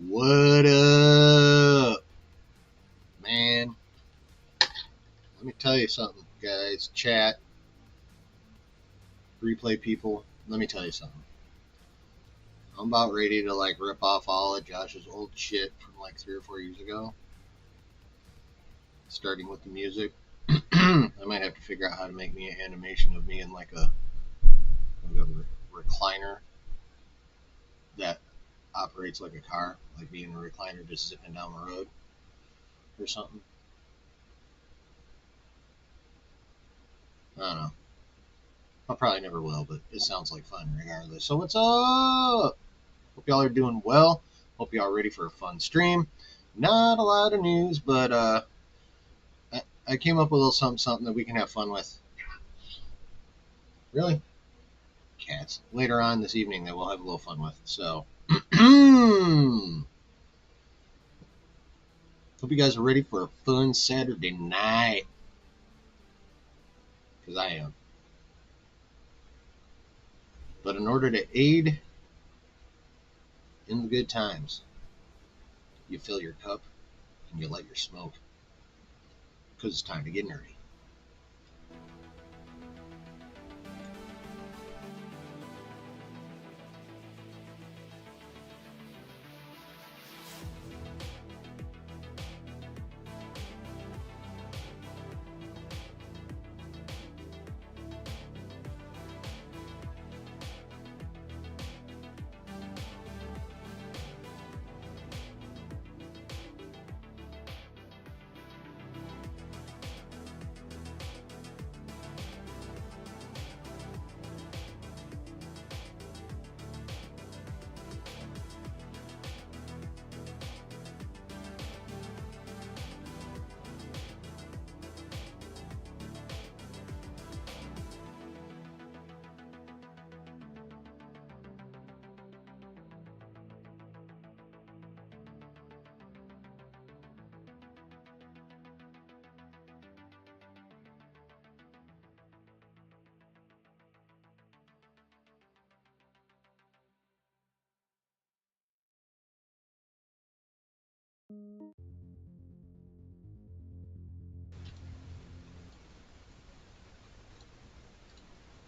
What up, man? Let me tell you something, guys. Chat, replay people. Let me tell you something. I'm about ready to rip off all of Josh's old shit from 3 or 4 years ago. Starting with the music. I might have to figure out how to make me an animation of me in a recliner that operates like a car, like being a recliner just zipping down the road or something. I don't know. I probably never will, but it sounds like fun regardless. So what's up? Hope y'all are doing well. Hope y'all are ready for a fun stream. Not a lot of news, but I came up with a little something that we can have fun with. Really? Cats. Later on this evening that we'll have a little fun with. So, hope you guys are ready for a fun Saturday night. Because I am. But in order to aid in the good times, you fill your cup and you light your smoke. Because it's time to get nerdy.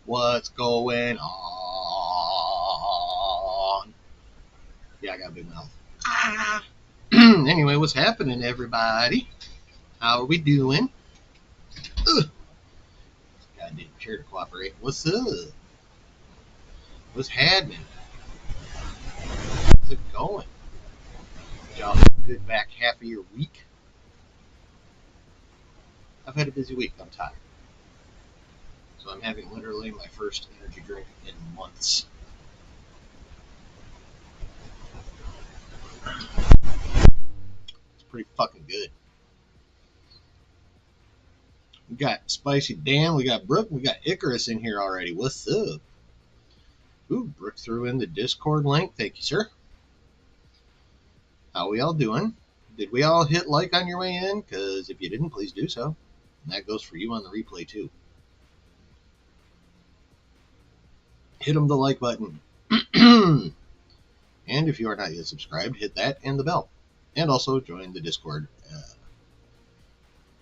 What's going on? Yeah, I got a big mouth. Anyway, what's happening, everybody? How are we doing? Ugh. Goddamn chair to cooperate. What's up? What's happening? How's it going? Y'all have a good back half of your week? I've had a busy week. I'm tired. So I'm having literally my first energy drink in months. It's pretty fucking good. We got Spicy Dan, we got Brooke, we got Icarus in here already. What's up? Ooh, Brooke threw in the Discord link. Thank you, sir. How we all doing? Did we all hit like on your way in? Because if you didn't, please do so. And that goes for you on the replay, too. Hit the like button. And if you are not yet subscribed, hit that and the bell. And also join the Discord.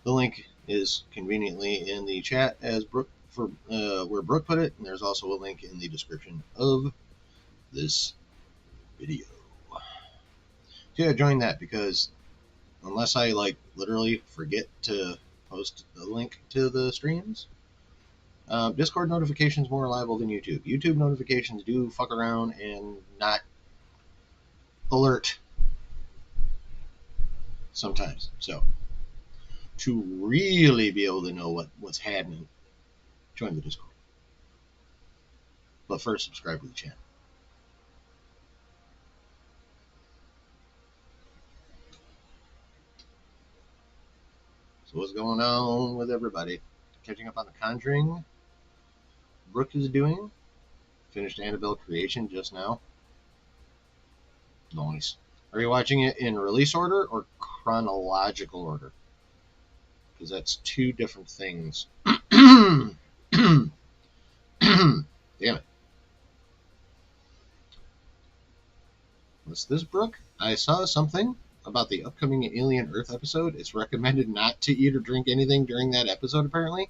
The link is conveniently in the chat as Brooke for where Brooke put it, and there's also a link in the description of this video. So yeah, join that, because unless I literally forget to post the link to the streams, Discord notifications more reliable than YouTube. YouTube notifications do fuck around and not alert sometimes. So to really be able to know what's happening, join the Discord. But first, subscribe to the channel. So what's going on with everybody? Catching up on The Conjuring. Brooke is doing. Finished Annabelle Creation just now. Nice. Are you watching it in release order or chronological order? Because that's two different things. Damn it. Let's noticed this, Brooke. I saw something about the upcoming Alien Earth episode. It's recommended not to eat or drink anything during that episode, apparently.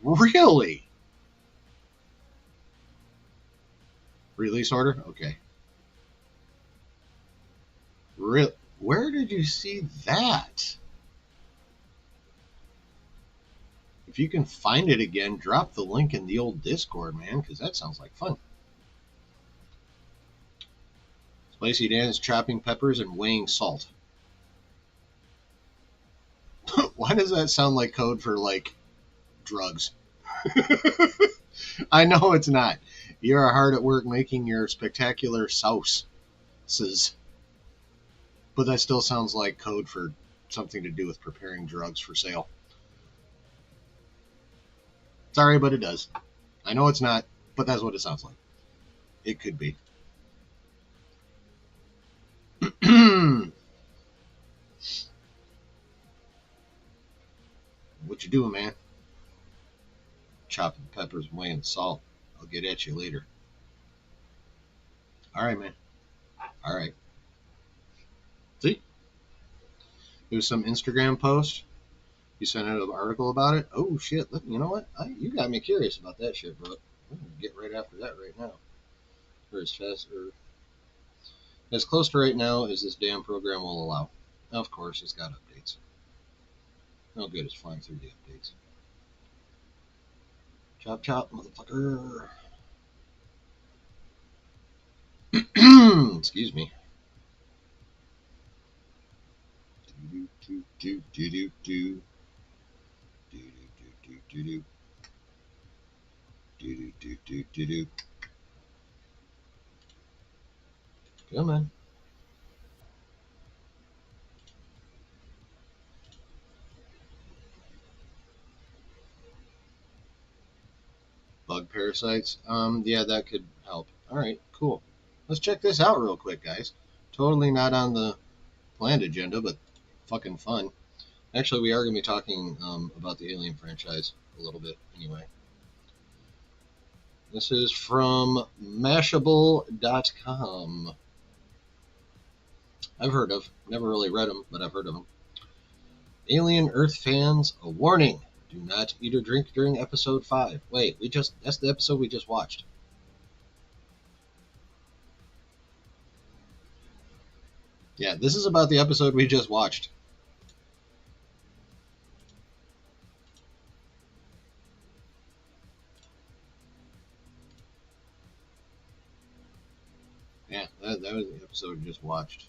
Really? Release order? Okay. Where did you see that? If you can find it again, drop the link in the old Discord, man, because that sounds like fun. Spicy Dan's chopping peppers and weighing salt. Why does that sound like code for, like, drugs? I know it's not. You are hard at work making your spectacular sauces. But that still sounds like code for something to do with preparing drugs for sale. Sorry, but it does. I know it's not, but that's what it sounds like. It could be. What you doing, man? Chopping peppers, weighing salt. I'll get at you later. All right, man. All right. See? There was some Instagram post. You sent out an article about it. Oh, shit. Look, you know what? You got me curious about that shit, bro. I'm going to get right after that right now. Or as fast, or as close to right now as this damn program will allow. Of course, it's got updates. No good, it's flying through the updates. Chop, chop, motherfucker. Excuse me. Do do do do do do do do do do do do do do do. Come on. Bug parasites. Yeah, that could help. All right, cool. Let's check this out real quick, guys. Totally not on the planned agenda, but fucking fun. Actually, we are going to be talking about the Alien franchise a little bit anyway. This is from Mashable.com. I've heard of. Never really read them, but I've heard of them. Alien Earth fans, a warning. Do not eat or drink during episode 5. Wait, that's the episode we just watched. Yeah, this is about the episode we just watched. Yeah, that was the episode we just watched.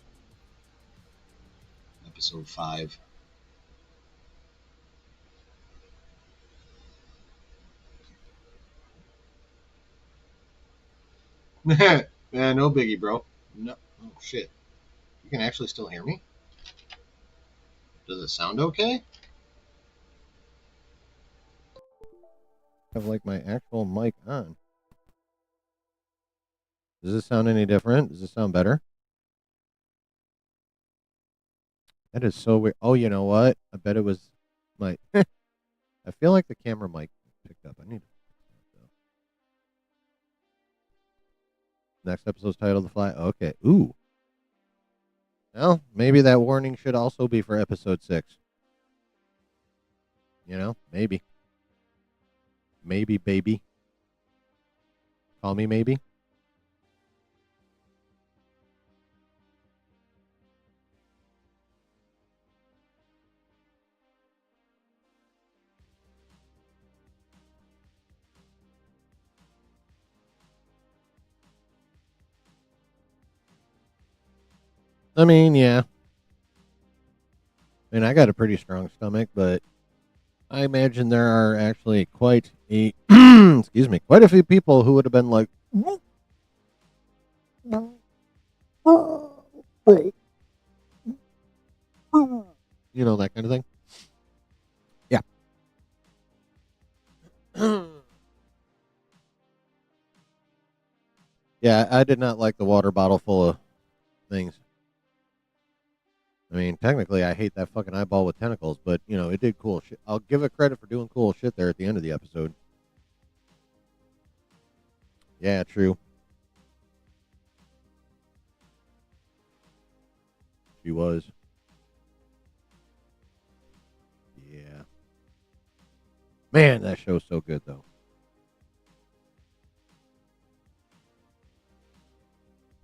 Episode 5. Yeah, no biggie, bro. No, oh shit. You can actually still hear me? Does it sound okay? I have like my actual mic on. Does this sound any different? Does this sound better? That is so weird. Oh, you know what? I bet it was my. I feel like the camera mic picked up. I need to fix that though. Next episode's titled "The Fly." Okay. Ooh. Well, maybe that warning should also be for episode 6. You know, maybe. Maybe, baby. Call me maybe. I mean, yeah. I mean, I got a pretty strong stomach, but I imagine there are actually quite a excuse me, quite a few people who would have been like, you know, that kind of thing. Yeah. Yeah, I did not like the water bottle full of things. I mean, technically, I hate that fucking eyeball with tentacles, but, you know, it did cool shit. I'll give it credit for doing cool shit there at the end of the episode. Yeah, true. she was. Yeah. Man, that show's so good, though.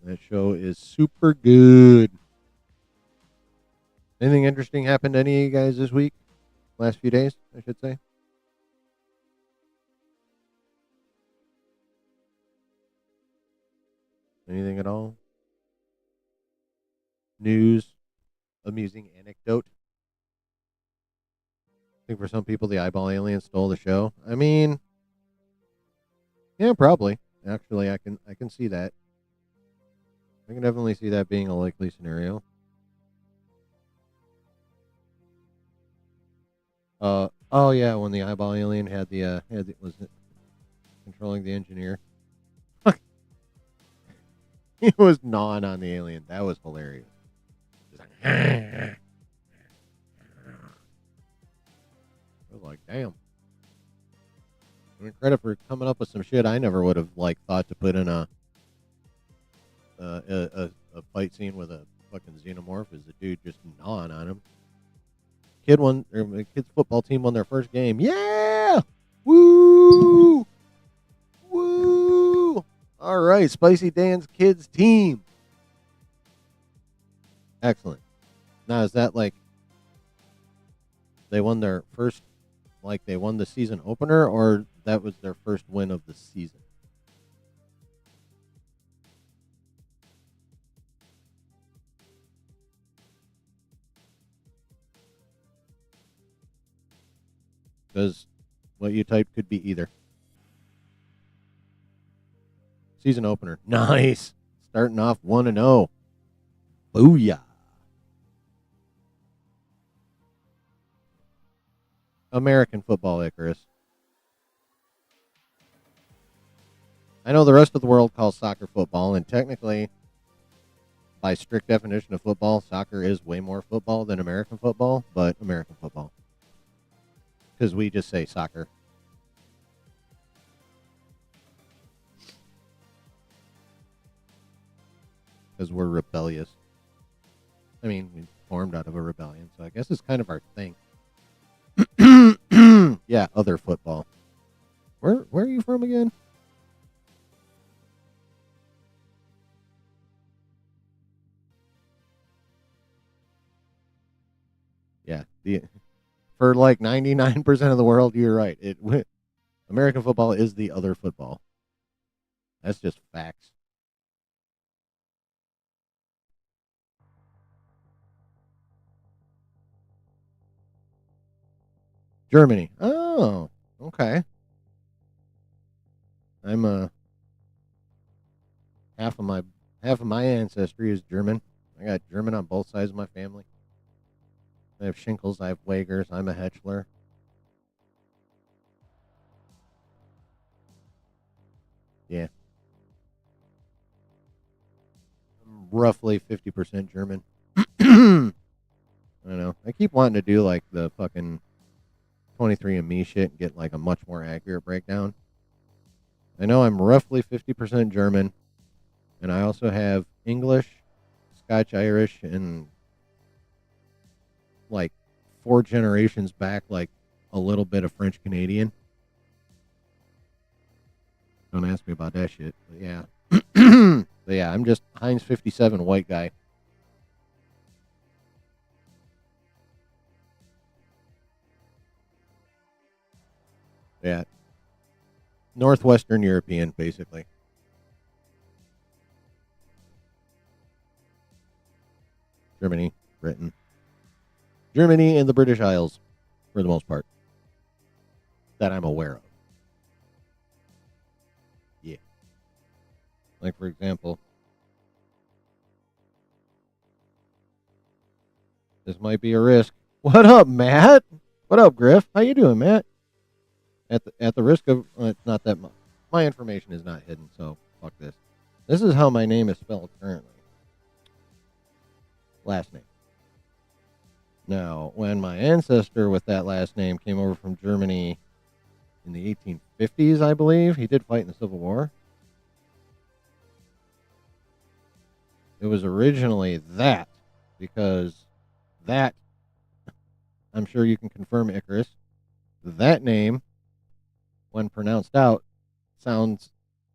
That show is super good. Anything interesting happened to any of you guys this week? Last few days, I should say. Anything at all? News? Amusing anecdote? I think for some people, the eyeball alien stole the show. I mean, yeah, probably. Actually, I can see that. I can definitely see that being a likely scenario. Oh yeah, when the eyeball alien had was controlling the engineer. He was gnawing on the alien. That was hilarious. I was like, damn. Credit for coming up with some shit I never would have thought to put in a fight scene with a fucking xenomorph. Is the dude just gnawing on him? The kid's football team won their first game. Yeah! Woo! Woo! All right, Spicy Dan's kids team. Excellent. Now, is that they won their first, they won the season opener, or that was their first win of the season? Because what you typed could be either. Season opener. Nice. Starting off 1-0. Booyah. American football, Icarus. I know the rest of the world calls soccer football, and technically, by strict definition of football, soccer is way more football than American football, but American football. Because we just say soccer. Because we're rebellious. I mean, we formed out of a rebellion, so I guess it's kind of our thing. Yeah, other football. Where are you from again? Yeah, for 99% of the world, you're right. American football is the other football. That's just facts. Germany. Oh, okay. I'm half of my ancestry is German. I got German on both sides of my family. I have Shinkles, I have Wagers, I'm a Hetchler. Yeah. I'm roughly 50% German. I don't know. I keep wanting to do the fucking 23andMe shit and get a much more accurate breakdown. I know I'm roughly 50% German, and I also have English, Scotch Irish, and 4 generations back, a little bit of French Canadian. Don't ask me about that shit, but yeah. But yeah, I'm just Heinz 57 white guy. Yeah. Northwestern European, basically. Germany, Britain. Germany and the British Isles, for the most part. That I'm aware of. Yeah. For example, this might be a risk. What up, Matt? What up, Griff? How you doing, Matt? At the risk of not that my information is not hidden, so fuck this. This is how my name is spelled currently. Last name. Now, when my ancestor with that last name came over from Germany in the 1850s, I believe, he did fight in the Civil War. It was originally that, because that, I'm sure you can confirm, Icarus, that name, when pronounced out, sounds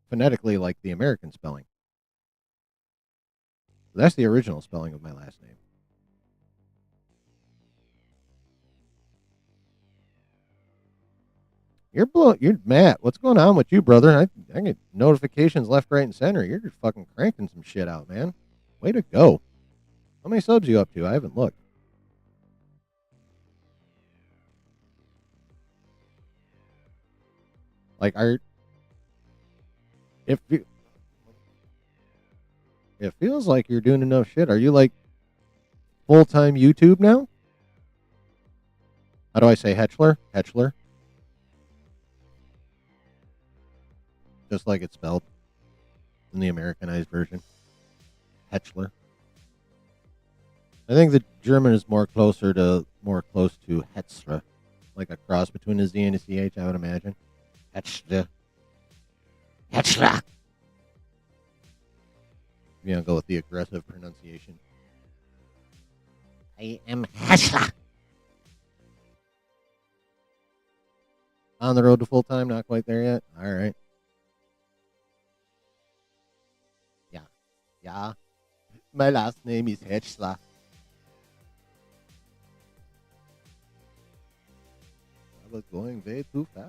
phonetically like the American spelling. That's the original spelling of my last name. You're Matt. What's going on with you, brother? I get notifications left, right, and center. You're just fucking cranking some shit out, man. Way to go. How many subs you up to? I haven't looked. Like, it feels like you're doing enough shit. Are you like full-time YouTube now? How do I say Hetchler? Hetchler. Just like it's spelled in the Americanized version. Hetchler. I think the German is more close to Hetzler, like a cross between a Z and a CH, I would imagine. Hetzler. Hetzler. You know, go with the aggressive pronunciation. I am Hetzler. On the road to full time, not quite there yet. All right. Yeah. My last name is Hetzler. I was going way too fast.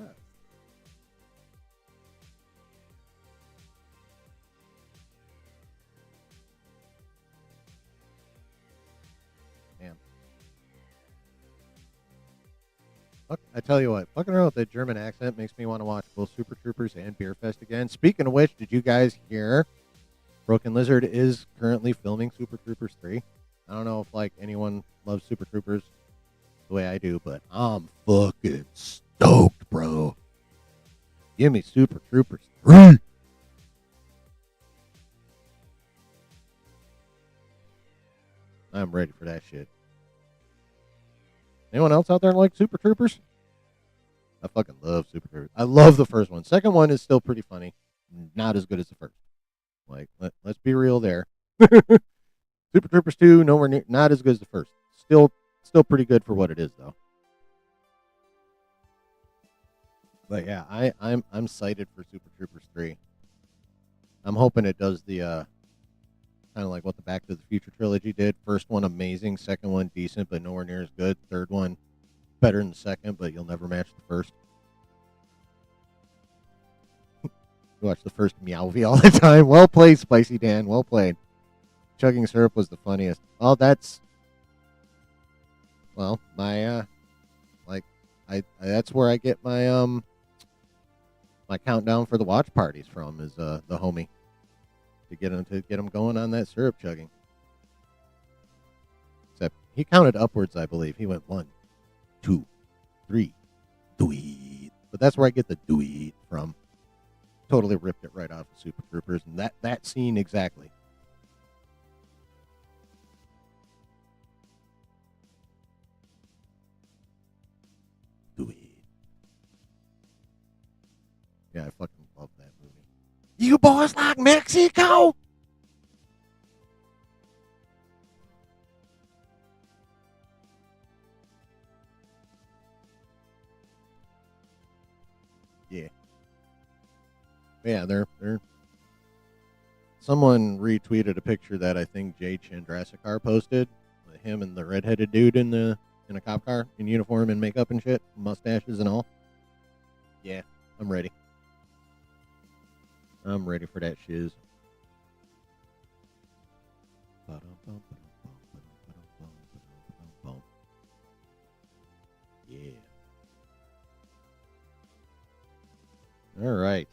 Damn. Fuck, I tell you what, fucking around with that German accent makes me want to watch both Super Troopers and Beer Fest again. Speaking of which, did you guys hear Broken Lizard is currently filming Super Troopers 3? I don't know if like anyone loves Super Troopers the way I do, but I'm fucking stoked, bro. Give me Super Troopers 3. I'm ready for that shit. Anyone else out there like Super Troopers? I fucking love Super Troopers. I love the first one. Second one is still pretty funny. Not as good as the first. Like, let's be real there. Super Troopers 2, nowhere near, not as good as the first. Still pretty good for what it is, though. But yeah, I'm excited for Super Troopers 3. I'm hoping it does the kind of like what the Back to the Future trilogy did. First one amazing, second one decent, but nowhere near as good. Third one better than the second, but you'll never match the first. You watch the first Meowvie all the time. Well played, Spicy Dan. Well played. Chugging syrup was the funniest. Well, that's my that's where I get my my countdown for the watch parties from is the homie to get him going on that syrup chugging. Except he counted upwards, I believe. He went 1, 2, 3, do it. But that's where I get the do it from. Totally ripped it right off of Super Troopers, and that scene exactly. Do it. Yeah, I fucking love that movie. You boys like Mexico? Yeah. Yeah, they're someone retweeted a picture that I think Jay Chandrasekhar posted with him and the redheaded dude in a cop car in uniform and makeup and shit, mustaches and all. Yeah, I'm ready. I'm ready for that shiz. Yeah. All right.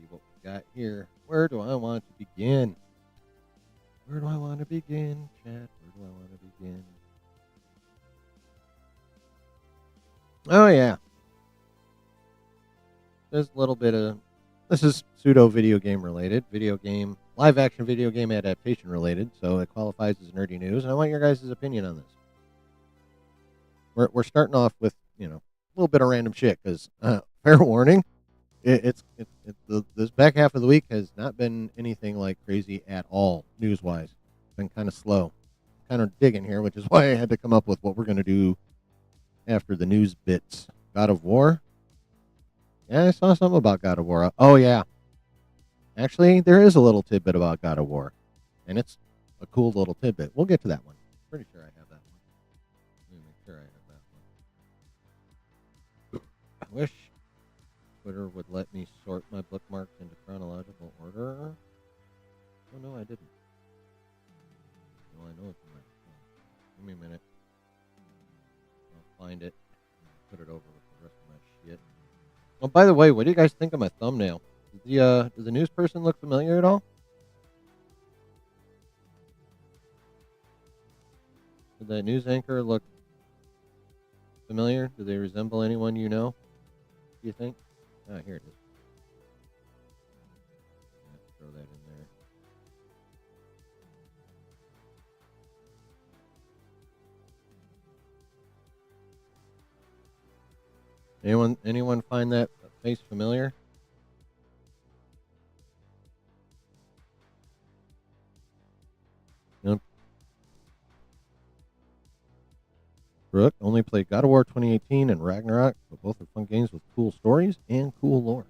What we got here. Where do I want to begin? Where do I want to begin, chat? Where do I want to begin? Oh, yeah. There's a little bit of... This is pseudo video game related. Live action video game adaptation related, so it qualifies as nerdy news, and I want your guys' opinion on this. We're starting off with, a little bit of random shit, because, fair warning, this back half of the week has not been anything like crazy at all, news-wise. It's been kind of slow. kind of digging here, which is why I had to come up with what we're going to do after the news bits. God of War? Yeah, I saw something about God of War. Oh, yeah. Actually, there is a little tidbit about God of War, and it's a cool little tidbit. We'll get to that one. Pretty sure I have that one. Let me make sure I have that one. I wish Twitter would let me sort my bookmarks into chronological order. Oh, no, I didn't. Well, I know it's in my phone. Give me a minute. I'll find it and put it over with the rest of my shit. Oh, by the way, what do you guys think of my thumbnail? Does the news person look familiar at all? Did that news anchor look familiar? Do they resemble anyone you know? Do you think? Ah, here it is. Throw that in there. Anyone find that face familiar? Nope. Brooke only played God of War 2018 and Ragnarok, but both are fun games with cool stories and cool lore.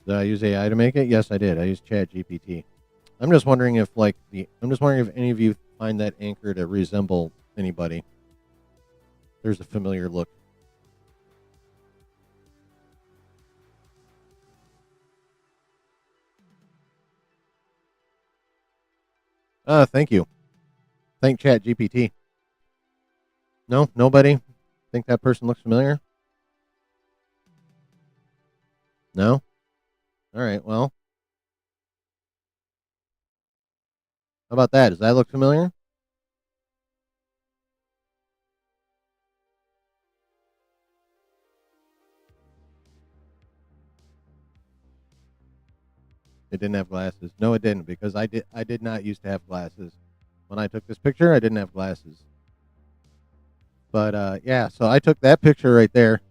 Did I use AI to make it? Yes, I did. I used ChatGPT. I'm just wondering if any of you find that anchor to resemble anybody. There's a familiar look. Thank you. Thank ChatGPT. No, nobody think that person looks familiar? No? All right, well. How about that? Does that look familiar? It didn't have glasses. No, it didn't, because I did not used to have glasses. When I took this picture, I didn't have glasses. But yeah, so I took that picture right there,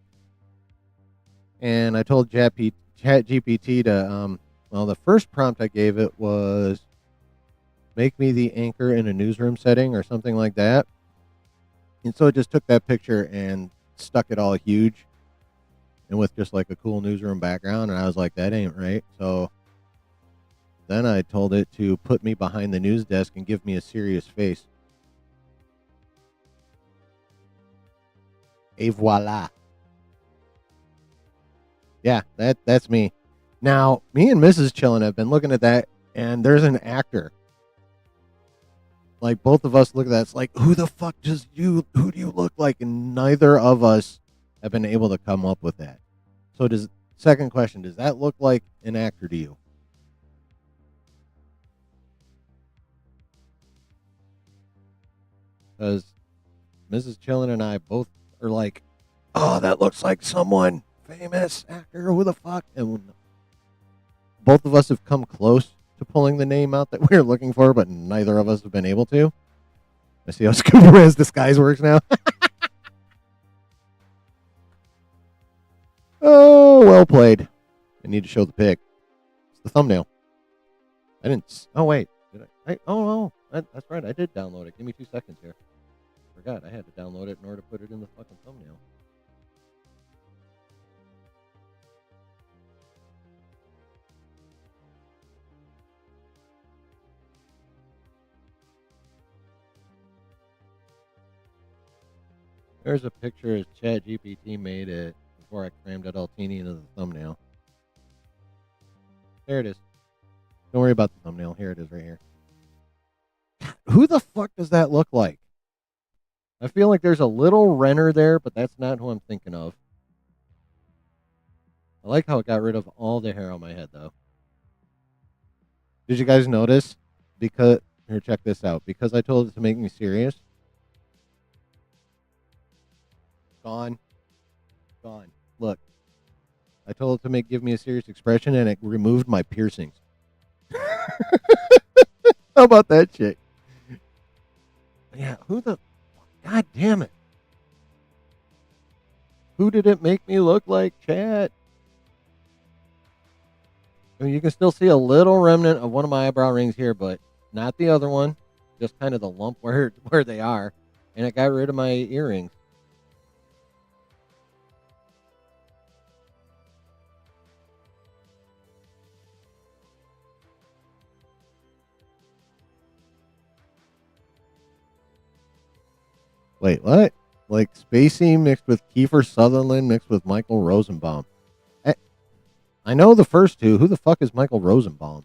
and I told ChatGPT to well, the first prompt I gave it was make me the anchor in a newsroom setting or something like that. And so it just took that picture and stuck it all huge and with just like a cool newsroom background. And I was like, that ain't right. So then I told it to put me behind the news desk and give me a serious face. Et voila. Yeah, that's me. Now, me and Mrs. Chillin have been looking at that, and there's an actor. Like, both of us look at that. It's like, who the fuck who do you look like? And neither of us have been able to come up with that. So second question, does that look like an actor to you? Because Mrs. Chillin and I both are like, oh, that looks like someone famous actor. Who the fuck? And both of us have come close to pulling the name out that we were looking for, but neither of us have been able to. I see how Scuba disguise works now. Oh, well played. I need to show the pic. It's the thumbnail. I didn't. Oh, wait. Did I? Oh, that's right. I did download it. Give me 2 seconds here. Forgot I had to download it in order to put it in the fucking thumbnail. There's a picture as ChatGPT made it before I crammed Adultini into the thumbnail. There it is. Don't worry about the thumbnail. Here it is right here. Who the fuck does that look like? I feel like there's a little Renner there, but that's not who I'm thinking of. I like how it got rid of all the hair on my head, though. Did you guys notice? Because, here, check this out. Because I told it to make me serious. Gone. Look. I told it to give me a serious expression, and it removed my piercings. How about that shit? Yeah, who the fuck God damn it. Who did it make me look like, chat? I mean, you can still see a little remnant of one of my eyebrow rings here, but not the other one. Just kind of the lump where they are. And it got rid of my earrings. Wait, what? Like Spacey mixed with Kiefer Sutherland mixed with Michael Rosenbaum. I know the first two. Who the fuck is Michael Rosenbaum?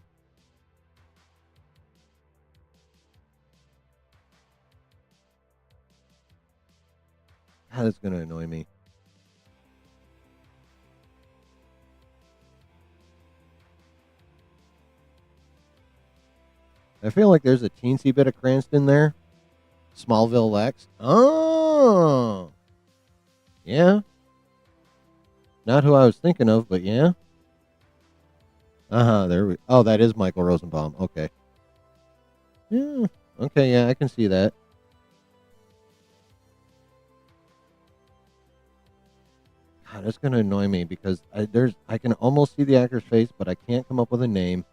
God, that's going to annoy me. I feel like there's a teensy bit of Cranston there. Smallville Lex. Oh. Yeah. Not who I was thinking of, but yeah. There we. Oh, that is Michael Rosenbaum. Okay. Yeah. Okay, yeah, I can see that. God, that's gonna annoy me because I can almost see the actor's face, but I can't come up with a name.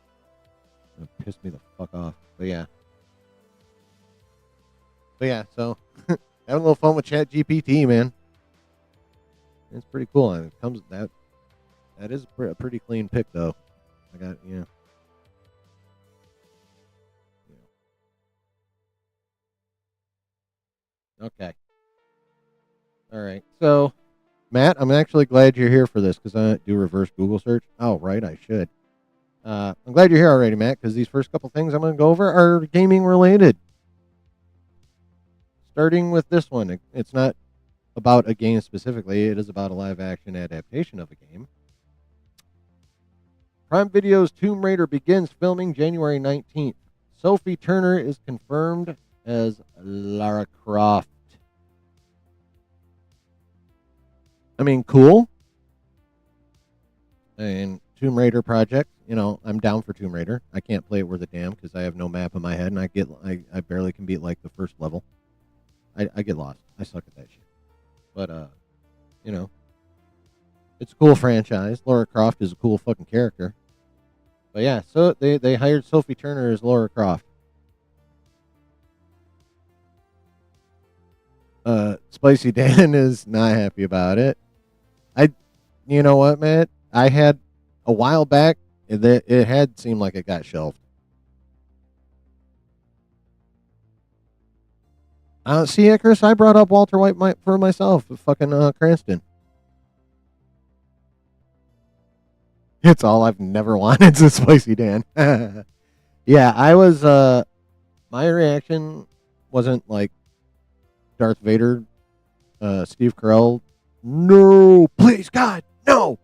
It pissed me the fuck off. But yeah. So having a little fun with Chat GPT, man. It's pretty cool. And it comes that is a pretty clean pick though. I got yeah. Okay. All right. So, Matt, I'm actually glad you're here for this because I do reverse Google search. Oh, right, I should. I'm glad you're here already, Matt, because these first couple things I'm going to go over are gaming related. Starting with this one, it's not about a game specifically. It is about a live action adaptation of a game. Prime Video's Tomb Raider begins filming January 19th. Sophie Turner is confirmed as Lara Croft. I mean, cool. And Tomb Raider project, I'm down for Tomb Raider. I can't play it worth a damn because I have no map in my head, and I barely can beat like the first level. I get lost. I suck at that shit. But it's a cool franchise. Lara Croft is a cool fucking character. But yeah, so they hired Sophie Turner as Lara Croft. Spicy Dan is not happy about it. You know what, Matt? I had a while back, it had seemed like it got shelved. See, Chris, I brought up Walter White for myself, fucking Cranston. It's all I've never wanted to Spicy Dan. Yeah, I was, my reaction wasn't like Darth Vader, Steve Carell. No, please, God, no.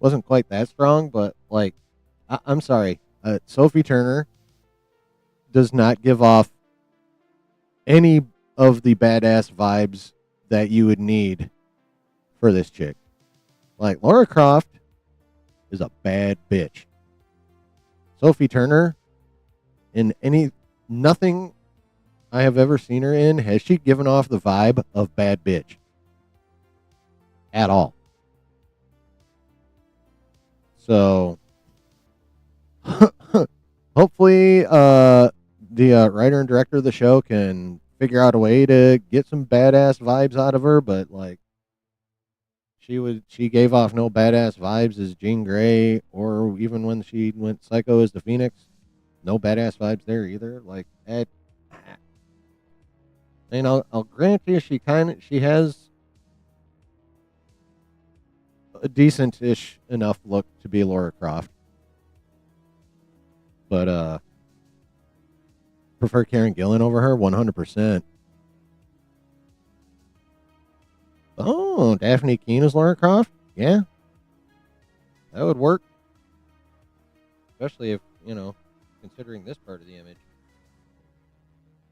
Wasn't quite that strong, but like, I'm sorry. Sophie Turner does not give off any of the badass vibes that you would need for this chick. Like, Lara Croft is a bad bitch. Sophie Turner, in nothing I have ever seen her in, has she given off the vibe of bad bitch at all. So, hopefully, the writer and director of the show can figure out a way to get some badass vibes out of her. But like, she gave off no badass vibes as Jean Grey, or even when she went psycho as the Phoenix, no badass vibes there either. Like, I'll grant you, she has a decent-ish enough look to be Lara Croft, but prefer Karen Gillan over her 100%. Oh, Daphne Keane as Lara Croft? Yeah, that would work, especially if considering this part of the image.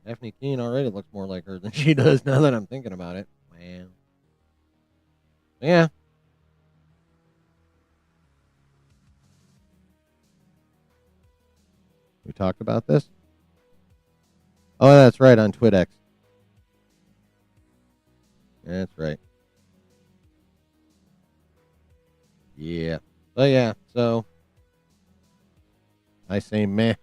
Daphne Keane already looks more like her than she does now that I'm thinking about it. Man. Yeah. We talked about this? Oh, that's right, on TwitX. That's right. Yeah. But yeah, so I say meh.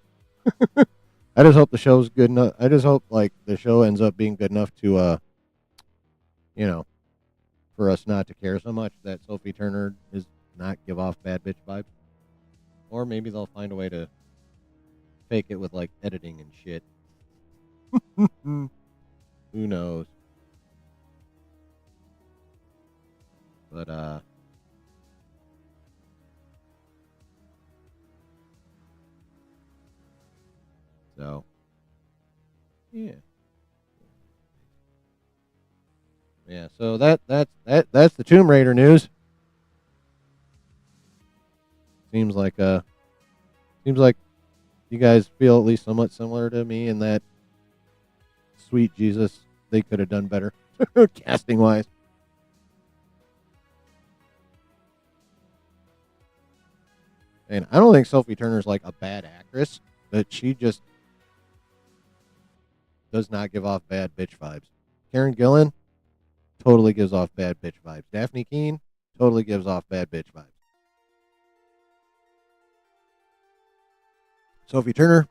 I just hope the show's good enough. I just hope like the show ends up being good enough to you know, for us not to care so much that Sophie Turner is not give off bad bitch vibes. Or maybe they'll find a way to fake it with like editing and shit. Who knows? But so yeah. Yeah, so that's the Tomb Raider news. Seems like you guys feel at least somewhat similar to me in that sweet Jesus, they could have done better casting wise. And I don't think Sophie Turner's like a bad actress, but she just does not give off bad bitch vibes. Karen Gillan totally gives off bad bitch vibes. Daphne Keene totally gives off bad bitch vibes. Sophie Turner,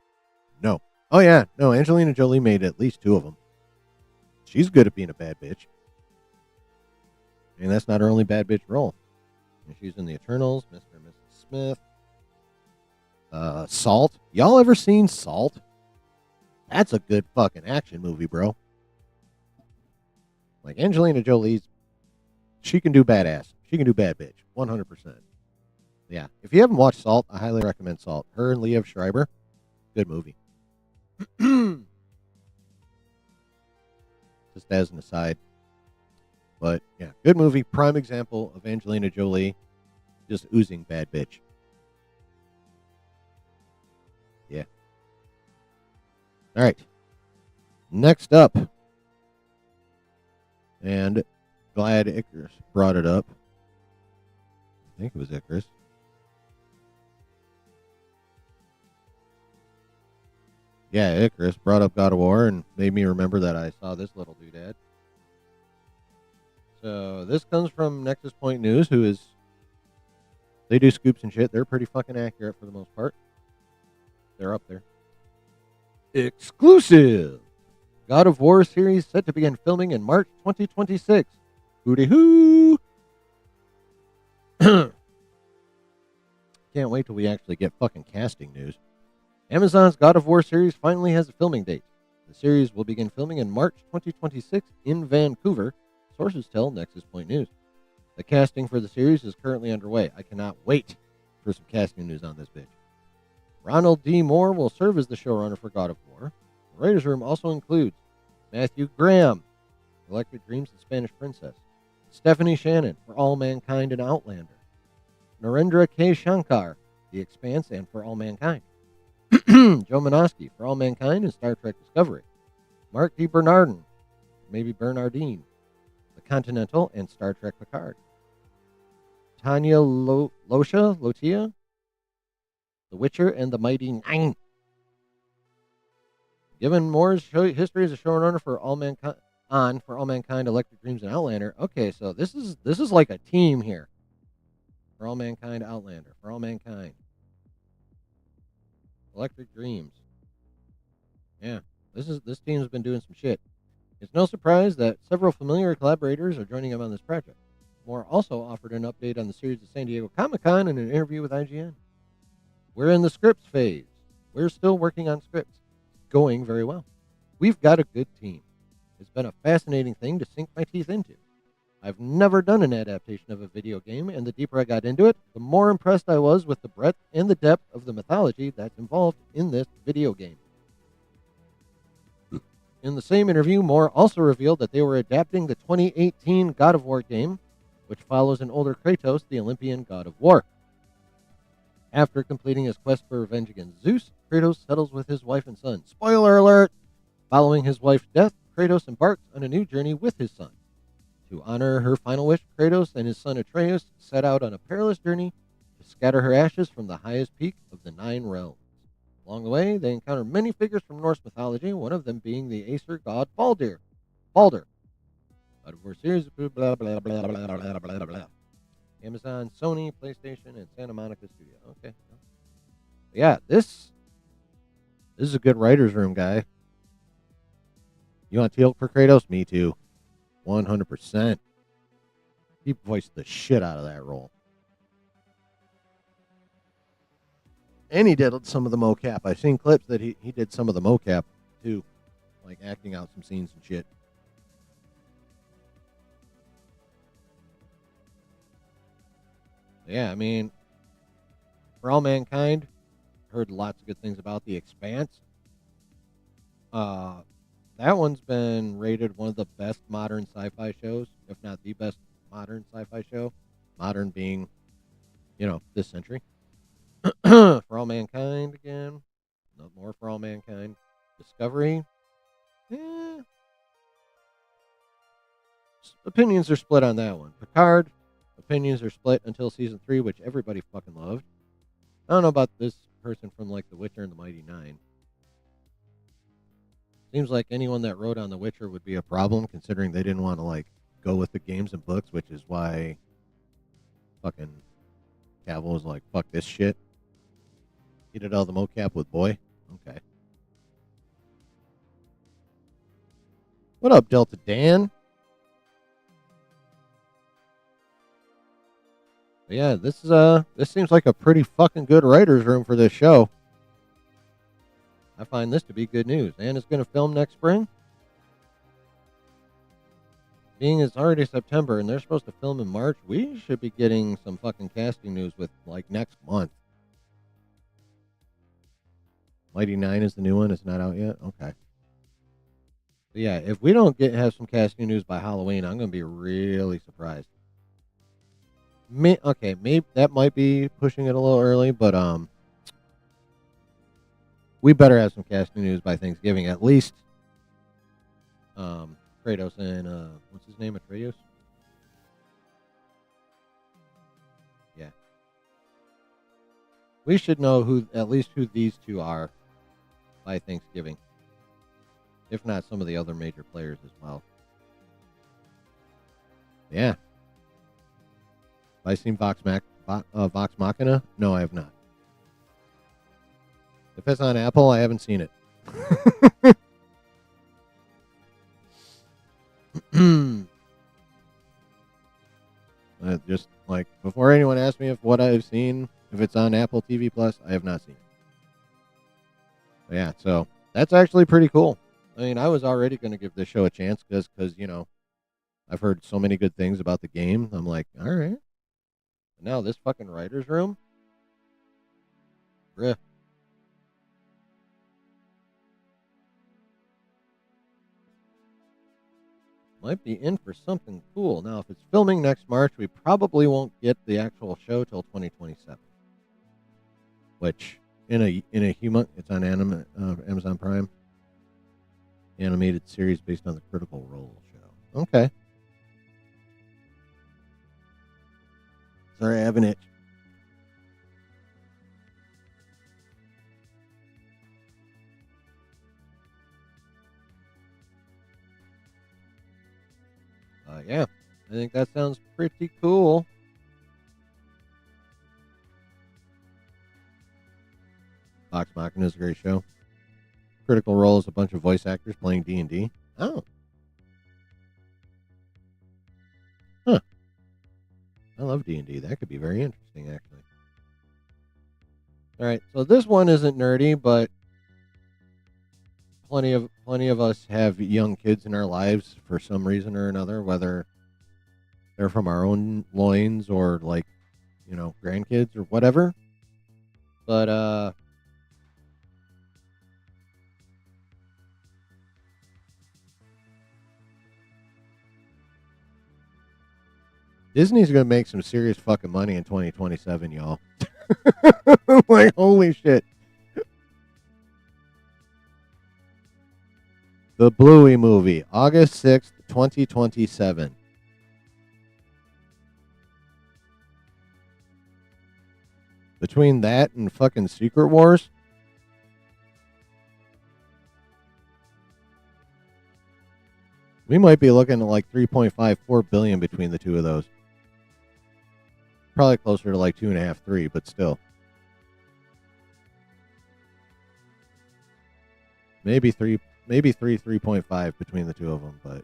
no. Oh yeah, no. Angelina Jolie made at least 2 of them. She's good at being a bad bitch, and that's not her only bad bitch role. And she's in the Eternals, Mr. and Mrs. Smith, Salt. Y'all ever seen Salt? That's a good fucking action movie, bro. Like Angelina Jolie's, she can do badass. She can do bad bitch, 100%. Yeah, if you haven't watched Salt, I highly recommend Salt. Her and Liev Schreiber, good movie. Just as an aside. But yeah, good movie. Prime example of Angelina Jolie just oozing bad bitch. Yeah. All right. Next up. And glad Icarus brought it up. I think it was Icarus. Yeah, Icarus brought up God of War and made me remember that I saw this little doodad. So this comes from Nexus Point News, who is, they do scoops and shit. They're pretty fucking accurate for the most part. They're up there. Exclusive! God of War series set to begin filming in March 2026. Hooty hoo! Can't wait till we actually get fucking casting news. Amazon's God of War series finally has a filming date. The series will begin filming in March 2026 in Vancouver, sources tell Nexus Point News. The casting for the series is currently underway. I cannot wait for some casting news on this bitch. Ronald D. Moore will serve as the showrunner for God of War. The writers' room also includes Matthew Graham, Electric Dreams and Spanish Princess, Stephanie Shannon for All Mankind and Outlander, Narendra K. Shankar, The Expanse and For All Mankind, Joe Menosky for All Mankind and Star Trek Discovery, Mark D. Bernardin, maybe Bernardine, The Continental and Star Trek Picard, Tanya Lotia, The Witcher and The Mighty Nine. Given Moore's history as a showrunner for All Mankind, Electric Dreams, and Outlander. Okay, so this is like a team here. For All Mankind, Outlander. For All Mankind, Electric Dreams. Yeah, this team's been doing some shit. It's no surprise that several familiar collaborators are joining him on this project. Moore also offered an update on the series at San Diego Comic-Con in an interview with IGN. We're in the scripts phase. We're still working on scripts. Going very well. We've got a good team. It's been a fascinating thing to sink my teeth into. I've never done an adaptation of a video game, and the deeper I got into it, the more impressed I was with the breadth and the depth of the mythology that's involved in this video game. In the same interview, Moore also revealed that they were adapting the 2018 God of War game, which follows an older Kratos, the Olympian god of war. After completing his quest for revenge against Zeus, Kratos settles with his wife and son. Spoiler alert! Following his wife's death, Kratos embarks on a new journey with his son. To honor her final wish, Kratos and his son Atreus set out on a perilous journey to scatter her ashes from the highest peak of the 9 realms. Along the way, they encounter many figures from Norse mythology, one of them being the Aesir god Baldur. God of War series, blah, blah, blah, blah, blah, blah, blah, blah. Amazon, Sony, PlayStation, and Santa Monica Studio. Okay. Yeah, this is a good writer's room, guy. You want Teal for Kratos? Me too. 100%. He voiced the shit out of that role. And he did some of the mocap. I've seen clips that he did some of the mocap too, like acting out some scenes and shit. Yeah, I mean, For All Mankind, heard lots of good things about. The Expanse. That one's been rated one of the best modern sci-fi shows, if not the best modern sci-fi show. Modern being, this century. For All Mankind again. No more For All Mankind. Discovery. Opinions are split on that one. Picard. Opinions are split until season 3, which everybody fucking loved. I don't know about this person from like The Witcher and the Mighty Nine. Seems like anyone that wrote on The Witcher would be a problem, considering they didn't want to like go with the games and books, which is why fucking Cavill was like, "Fuck this shit." He did all the mocap with Boy. Okay. What up, Delta Dan? But yeah, this seems like a pretty fucking good writer's room for this show. I find this to be good news. And it's going to film next spring. Being it's already September and they're supposed to film in March, we should be getting some fucking casting news with like next month. Mighty Nine is the new one. It's not out yet. Okay. But yeah, if we don't have some casting news by Halloween, I'm going to be really surprised. Maybe that might be pushing it a little early, but we better have some casting news by Thanksgiving, at least. Kratos and what's his name? Atreus. Yeah, we should know at least who these two are by Thanksgiving, if not some of the other major players as well. Yeah. Have I seen Vox Machina? No, I have not. If it's on Apple, I haven't seen it. Just like before anyone asks me if what I've seen, if it's on Apple TV Plus, I have not seen it. But yeah, so that's actually pretty cool. I mean, I was already going to give this show a chance because I've heard so many good things about the game. I'm like, all right. Now this fucking writer's room? Bruh. Might be in for something cool. Now, if it's filming next March, we probably won't get the actual show till 2027. Which, it's on Amazon Prime. Animated series based on the Critical Role show. Okay. Sorry, I have an itch. Yeah, I think that sounds pretty cool. Vox Machina is a great show. Critical Role is a bunch of voice actors playing D&D. Oh. Huh. I love D&D. That could be very interesting, actually. All right, so this one isn't nerdy, but plenty of us have young kids in our lives for some reason or another, whether they're from our own loins or like, grandkids or whatever. But Disney's gonna make some serious fucking money in 2027, y'all. Like, holy shit. The Bluey movie, August 6th, 2027. Between that and fucking Secret Wars, We might be looking at like 3.54 billion between the two of those. Probably closer to like 2.5, 3, but still. Maybe 3.5 between the two of them, but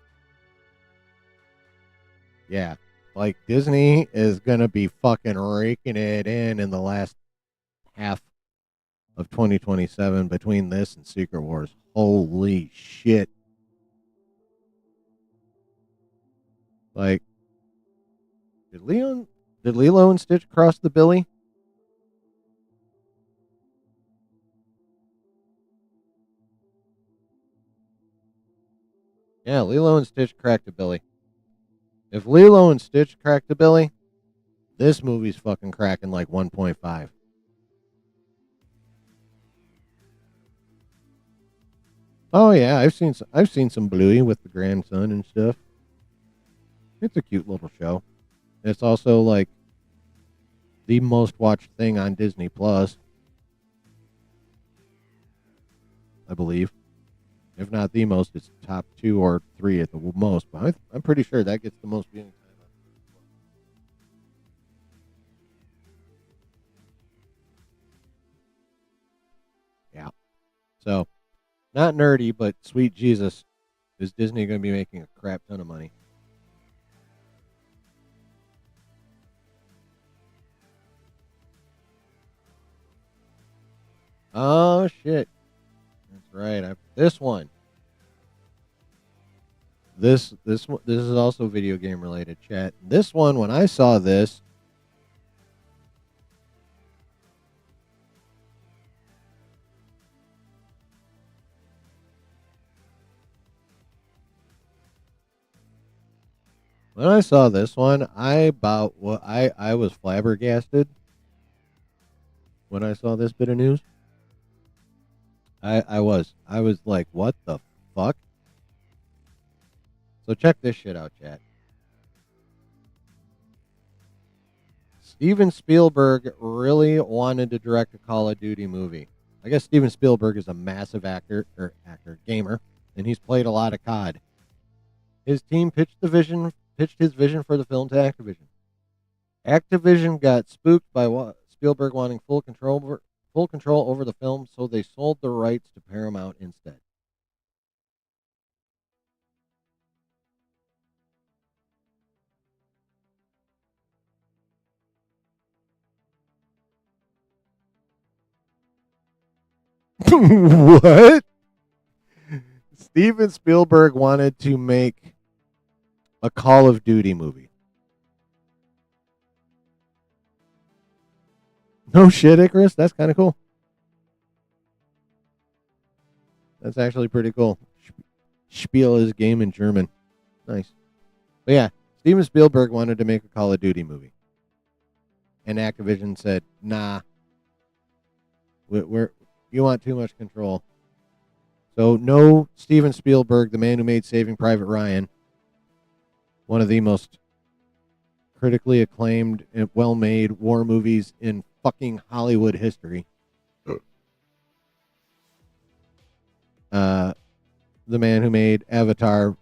yeah, like Disney is gonna be fucking raking it in the last half of 2027 between this and Secret Wars. Holy shit! Like, did Lilo and Stitch cross the Billy? Yeah, Lilo and Stitch cracked a Billy. If Lilo and Stitch cracked a Billy, this movie's fucking cracking like 1.5. Oh yeah, I've seen some Bluey with the grandson and stuff. It's a cute little show. It's also like the most watched thing on Disney Plus, I believe. If not the most, it's top 2 or 3 at the most. But I'm pretty sure that gets the most viewing time. Yeah. So, not nerdy, but sweet Jesus, is Disney going to be making a crap ton of money? Oh shit! That's right. This one. This is also video game related, chat. This one, when I saw this, I was flabbergasted when I saw this bit of news. I was like, what the fuck? So check this shit out, chat. Steven Spielberg really wanted to direct a Call of Duty movie. I guess Steven Spielberg is a massive gamer, and he's played a lot of COD. His team pitched his vision for the film to Activision. Activision got spooked by Spielberg wanting full control over the film, so they sold the rights to Paramount instead. What? Steven Spielberg wanted to make a Call of Duty movie. No shit, Icarus. That's kind of cool. That's actually pretty cool. Spiel is game in German. Nice. But yeah, Steven Spielberg wanted to make a Call of Duty movie. And Activision said, nah. You want too much control. So no Steven Spielberg, the man who made Saving Private Ryan, one of the most critically acclaimed and well-made war movies in fucking Hollywood history. The man who made Avatar,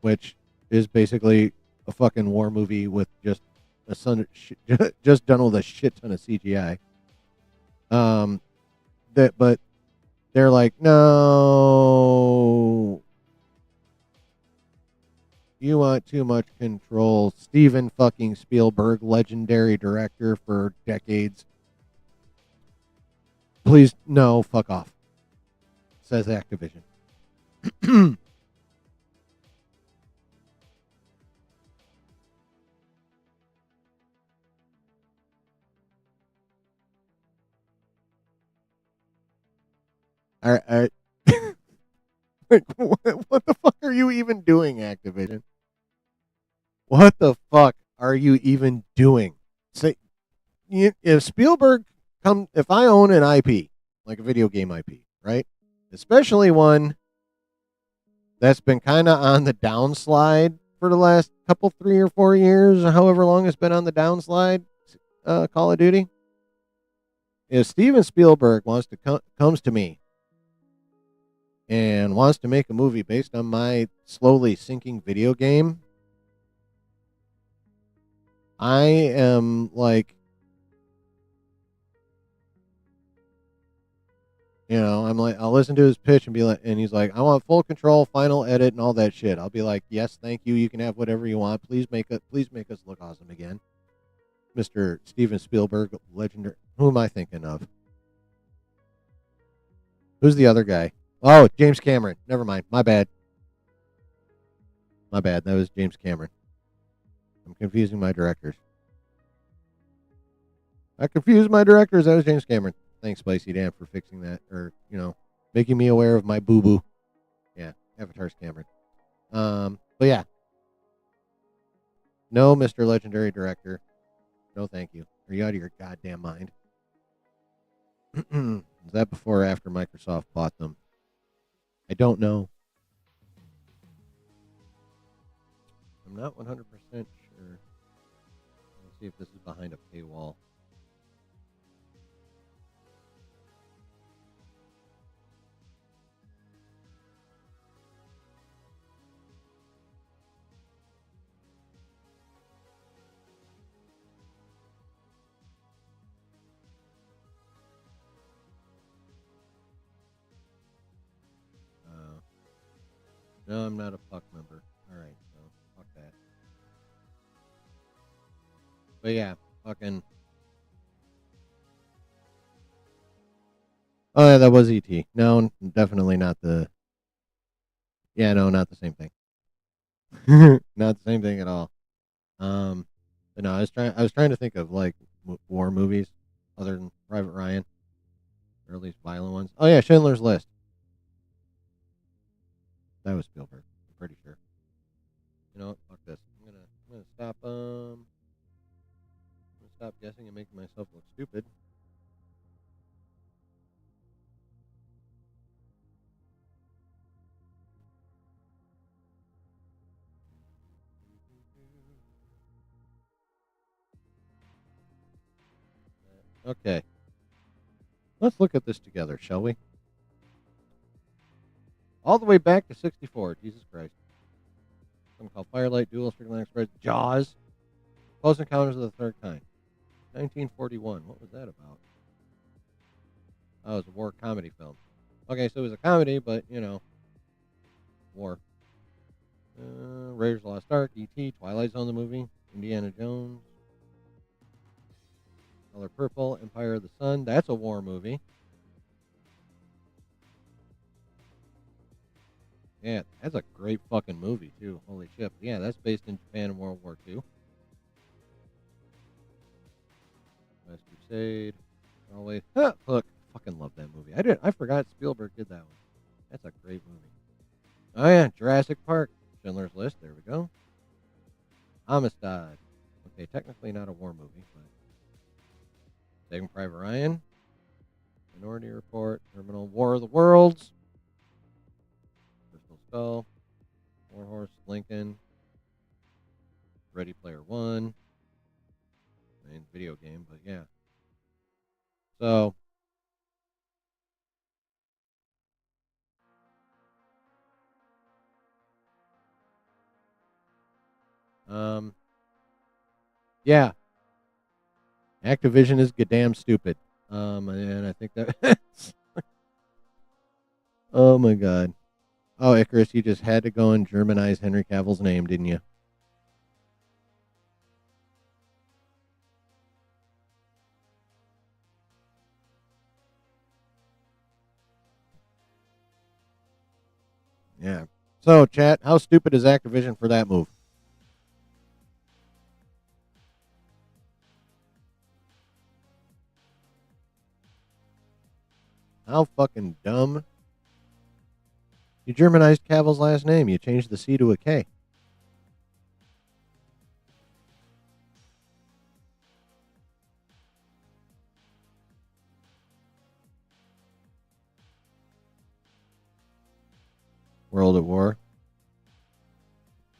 which is basically a fucking war movie with just just done with a shit ton of CGI. But they're like, no, you want too much control. Steven fucking Spielberg, legendary director for decades. Please, no, fuck off, says Activision. All right. Like, what the fuck are you even doing, Activision? What the fuck are you even doing? Say, if Spielberg if I own an IP, like a video game IP, right? Especially one that's been kind of on the downslide for the last couple, 3 or 4 years, or however long it's been on the downslide, Call of Duty. If Steven Spielberg comes to me and wants to make a movie based on my slowly sinking video game, I am like, I'm like, I'll listen to his pitch and be like, and he's like, I want full control, final edit, and all that shit. I'll be like, yes, thank you. You can have whatever you want. Please make us look awesome again. Mr. Steven Spielberg, legendary. Who am I thinking of? Who's the other guy? Oh, James Cameron. Never mind. My bad. That was James Cameron. I'm confusing my directors. I confused my directors. That was James Cameron. Thanks, Spicy Dan, for fixing that, or making me aware of my boo boo. Yeah, Avatar's Cameron. But yeah, no, Mr. Legendary Director, no, thank you. Are you out of your goddamn mind? Is that before or after Microsoft bought them? I don't know. I'm not 100% sure. Let's see if this is behind a paywall. No, I'm not a Puck member. Alright, so fuck that. But yeah, fucking. Oh yeah, that was E.T. No, definitely not the. Yeah, no, not the same thing. Not the same thing at all. But no, I was trying to think of like war movies other than Private Ryan, or at least violent ones. Oh yeah, Schindler's List. That was Spielberg. I'm pretty sure. You know what? Fuck this. I'm gonna stop guessing and making myself look stupid. Okay. Let's look at this together, shall we? All the way back to 64. Jesus Christ. Something called Firelight, Duel, Strickland Express, Jaws, Close Encounters of the Third Kind. 1941. What was that about? Oh, it was a war comedy film. Okay, so it was a comedy, but, war. Raiders of the Lost Ark, E.T., Twilight Zone the movie, Indiana Jones, Color Purple, Empire of the Sun. That's a war movie. Yeah, that's a great fucking movie, too. Holy shit. Yeah, that's based in Japan in World War II. Last Crusade. Always. Look, fucking love that movie. I forgot Spielberg did that one. That's a great movie. Oh, yeah, Jurassic Park. Schindler's List. There we go. Amistad. Okay, technically not a war movie, but. Saving Private Ryan. Minority Report. Terminal. War of the Worlds. Crystal Skull. War Horse. Lincoln. Ready Player One. I mean, video game, but yeah. So. Yeah. Activision is goddamn stupid. And I think that. Oh my god. Oh, Icarus, you just had to go and Germanize Henry Cavill's name, didn't you? Yeah. So, chat, how stupid is Activision for that move? How fucking dumb. You Germanized Cavill's last name. You changed the C to a K. World at War.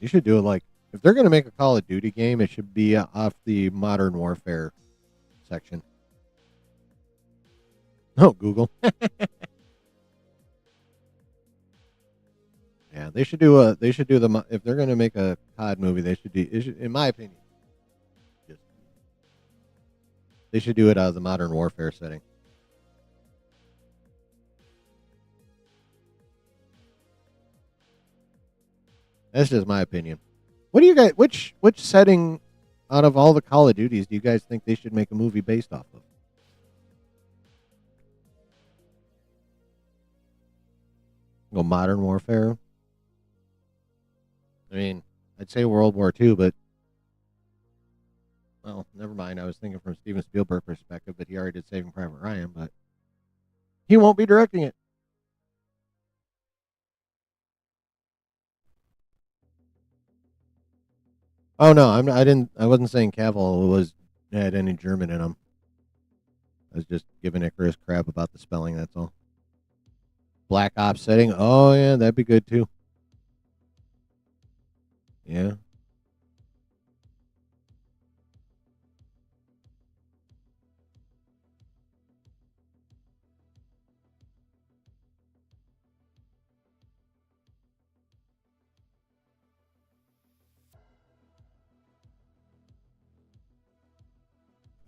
You should do it like, if they're going to make a Call of Duty game, it should be off the Modern Warfare section. Oh, Google. Yeah, they should do a. They should do the. If they're gonna make a COD movie, they should do. It should, in my opinion, just they should do it out of the Modern Warfare setting. That's just my opinion. What do you guys? Which setting out of all the Call of Duties do you guys think they should make a movie based off of? Go Modern Warfare. I mean, I'd say World War II, but well, never mind. I was thinking from Steven Spielberg perspective, but he already did Saving Private Ryan, but he won't be directing it. Oh no, I didn't. I wasn't saying Cavill had any German in him. I was just giving Icarus crap about the spelling. That's all. Black Ops setting. Oh yeah, that'd be good too. Yeah.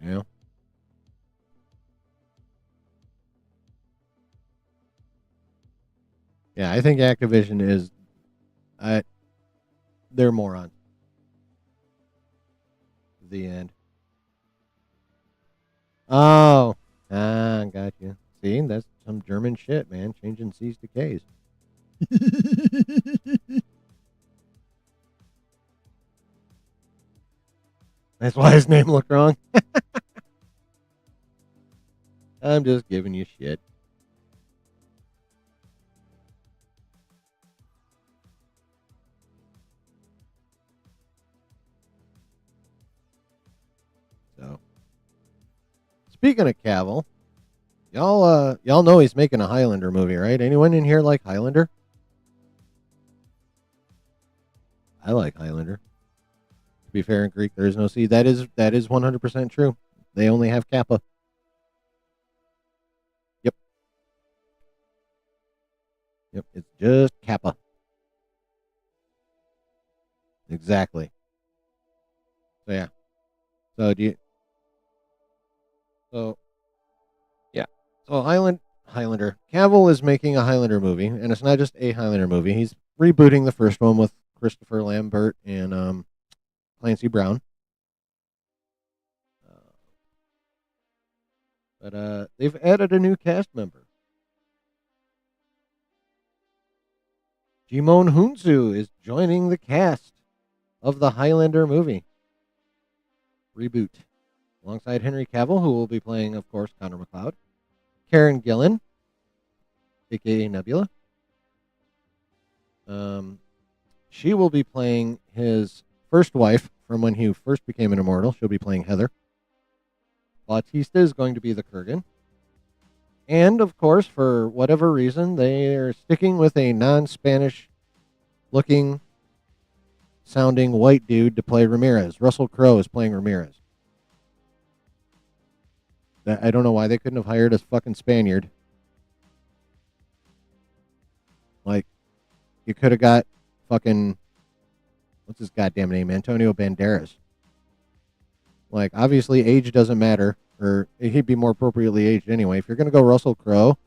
Yeah. Yeah, I think Activision is. They're morons. The end. Oh, got you. See, that's some German shit, man. Changing C's to K's. That's why his name looked wrong. I'm just giving you shit. So, speaking of Cavill, y'all know he's making a Highlander movie, right? Anyone in here like Highlander? I like Highlander. To be fair, in Greek there is no C. That is 100% true. They only have Kappa. Yep. Yep. It's just Kappa. Exactly. So yeah. So do you? So yeah. So Highlander. Cavill is making a Highlander movie, and it's not just a Highlander movie. He's rebooting the first one with Christopher Lambert and Clancy Brown. But they've added a new cast member. Jimon Hunsu is joining the cast of the Highlander movie reboot, alongside Henry Cavill, who will be playing, of course, Connor McLeod, Karen Gillan, aka Nebula. She will be playing his first wife from when he first became an immortal. She'll be playing Heather. Bautista is going to be the Kurgan. And, of course, for whatever reason, they are sticking with a non-Spanish looking sounding white dude to play Ramirez. Russell Crowe is playing Ramirez. I don't know why they couldn't have hired a fucking Spaniard. Like, you could have got fucking, what's his goddamn name? Antonio Banderas. Like, obviously, age doesn't matter, or he'd be more appropriately aged anyway. If you're going to go Russell Crowe,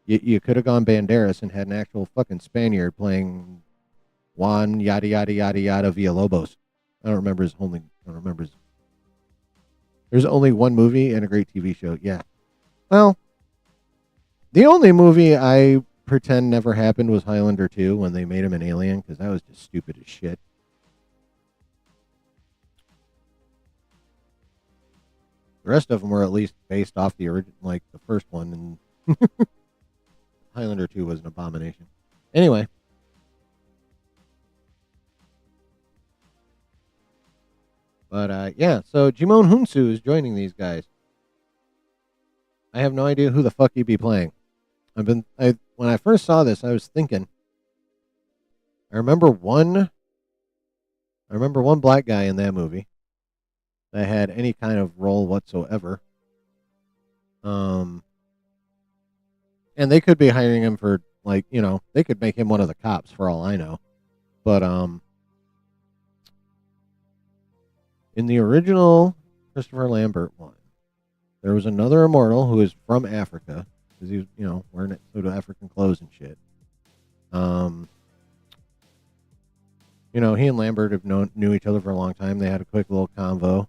you could have gone Banderas and had an actual fucking Spaniard playing Juan yada yada yada yada Villalobos. I don't remember his only. I don't remember his. There's only one movie and a great TV show. Yeah. Well, the only movie I pretend never happened was Highlander 2 when they made him an alien, because that was just stupid as shit. The rest of them were at least based off the original, like the first one, and Highlander 2 was an abomination. Anyway. But yeah, so Jimon Hunsu is joining these guys. I have no idea who the fuck he'd be playing. When I first saw this, I was thinking. I remember one black guy in that movie that had any kind of role whatsoever. And they could be hiring him for Like, they could make him one of the cops for all I know. But in the original Christopher Lambert one, there was another immortal who is from Africa because he was, wearing sort of African clothes and shit. He and Lambert have knew each other for a long time. They had a quick little convo.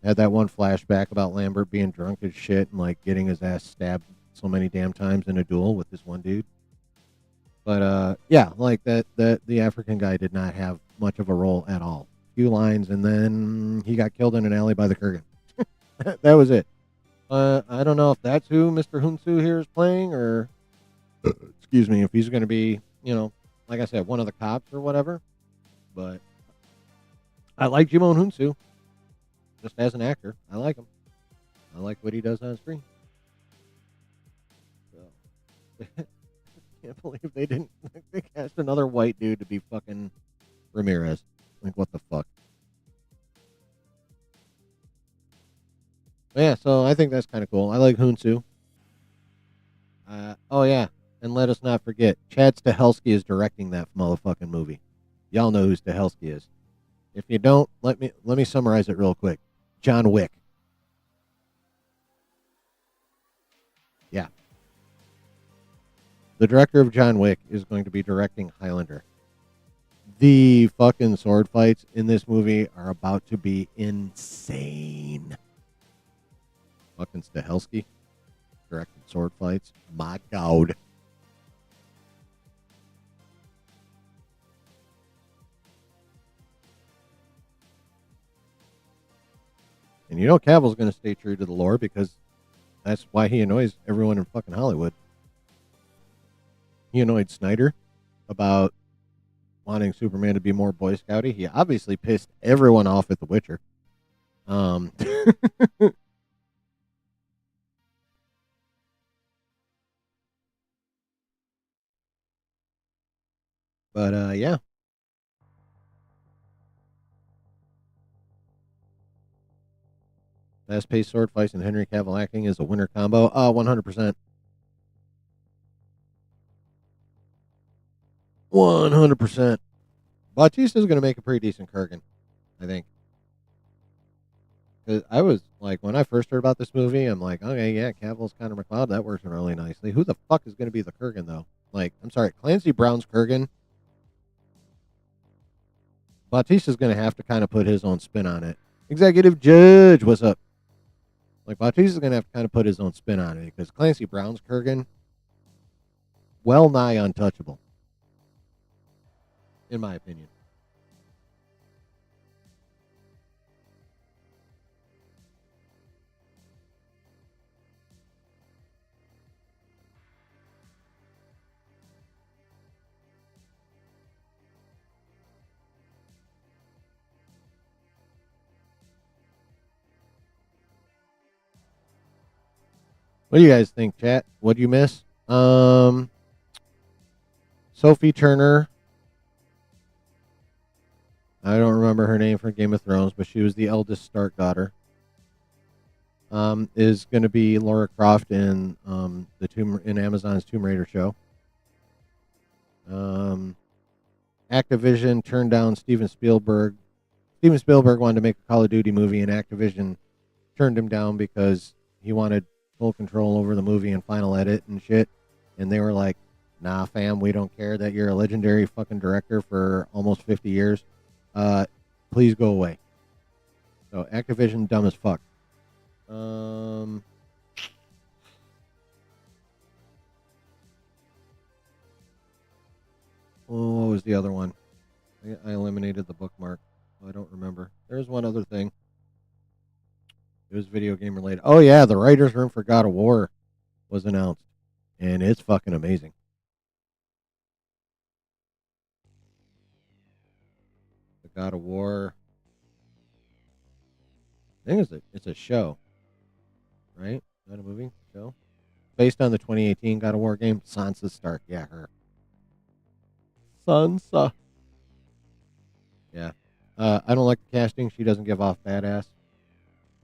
Had that one flashback about Lambert being drunk as shit and like getting his ass stabbed so many damn times in a duel with this one dude. But yeah, like that the African guy did not have much of a role at all. Few lines, and then he got killed in an alley by the Kurgan. That was it. I don't know if that's who Mr. Hunsu here is playing, or excuse me, if he's going to be, like I said, one of the cops or whatever. But I like Jimon Hunsu, just as an actor. I like him. I like what he does on screen. So, can't believe they cast another white dude to be fucking Ramirez. Like, what the fuck? But yeah, so I think that's kind of cool. I like Hunsu. Oh yeah, and let us not forget, Chad Stahelski is directing that motherfucking movie. Y'all know who Stahelski is. If you don't, let me summarize it real quick. John Wick. Yeah. The director of John Wick is going to be directing Highlander. The fucking sword fights in this movie are about to be insane. Fucking Stahelski directing sword fights. My God. And Cavill's going to stay true to the lore because that's why he annoys everyone in fucking Hollywood. He annoyed Snyder about wanting Superman to be more Boy Scouty. He obviously pissed everyone off at The Witcher. But yeah. Fast-paced sword fights and Henry Cavill acting is a winner combo. 100%. 100%. Bautista's going to make a pretty decent Kurgan, I think. Cause I was like, when I first heard about this movie, I'm like, okay, yeah, Cavill's Connor McLeod. That works really nicely. Who the fuck is going to be the Kurgan, though? Like, I'm sorry, Clancy Brown's Kurgan. Bautista's going to have to kind of put his own spin on it. Executive Judge, what's up? Like, Bautista's going to have to kind of put his own spin on it because Clancy Brown's Kurgan, well nigh untouchable, in my opinion. What do you guys think, chat? What do you miss? Sophie Turner. I don't remember her name from Game of Thrones, but she was the eldest Stark daughter. Is going to be Lara Croft in in Amazon's Tomb Raider show. Activision turned down Steven Spielberg. Steven Spielberg wanted to make a Call of Duty movie, and Activision turned him down because he wanted full control over the movie and final edit and shit. And they were like, nah, fam, we don't care that you're a legendary fucking director for almost 50 years. Please go away. So Activision, dumb as fuck. What was the other one? I eliminated the bookmark. I don't remember. There's one other thing. It was video game related. Oh yeah, the writer's room for God of War was announced, and it's fucking amazing. The God of War. I think it's a show, right? Not a movie, show. Based on the 2018 God of War game, Sansa Stark. Yeah, her. Sansa. Yeah. I don't like the casting. She doesn't give off badass.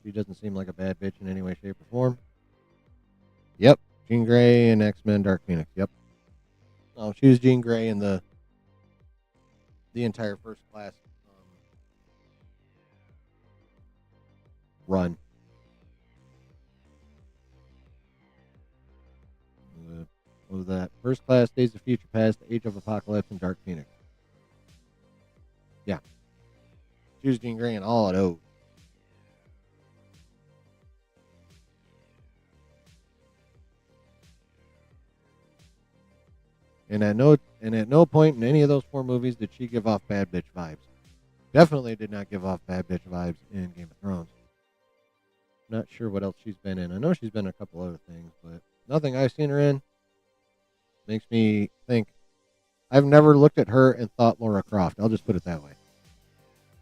She doesn't seem like a bad bitch in any way, shape, or form. Yep. Jean Grey in X-Men Dark Phoenix. Yep. Oh, she was Jean Grey in the entire First Class run. What was that? First Class, Days of Future Past, Age of Apocalypse, and Dark Phoenix. Yeah. She was Jean Grey in all of those. And at no point in any of those 4 movies did she give off bad bitch vibes. Definitely did not give off bad bitch vibes in Game of Thrones. Not sure what else she's been in. I know she's been in a couple other things, but nothing I've seen her in makes me think. I've never looked at her and thought Laura Croft. I'll just put it that way.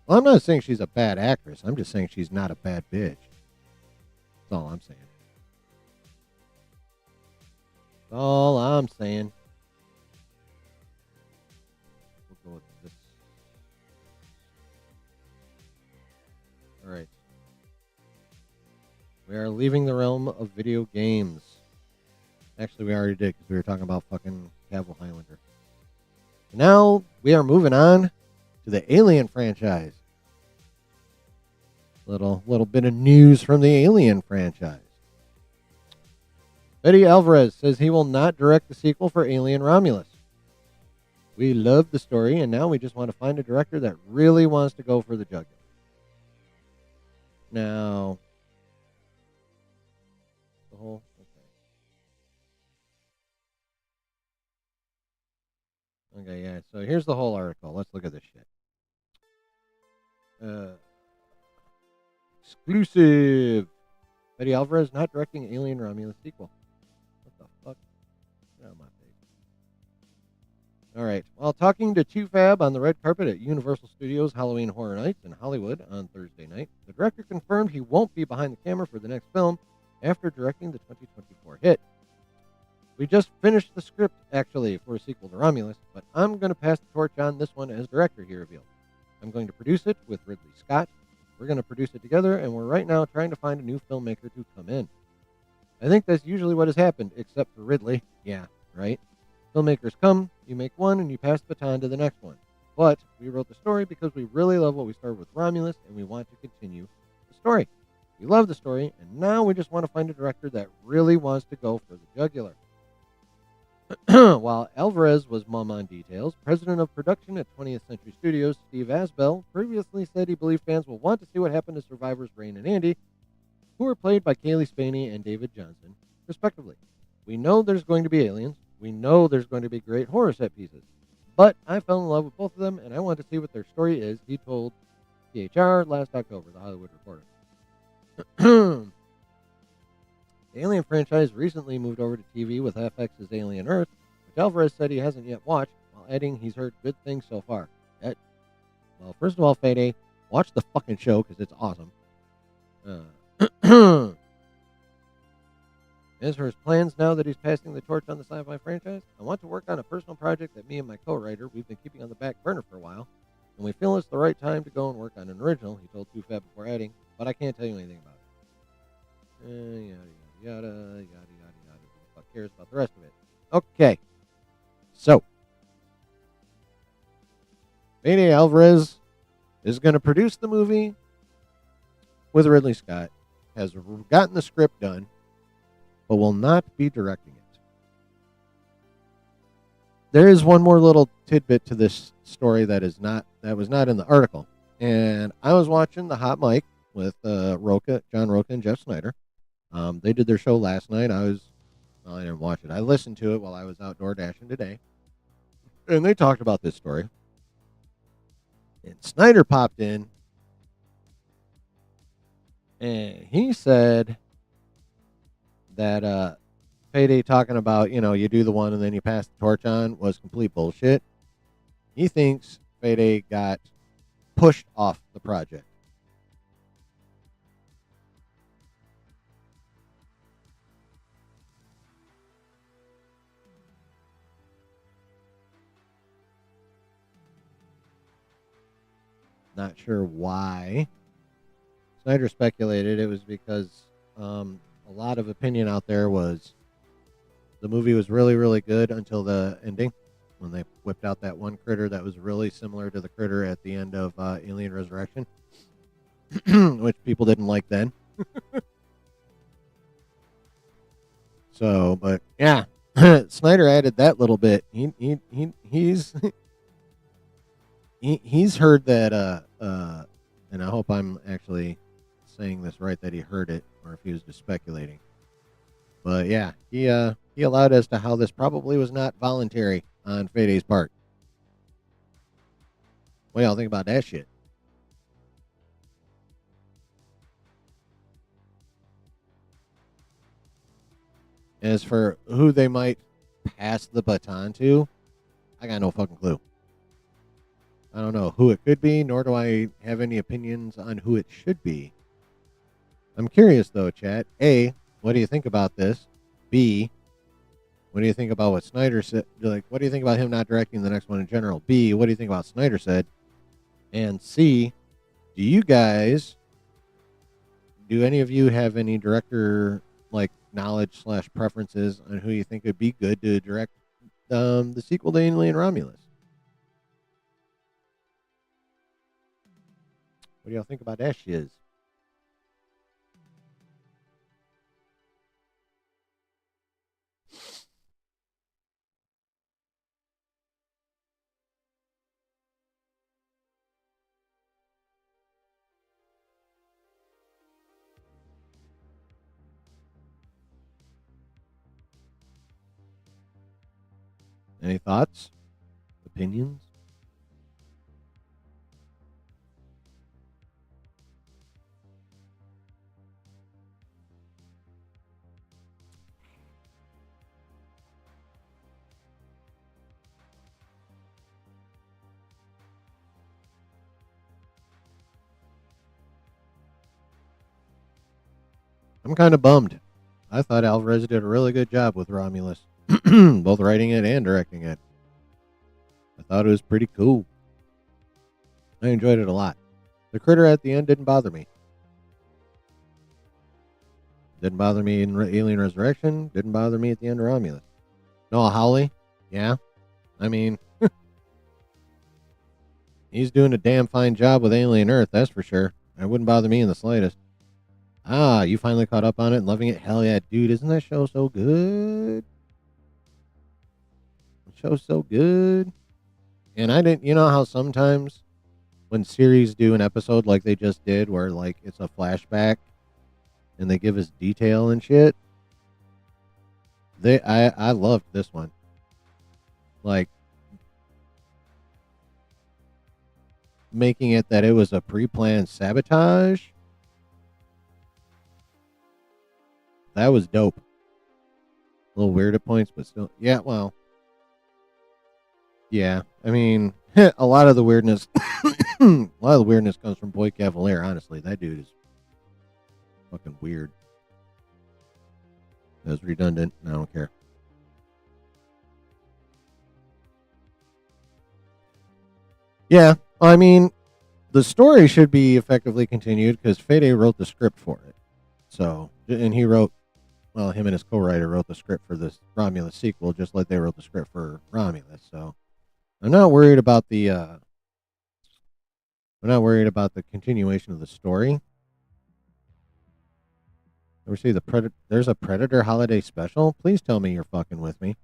Well, I'm not saying she's a bad actress. I'm just saying she's not a bad bitch. That's all I'm saying. That's all I'm saying. We'll go with this. All right. We are leaving the realm of video games. Actually, we already did because we were talking about fucking Cavill Highlander. Now we are moving on to the Alien franchise. Little bit of news from the Alien franchise. Fede Alvarez says he will not direct the sequel for Alien Romulus. We love the story, and now we just want to find a director that really wants to go for the jugular. Now, the whole okay, yeah. So here's the whole article. Let's look at this shit. Exclusive. Fede Alvarez not directing Alien Romulus sequel. What the fuck? Get out of my face. All right. While talking to 2Fab on the red carpet at Universal Studios Halloween Horror Nights in Hollywood on Thursday night, the director confirmed he won't be behind the camera for the next film after directing the 2024 hit. We just finished the script, actually, for a sequel to Romulus, but I'm going to pass the torch on this one as director, he revealed. I'm going to produce it with Ridley Scott. We're going to produce it together, and we're right now trying to find a new filmmaker to come in. I think that's usually what has happened, except for Ridley. Yeah, right? Filmmakers come, you make one, and you pass the baton to the next one. But we wrote the story because we really love what we started with Romulus, and we want to continue the story. We love the story, and now we just want to find a director that really wants to go for the jugular. While Alvarez was mum on details, president of production at 20th Century Studios, Steve Asbell, previously said he believed fans will want to see what happened to survivors Rain and Andy, who were played by Kaylee Spaney and David Johnson, respectively. We know there's going to be aliens. We know there's going to be great horror set pieces. But I fell in love with both of them, and I want to see what their story is, he told THR last October, The Hollywood Reporter. The Alien franchise recently moved over to TV with FX's Alien Earth, which Alvarez said he hasn't yet watched, while adding he's heard good things so far. Well, first of all, Fede, watch the fucking show because it's awesome. As for his plans now that he's passing the torch on the sci-fi franchise, I want to work on a personal project that me and my co-writer we've been keeping on the back burner for a while, and we feel it's the right time to go and work on an original, he told 2Fab before adding, but I can't tell you anything about it. Yada, yada, yada, yada. Who the fuck cares about the rest of it? Okay. So, Fede Alvarez is going to produce the movie with Ridley Scott, has gotten the script done, but will not be directing it. There is one more little tidbit to this story that was not in the article. And I was watching the Hot Mic with John Roca and Jeff Snyder. They did their show last night. I didn't watch it. I listened to it while I was outdoor dashing today. And they talked about this story. And Snyder popped in. And he said that Fede talking about, you do the one and then you pass the torch on was complete bullshit. He thinks Fede got pushed off the project. Not sure why. Snyder speculated it was because a lot of opinion out there was The movie was really, really good until the ending when they whipped out that one critter that was really similar to the critter at the end of Alien Resurrection, which people didn't like then. So, but yeah, Snyder added that little bit. He's he's heard that and I hope I'm actually saying this right, that he heard it, or if he was just speculating. But yeah, he allowed as to how this probably was not voluntary on Fade's part. What do y'all think about that shit? As for who they might pass the baton to, I got no fucking clue. I don't know who it could be, nor do I have any opinions on who it should be. I'm curious though, chat. A, what do you think about this? B, what do you think about what Snyder said? Like, what do you think about him not directing the next one in general? B, what do you think about Snyder said? And C, do you guys, do any of you have any director like knowledge / preferences on who you think would be good to direct the sequel to Alien Romulus? What do y'all think about that shiz? Any thoughts? Opinions? I'm kind of bummed. I thought Alvarez did a really good job with Romulus, both writing it and directing it. I thought it was pretty cool. I enjoyed it a lot. The critter at the end didn't bother me. Didn't bother me in Alien Resurrection. Didn't bother me at the end of Romulus. Noah Hawley, yeah. I mean, he's doing a damn fine job with Alien Earth, that's for sure. It wouldn't bother me in the slightest. Ah, you finally caught up on it and loving it? Hell yeah, dude. Isn't that show so good? The show's so good. And I didn't, you know how sometimes when series do an episode like they just did, where like it's a flashback and they give us detail and shit? I loved this one. Like, making it that it was a pre-planned sabotage. That was dope. A little weird at points, but still, yeah. Well, yeah. I mean, a lot of the weirdness, comes from Boy Cavalier. Honestly, that dude is fucking weird. That was redundant. I don't care. Yeah, I mean, the story should be effectively continued because Fede wrote the script for it. So, and he wrote, well, him and his co-writer wrote the script for this Romulus sequel, just like they wrote the script for Romulus. So, I'm not worried about the continuation of the story. Ever see there's a Predator holiday special? Please tell me you're fucking with me.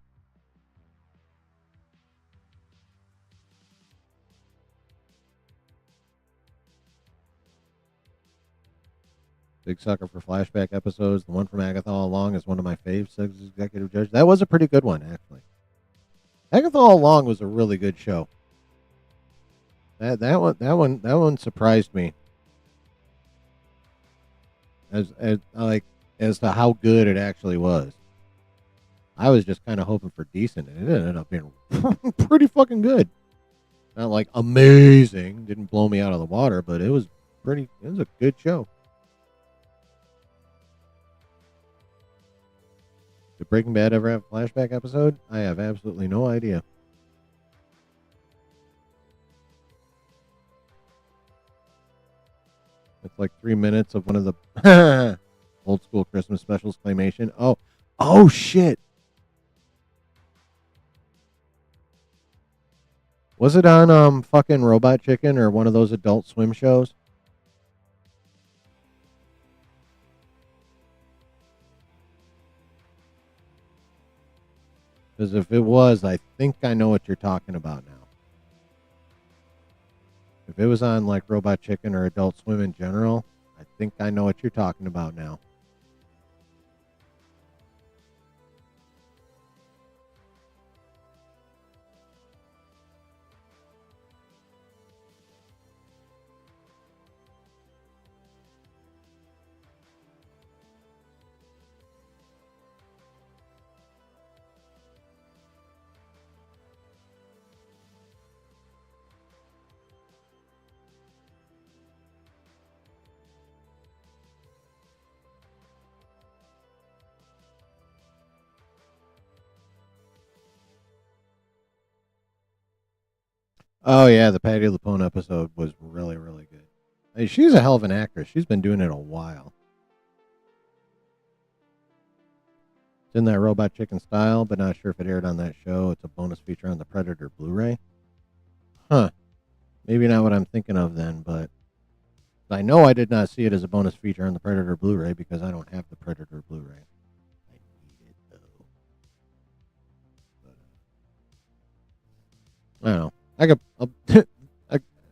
Big sucker for flashback episodes. The one from Agatha All Along is one of my faves. Executive Judge. That was a pretty good one, actually. Agatha All Along was a really good show. That one surprised me. As to how good it actually was. I was just kind of hoping for decent, and it ended up being pretty fucking good. Not like amazing, didn't blow me out of the water, but it was a good show. Did Breaking Bad ever have a flashback episode? I have absolutely no idea. It's like 3 minutes of one of the old school Christmas specials, claymation. Oh shit! Was it on fucking Robot Chicken or one of those Adult Swim shows? Because if it was, I think I know what you're talking about now. If it was on like Robot Chicken or Adult Swim in general, I think I know what you're talking about now. Oh yeah, the Patty LuPone episode was really, really good. Hey, she's a hell of an actress. She's been doing it a while. It's in that Robot Chicken style, but not sure if it aired on that show. It's a bonus feature on the Predator Blu-ray. Huh. Maybe not what I'm thinking of then, but I know I did not see it as a bonus feature on the Predator Blu-ray because I don't have the Predator Blu-ray. I need it though. But, I don't know. I could.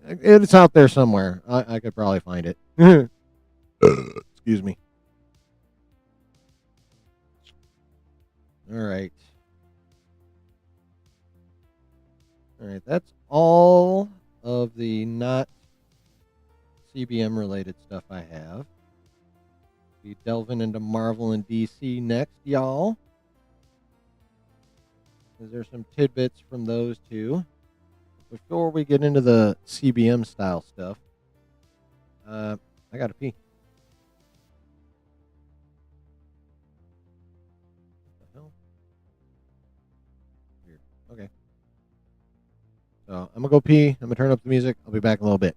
It's out there somewhere. I could probably find it. Excuse me. All right. All right. That's all of the not CBM related stuff I have. Be delving into Marvel and DC next, y'all. Because there's some tidbits from those two. Before we get into the CBM style stuff, I gotta pee. What the hell? Weird. Okay. So I'm gonna go pee. I'm gonna turn up the music. I'll be back in a little bit.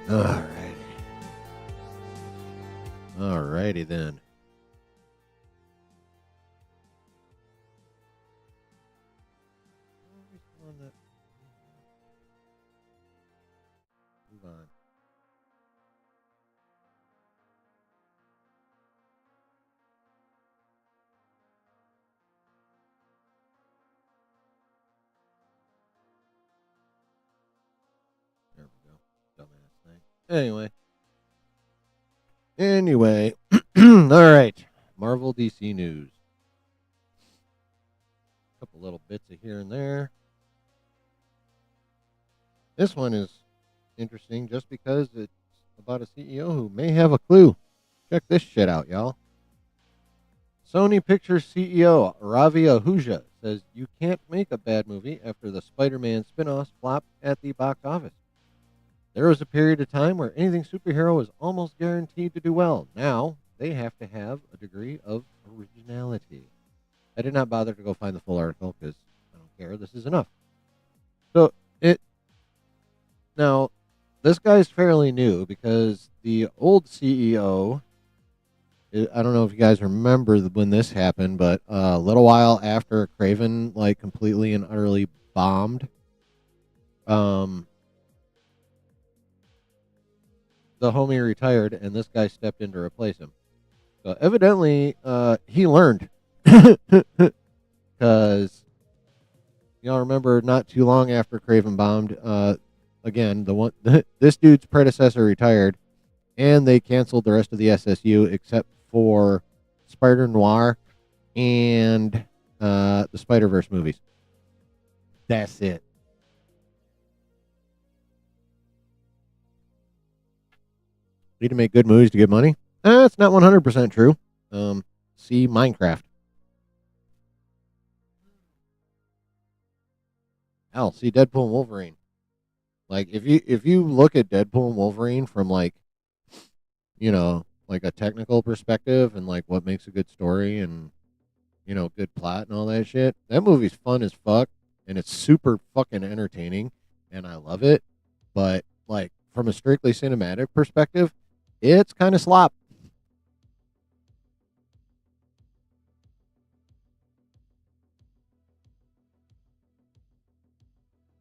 Alrighty. Alrighty then. Move on. There we go. Dumbass thing. Anyway. All right. Marvel DC news. A couple little bits of here and there. This one is interesting just because it's about a CEO who may have a clue. Check this shit out, y'all. Sony Pictures CEO Ravi Ahuja says you can't make a bad movie after the Spider-Man spin-offs flopped at the box office. There was a period of time where anything superhero was almost guaranteed to do well. Now, they have to have a degree of originality. I did not bother to go find the full article because I don't care. This is enough. So, now, this guy's fairly new because the old CEO, I don't know if you guys remember when this happened, but a little while after Kraven, like, completely and utterly bombed, the homie retired, and this guy stepped in to replace him. So evidently, he learned, because y'all remember not too long after Kraven bombed, again this dude's predecessor retired, and they canceled the rest of the SSU except for Spider Noir and the Spider-Verse movies. That's it. Need to make good movies to get money? That's not 100% true. See Minecraft. Hell, see Deadpool and Wolverine. Like if you look at Deadpool and Wolverine from like, you know, like a technical perspective and like what makes a good story and, you know, good plot and all that shit, that movie's fun as fuck and it's super fucking entertaining and I love it. But like from a strictly cinematic perspective, it's kind of slop.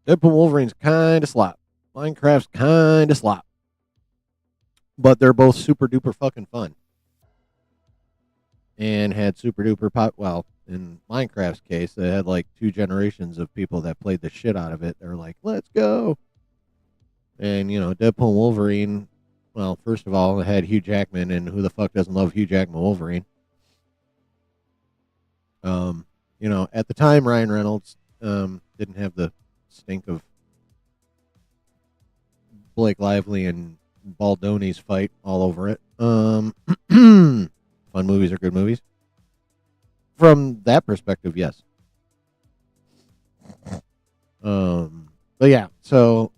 Deadpool Wolverine's kind of slop. Minecraft's kind of slop. But they're both super duper fucking fun. And had super duper pop. Well, in Minecraft's case, they had like 2 generations of people that played the shit out of it. They're like, let's go. And, you know, Deadpool Wolverine, well, first of all, it had Hugh Jackman, and who the fuck doesn't love Hugh Jackman Wolverine? You know, at the time, Ryan Reynolds didn't have the stink of Blake Lively and Baldoni's fight all over it. Fun movies are good movies. From that perspective, yes. But yeah, so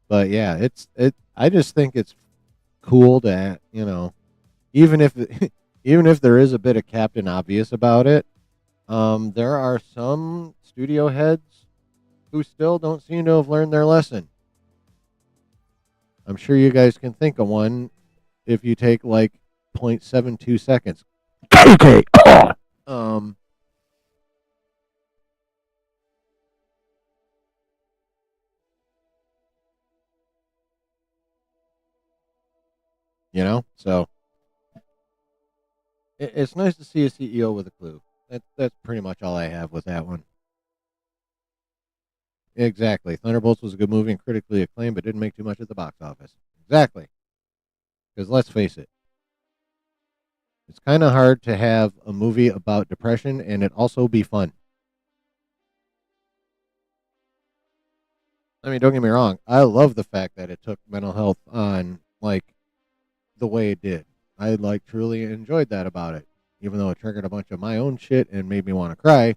but yeah, I just think it's cool to, you know, even if even if there is a bit of Captain Obvious about it, there are some studio heads who still don't seem to have learned their lesson. I'm sure you guys can think of one if you take like 0.72 seconds. Okay. You know, so it's nice to see a CEO with a clue. That's pretty much all I have with that one. Exactly. Thunderbolts was a good movie and critically acclaimed, but didn't make too much at the box office. Exactly. Because let's face it, it's kind of hard to have a movie about depression and it also be fun. I mean, don't get me wrong. I love the fact that it took mental health on like the way it did. I like truly enjoyed that about it, even though it triggered a bunch of my own shit and made me want to cry.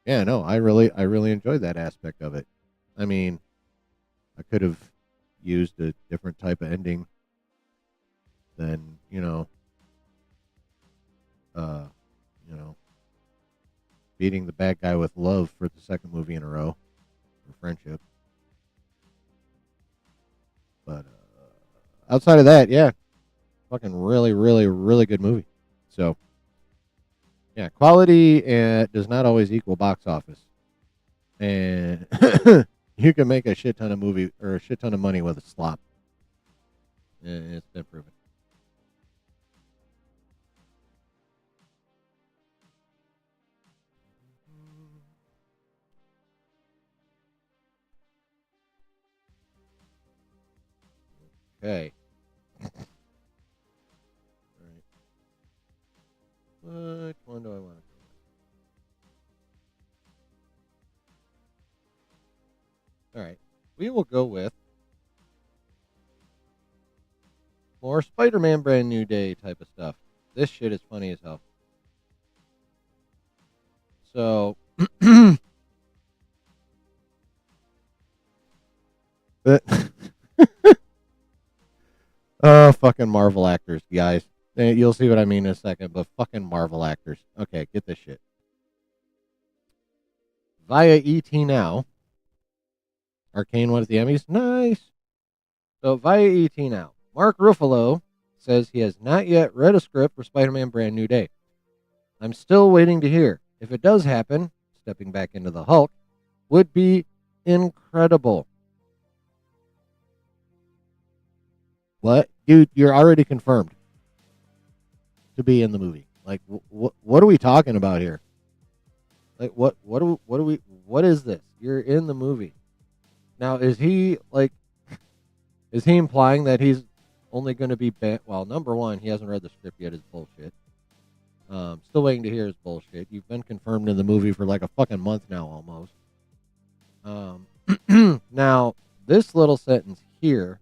Yeah, no, I really enjoyed that aspect of it. I mean, I could have used a different type of ending than, you know, beating the bad guy with love for the second movie in a row, for Friendship. But outside of that, yeah, fucking really, really, really good movie. So, yeah, quality does not always equal box office, and you can make a shit ton of movie or a shit ton of money with a slop. It's been proven. Okay. All right. Which one do I want to go with? All right. We will go with more Spider-Man Brand New Day type of stuff. This shit is funny as hell. So, fucking Marvel actors, guys. You'll see what I mean in a second, but fucking Marvel actors. Okay, get this shit. Via ET Now. Arcane won at the Emmys. Nice. So, via ET Now. Mark Ruffalo says he has not yet read a script for Spider-Man Brand New Day. I'm still waiting to hear. If it does happen, stepping back into the Hulk, would be incredible. What? Dude, you're already confirmed to be in the movie. Like, what are we talking about here? Like, what is this? You're in the movie. Now, is he implying that he's only going to be banned? Well, number one, he hasn't read the script yet. Is bullshit. Still waiting to hear his bullshit. You've been confirmed in the movie for like a fucking month now, almost. Now, this little sentence here,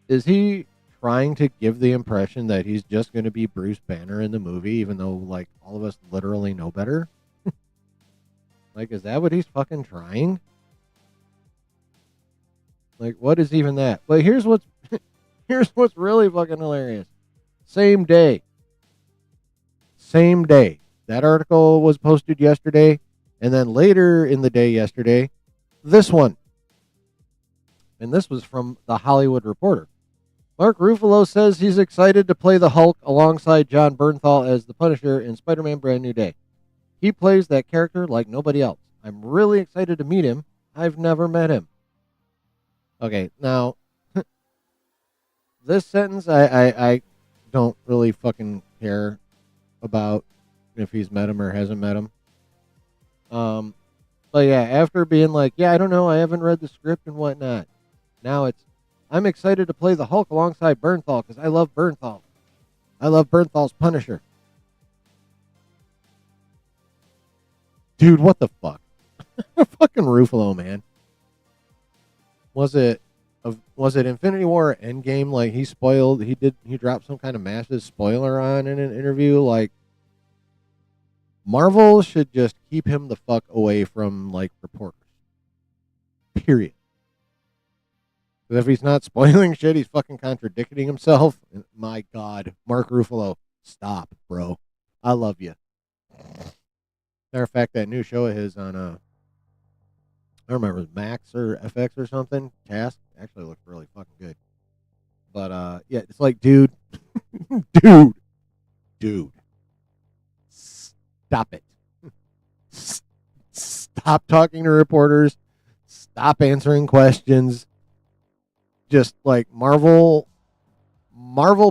is he trying to give the impression that he's just going to be Bruce Banner in the movie, even though like all of us literally know better? Like, is that what he's fucking trying? Like, what is even that? But here's what's really fucking hilarious. Same day. That article was posted yesterday, and then later in the day yesterday, this one. And this was from The Hollywood Reporter. Mark Ruffalo says he's excited to play the Hulk alongside Jon Bernthal as the Punisher in Spider-Man Brand New Day. He plays that character like nobody else. I'm really excited to meet him. I've never met him. Okay, now, this sentence, I don't really fucking care about if he's met him or hasn't met him. But yeah, after being like, yeah, I don't know, I haven't read the script and whatnot. Now it's, I'm excited to play the Hulk alongside Bernthal because I love Bernthal. I love Bernthal's Punisher. Dude, what the fuck? Fucking Ruffalo, man. Was it Infinity War Endgame? Like he dropped some kind of massive spoiler on in an interview. Like, Marvel should just keep him the fuck away from like reporters. Period. Because if he's not spoiling shit, he's fucking contradicting himself. My God, Mark Ruffalo, stop, bro. I love you. Matter of fact, that new show of his on I don't remember, Max or FX or something. Task actually looks really fucking good. But yeah, it's like, dude, dude, stop it. Stop talking to reporters. Stop answering questions. Just like Marvel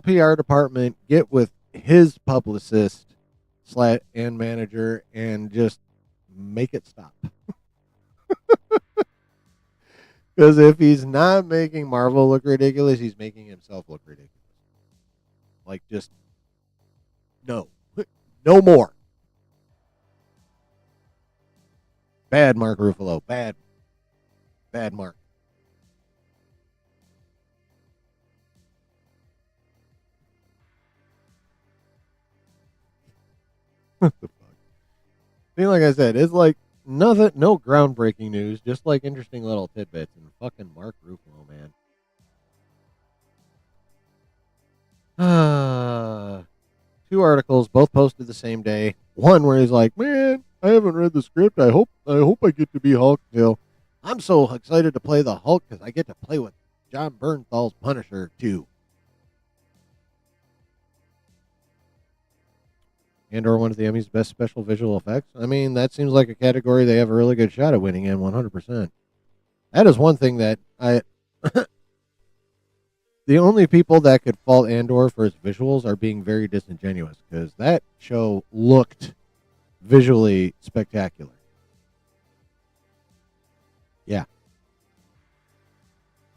PR department, get with his publicist and manager and just make it stop. Because if he's not making Marvel look ridiculous, he's making himself look ridiculous. Like, just no more. Bad Mark Ruffalo. Bad Mark. What the fuck? See, like I said, it's like nothing, no groundbreaking news, just like interesting little tidbits. And fucking Mark Ruffalo, man. 2 articles, both posted the same day. One where he's like, "Man, I haven't read the script. I hope I get to be Hulk. I'm so excited to play the Hulk because I get to play with John Bernthal's Punisher too." And/or one of the Emmys' best special visual effects. I mean, that seems like a category they have a really good shot at winning in 100%. That is one thing that the only people that could fault Andor for its visuals are being very disingenuous because that show looked visually spectacular. Yeah.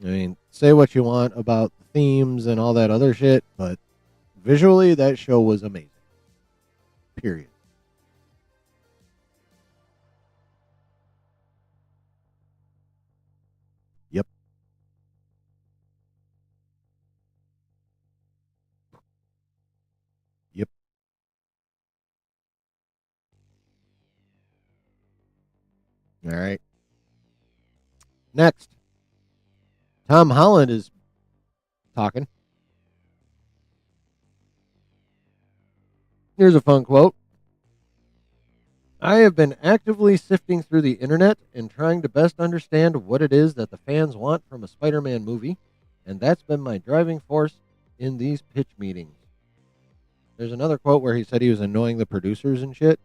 I mean, say what you want about themes and all that other shit, but visually, that show was amazing. Period. Yep. Yep. All right. Next, Tom Holland is talking. Here's a fun quote. "I have been actively sifting through the internet and trying to best understand what it is that the fans want from a Spider Man movie, and that's been my driving force in these pitch meetings." There's another quote where he said he was annoying the producers and shit,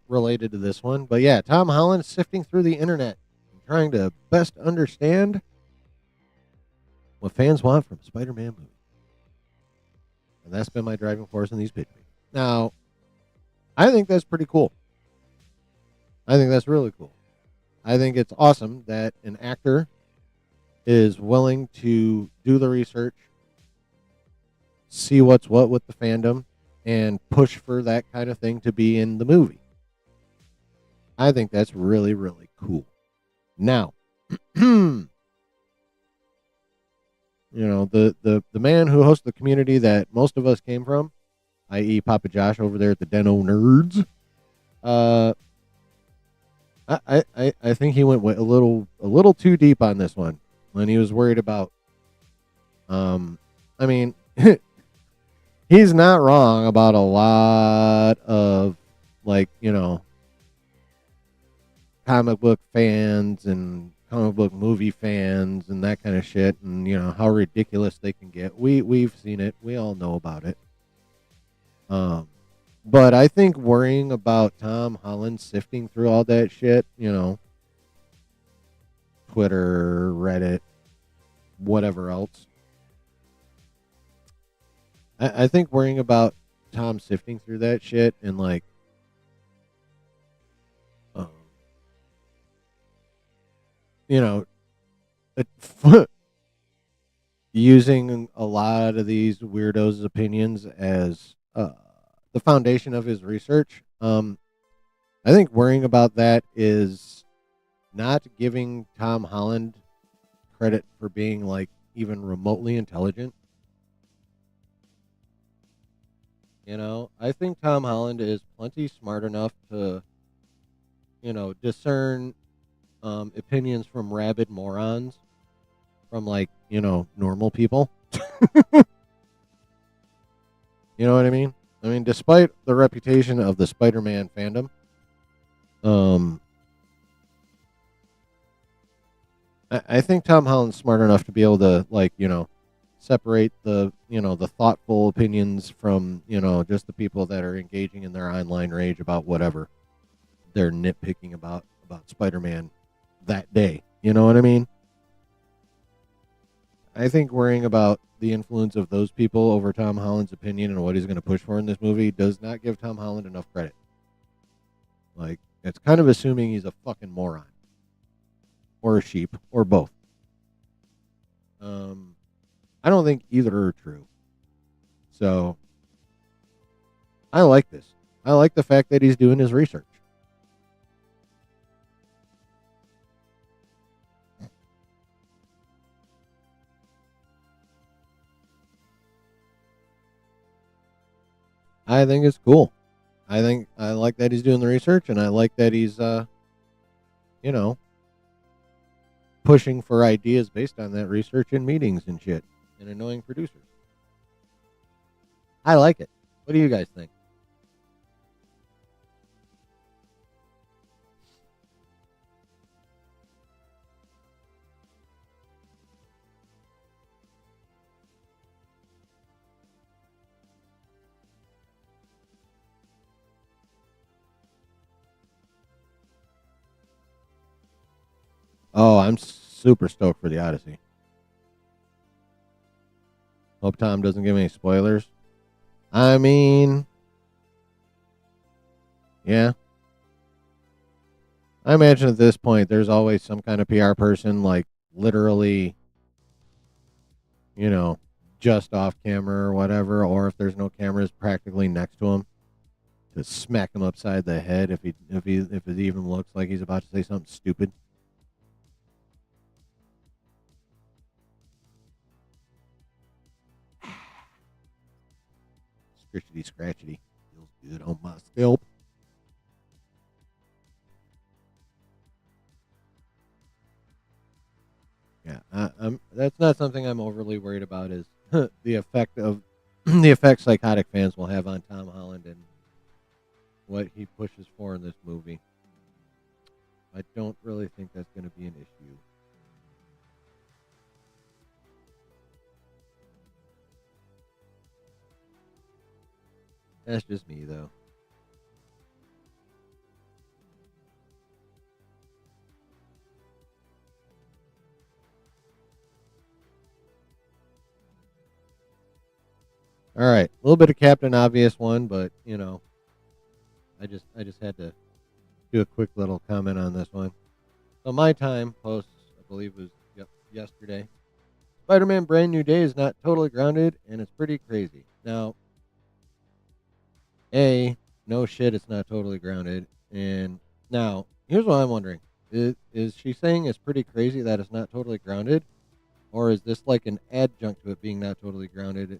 related to this one. But yeah, Tom Holland sifting through the internet and trying to best understand what fans want from a Spider Man movie. And that's been my driving force in these pitch meetings. Now, I think that's pretty cool. I think that's really cool. I think it's awesome that an actor is willing to do the research, see what's what with the fandom, and push for that kind of thing to be in the movie. I think that's really, really cool. Now, the man who hosts the community that most of us came from, i.e., Papa Josh over there at the Den O Nerds, I think he went a little too deep on this one when he was worried about. I mean, he's not wrong about a lot of comic book fans and comic book movie fans and that kind of shit, and how ridiculous they can get. We've seen it. We all know about it. But I think worrying about Tom Holland sifting through all that shit, Twitter, Reddit, whatever else. I think worrying about Tom sifting through that shit and using a lot of these weirdos' opinions as the foundation of his research. I think worrying about that is not giving Tom Holland credit for being even remotely intelligent. I think Tom Holland is plenty smart enough to, discern opinions from rabid morons from normal people. You know what I mean? I mean, despite the reputation of the Spider-Man fandom, I think Tom Holland's smart enough to be able to separate the thoughtful opinions from just the people that are engaging in their online rage about whatever they're nitpicking about Spider-Man that day. You know what I mean? I think worrying about the influence of those people over Tom Holland's opinion and what he's going to push for in this movie does not give Tom Holland enough credit. It's kind of assuming he's a fucking moron. Or a sheep, or both. I don't think either are true. So, I like this. I like the fact that he's doing his research. I think it's cool. I like that he's doing the research, and I like that he's, pushing for ideas based on that research in meetings and shit, and annoying producers. I like it. What do you guys think? Oh, I'm super stoked for the Odyssey. Hope Tom doesn't give me any spoilers. I mean, yeah. I imagine at this point there's always some kind of PR person, like literally, you know, just off camera or whatever, or if there's no cameras practically next to him to smack him upside the head if it even looks like he's about to say something stupid. Scritchety scratchety. Feels good on my scalp. Yeah, that's not something I'm overly worried about. Is the effect of the effect psychotic fans will have on Tom Holland and what he pushes for in this movie. I don't really think that's going to be an issue. That's just me, though. All right, a little bit of Captain Obvious one, but you know, I just had to do a quick little comment on this one. So my time post, I believe, was yesterday. Spider-Man: Brand New Day is not totally grounded, and it's pretty crazy. Now, no shit, it's not totally grounded. And now, here's what I'm wondering: is she saying it's pretty crazy that it's not totally grounded, or is this like an adjunct to it being not totally grounded?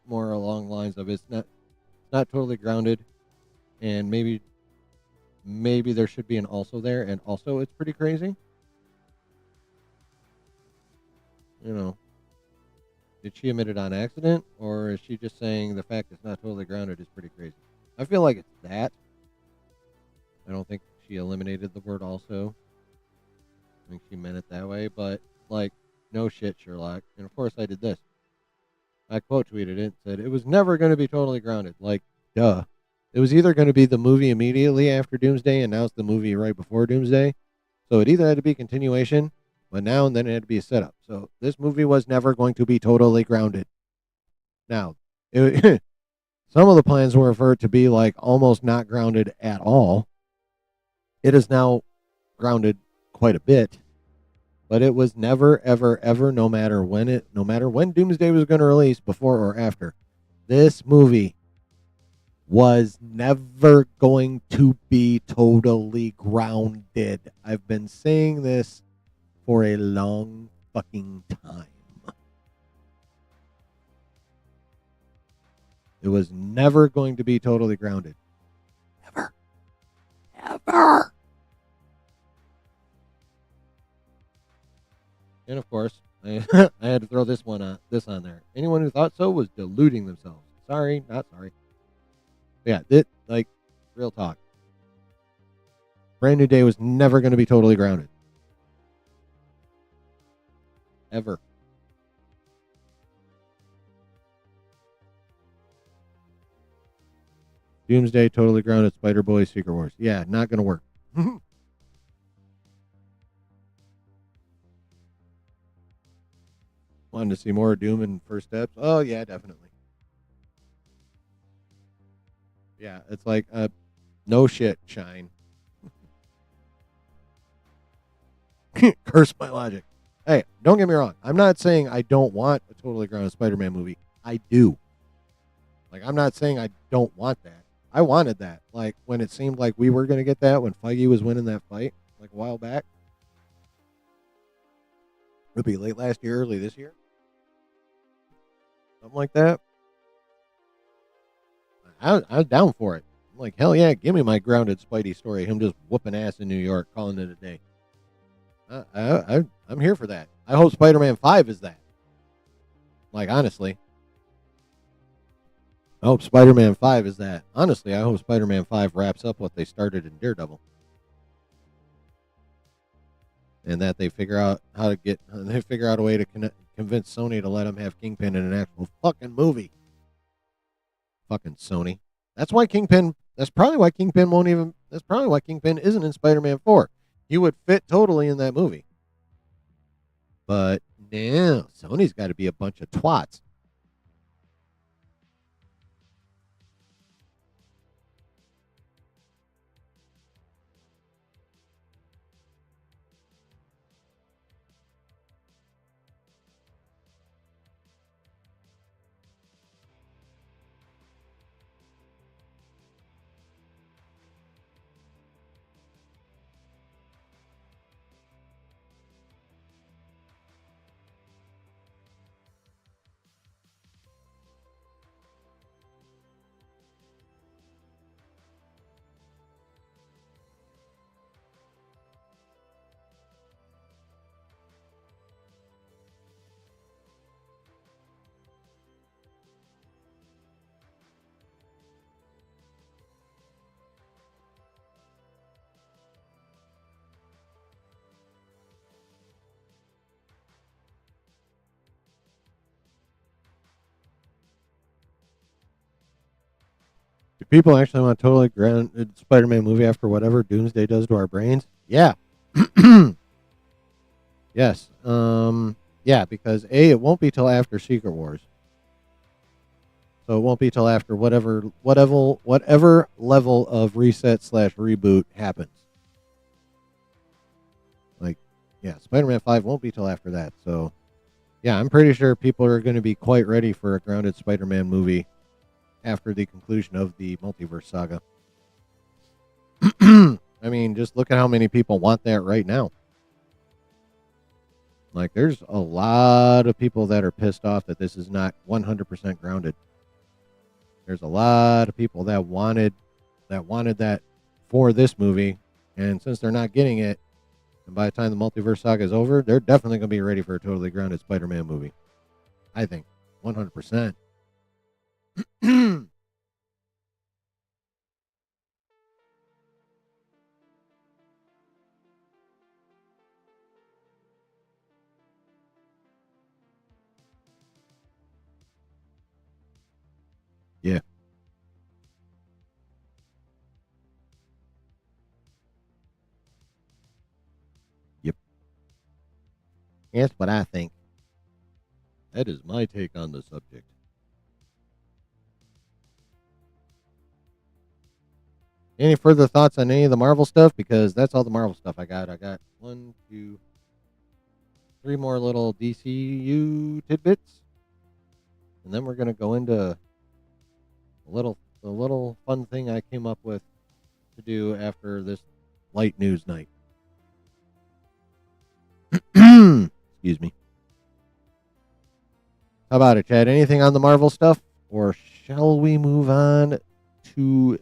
More along the lines of it's not totally grounded, and maybe there should be an also there, and also it's pretty crazy. You know, did she admit it on accident, or is she just saying the fact it's not totally grounded is pretty crazy? I feel like it's that. I don't think she eliminated the word also. I think she meant it that way, but like, no shit, Sherlock. And of course I did this. I quote tweeted it and said, it was never going to be totally grounded. Like, duh. It was either going to be the movie immediately after Doomsday and now it's the movie right before Doomsday. So it either had to be continuation, but now and then it had to be a setup. So this movie was never going to be totally grounded. Now, some of the plans were for it to be like almost not grounded at all. It is now grounded quite a bit, but it was never, ever, ever, no matter when Doomsday was going to release, before or after, this movie was never going to be totally grounded. I've been saying this for a long fucking time. It was never going to be totally grounded. Never. Ever. And of course, I had to throw this on there. Anyone who thought so was deluding themselves. Sorry, not sorry. But yeah, like, real talk. Brand New Day was never going to be totally grounded. Ever. Doomsday, totally grounded. Spider-Boy, Secret Wars. Yeah, not going to work. Wanted to see more Doom in First Steps? Oh, yeah, definitely. Yeah, it's like, no shit, Shine. Curse my logic. Hey, don't get me wrong. I'm not saying I don't want a totally grounded Spider-Man movie. I do. Like, I'm not saying I don't want that. I wanted that. Like, when it seemed like we were going to get that, when Feige was winning that fight, like a while back. It would be late last year, early this year. Something like that. I was down for it. I'm like, hell yeah, give me my grounded Spidey story. Him just whooping ass in New York, calling it a day. I'm here for that. I hope Spider-Man 5 is that. Like, honestly. I hope Spider-Man 5 is that. Honestly, I hope Spider-Man 5 wraps up what they started in Daredevil. And that they figure out how to they figure out a way to convince Sony to let them have Kingpin in an actual fucking movie. Fucking Sony. That's probably why Kingpin isn't in Spider-Man 4. He would fit totally in that movie. But no, Sony's got to be a bunch of twats. Do people actually want a totally grounded Spider-Man movie after whatever Doomsday does to our brains? Yeah. Yes. Yeah, because it won't be till after Secret Wars. So it won't be till after whatever level of reset / reboot happens. Like, yeah, Spider-Man 5 won't be till after that. So, yeah, I'm pretty sure people are going to be quite ready for a grounded Spider-Man movie after the conclusion of the multiverse saga. I mean, just look at how many people want that right now. Like, there's a lot of people that are pissed off that this is not 100% grounded. There's a lot of people that wanted that for this movie, and since they're not getting it, and by the time the multiverse saga is over, they're definitely going to be ready for a totally grounded Spider-Man movie. I think 100%. Yeah. Yep. That's what I think. That is my take on the subject. Any further thoughts on any of the Marvel stuff? Because that's all the Marvel stuff I got. I got 1, 2, 3 more little DCU tidbits, and then we're gonna go into the little fun thing I came up with to do after this light news night. Excuse me. How about it, Chad? Anything on the Marvel stuff, or shall we move on to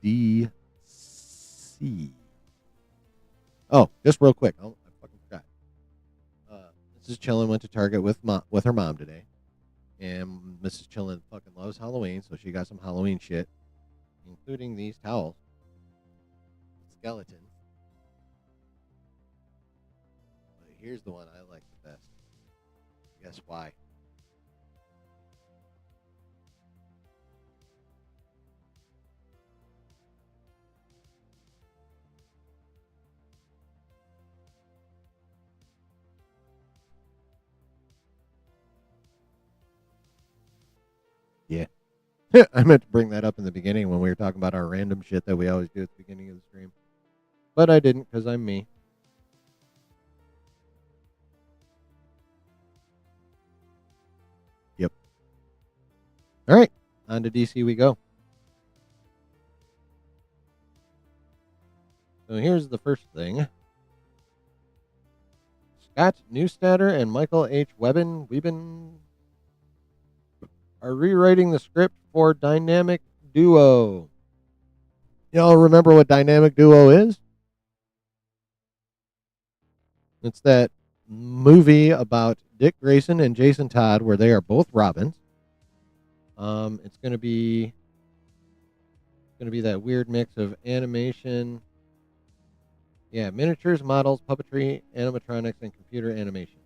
DC? Oh, just real quick. Oh, I fucking forgot. Mrs. Chillin went to Target with her mom today, and Mrs. Chillin fucking loves Halloween, so she got some Halloween shit, including these towels, skeletons. But here's the one I like the best. Guess why? Yeah. I meant to bring that up in the beginning when we were talking about our random shit that we always do at the beginning of the stream. But I didn't because I'm me. Yep. All right. On to DC we go. So here's the first thing. Scott Neustadter and Michael H. Webben are rewriting the script for Dynamic Duo. Y'all remember what Dynamic Duo is? It's that movie about Dick Grayson and Jason Todd where they are both Robins. It's gonna be that weird mix of animation, yeah, miniatures, models, puppetry, animatronics, and computer animation.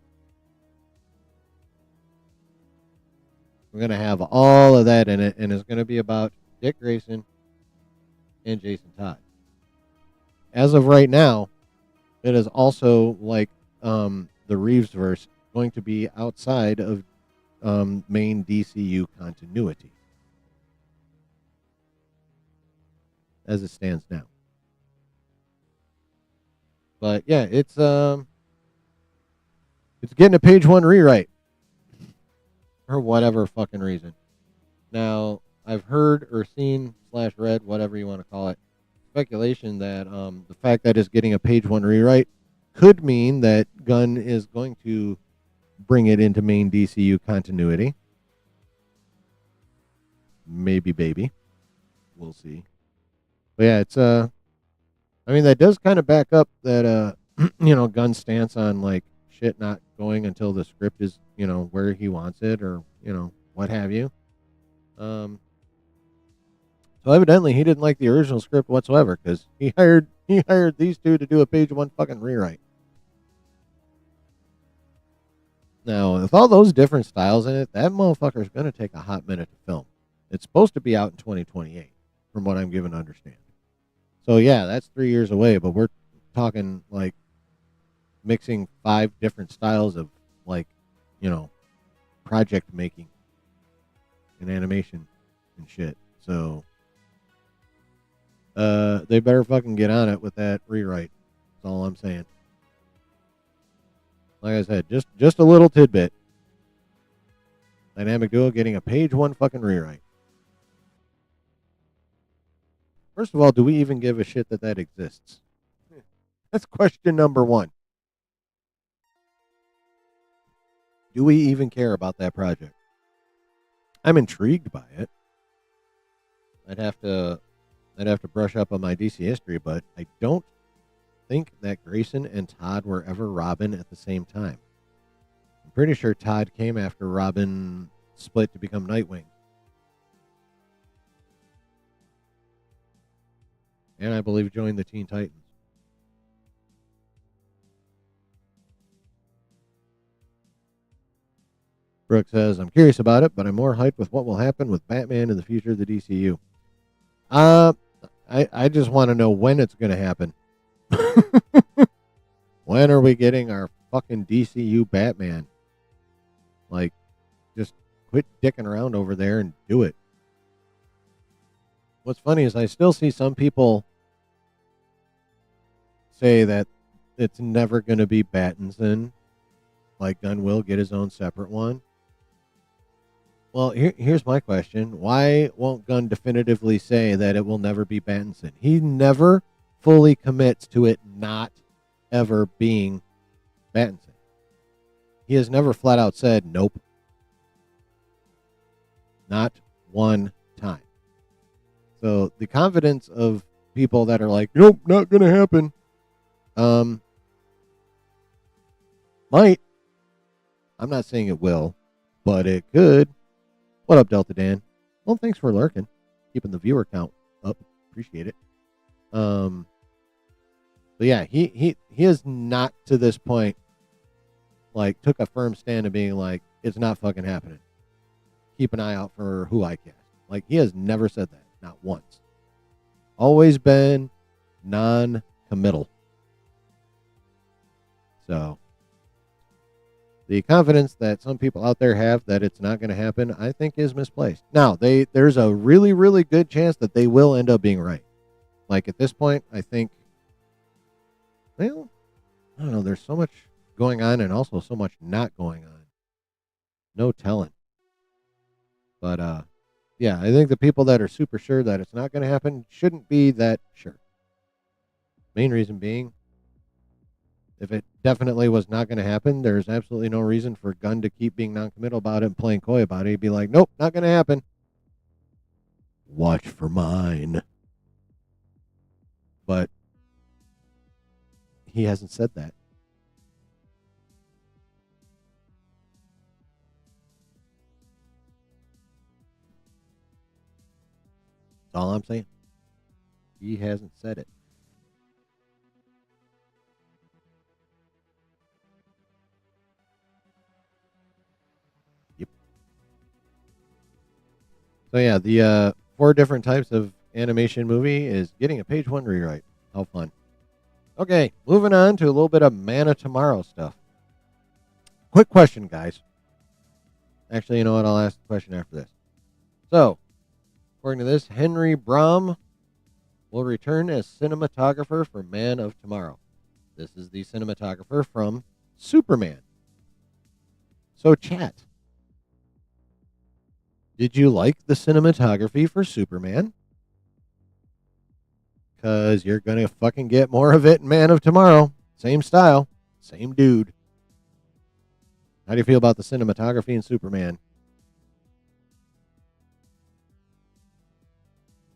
We're gonna have all of that in it, and it's gonna be about Dick Grayson and Jason Todd. As of right now, it is also like the Reeves verse going to be outside of main DCU continuity as it stands now. But yeah, it's getting a page one rewrite for whatever fucking reason. Now, I've heard or seen / read, whatever you want to call it, speculation that the fact that it's getting a page one rewrite could mean that Gunn is going to bring it into main DCU continuity. Maybe, baby. We'll see. But yeah, it's I mean, that does kind of back up that Gunn's stance on like shit not going until the script is, where he wants it, or, what have you. So evidently he didn't like the original script whatsoever, because he hired these two to do a page one fucking rewrite. Now, with all those different styles in it, that motherfucker is going to take a hot minute to film. It's supposed to be out in 2028, from what I'm given to understand. So yeah, that's 3 years away, but we're talking like mixing 5 different styles of like, project making and animation and shit. So they better fucking get on it with that rewrite. That's all I'm saying. Like I said, just a little tidbit. Dynamic Duo getting a page one fucking rewrite. First of all, do we even give a shit that exists? That's question number one. Do we even care about that project? I'm intrigued by it. I'd have to brush up on my DC history, but I don't think that Grayson and Todd were ever Robin at the same time. I'm pretty sure Todd came after Robin split to become Nightwing. And I believe joined the Teen Titans. Brooke says, I'm curious about it, but I'm more hyped with what will happen with Batman in the future of the DCU. I just want to know when it's going to happen. When are we getting our fucking DCU Batman? Like, just quit dicking around over there and do it. What's funny is I still see some people say that it's never going to be Battinson. Like, Gunn will get his own separate one. Well, here's my question. Why won't Gunn definitively say that it will never be Battinson? He never fully commits to it not ever being Battinson. He has never flat out said, nope. Not one time. So the confidence of people that are like, nope, not going to happen, might. I'm not saying it will, but it could. What up, Delta Dan? Well, thanks for lurking. Keeping the viewer count up. Appreciate it. But yeah, he is not to this point like took a firm stand of being like, it's not fucking happening. Keep an eye out for who I cast. Like, he has never said that. Not once. Always been non-committal. So the confidence that some people out there have that it's not going to happen, I think is misplaced. Now, there's a really, really good chance that they will end up being right. Like, at this point, I think, well, I don't know, there's so much going on and also so much not going on. No telling. But, yeah, I think the people that are super sure that it's not going to happen shouldn't be that sure. Main reason being, if it definitely was not going to happen, there's absolutely no reason for Gunn to keep being non-committal about it and playing coy about it. He'd be like, nope, not going to happen. Watch for mine. But he hasn't said that. That's all I'm saying. He hasn't said it. Yep. So yeah, the 4 different types of animation movie is getting a page 1 rewrite. How fun. Okay, moving on to a little bit of Man of Tomorrow stuff. Quick question, guys. Actually, you know what? I'll ask the question after this. So, according to this, Henry Brom will return as cinematographer for Man of Tomorrow. This is the cinematographer from Superman. So, chat. Did you like the cinematography for Superman? Because you're going to fucking get more of it in Man of Tomorrow. Same style, same dude. How do you feel about the cinematography in Superman?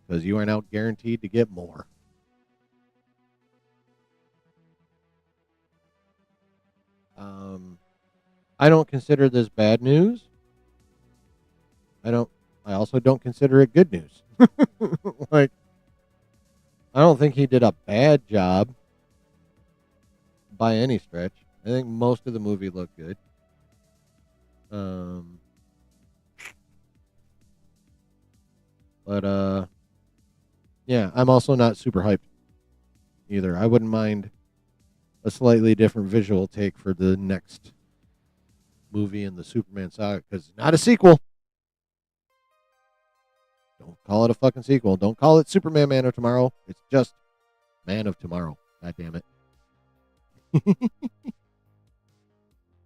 Because you are now guaranteed to get more. I don't consider this bad news. I also don't consider it good news. Like, I don't think he did a bad job by any stretch. I think most of the movie looked good. But yeah, I'm also not super hyped either. I wouldn't mind a slightly different visual take for the next movie in the Superman saga, because it's not a sequel. Don't call it a fucking sequel. Don't call it Superman Man of Tomorrow. It's just Man of Tomorrow. God damn it.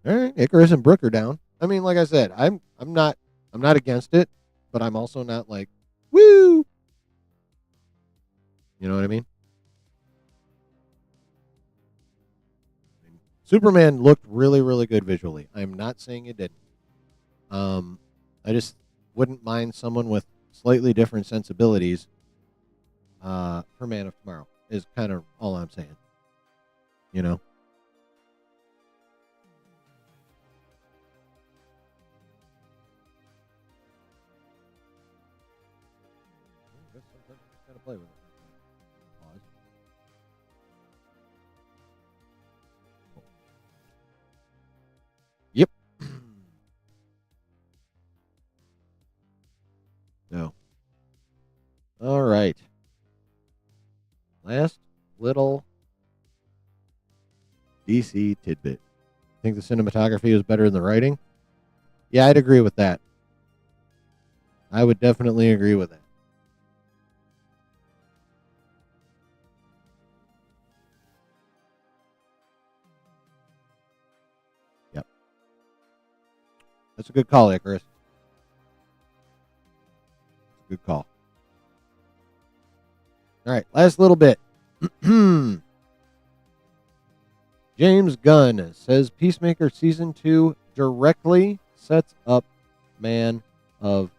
All right, Icarus and Brooke are down. I mean, like I said, I'm not against it, but I'm also not like, woo. You know what I mean? Superman looked really, really good visually. I'm not saying it didn't. I just wouldn't mind someone with slightly different sensibilities for Man of Tomorrow is kind of all I'm saying. You know? Sometimes you just gotta play with it. Pause. Yep. No. All right. Last little DC tidbit. Think the cinematography was better than the writing? Yeah, I'd agree with that. I would definitely agree with that. Yep. That's a good call, Icarus. Good call. All right, last little bit. James Gunn says Peacemaker Season 2 directly sets up Man of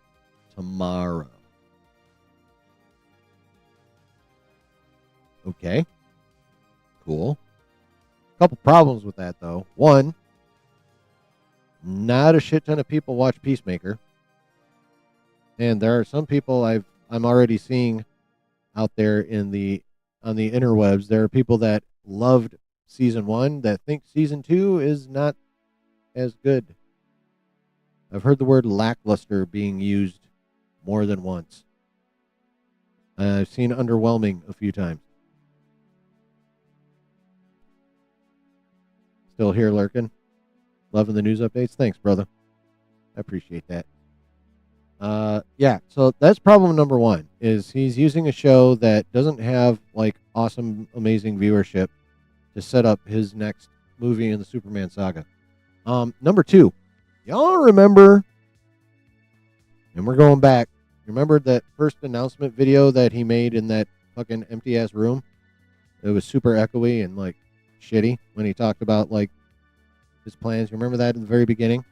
Tomorrow. Okay. Cool. Couple problems with that, though. One, not a shit ton of people watch Peacemaker. And there are some people I'm already seeing out there on the interwebs. There are people that loved Season 1 that think Season 2 is not as good. I've heard the word lackluster being used more than once. I've seen underwhelming a few times. Still here lurking. Loving the news updates. Thanks, brother. I appreciate that. Yeah, so that's problem number one, is he's using a show that doesn't have like awesome, amazing viewership to set up his next movie in the Superman saga. Number two, y'all remember, and we're going back, remember that first announcement video that he made in that fucking empty ass room? It was super echoey and like shitty when he talked about like his plans. You remember that at the very beginning?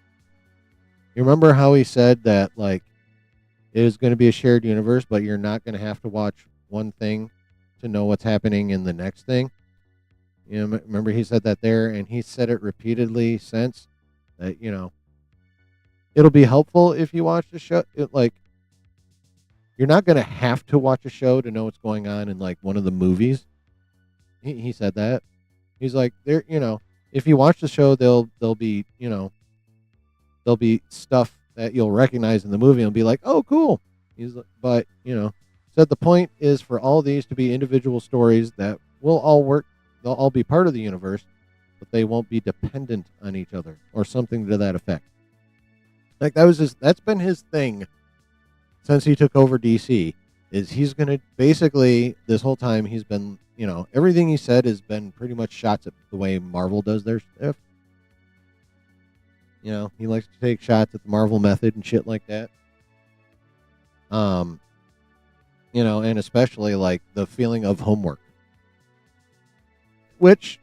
You remember how he said that like it is going to be a shared universe, but you're not going to have to watch one thing to know what's happening in the next thing? You know, remember he said that there, and he said it repeatedly since, that, you know, it'll be helpful if you watch the show. you're not going to have to watch a show to know what's going on in like one of the movies. He said that. He's like, there, if you watch the show, there'll be, there'll be stuff that you'll recognize in the movie and be like, oh, cool. But said the point is for all these to be individual stories that will all work. They'll all be part of the universe, but they won't be dependent on each other or something to that effect. Like that's been his thing since he took over DC. Is he's gonna basically this whole time he's been everything he said has been pretty much shots at the way Marvel does their stuff. He likes to take shots at the Marvel method and shit like that. And especially like the feeling of homework, which,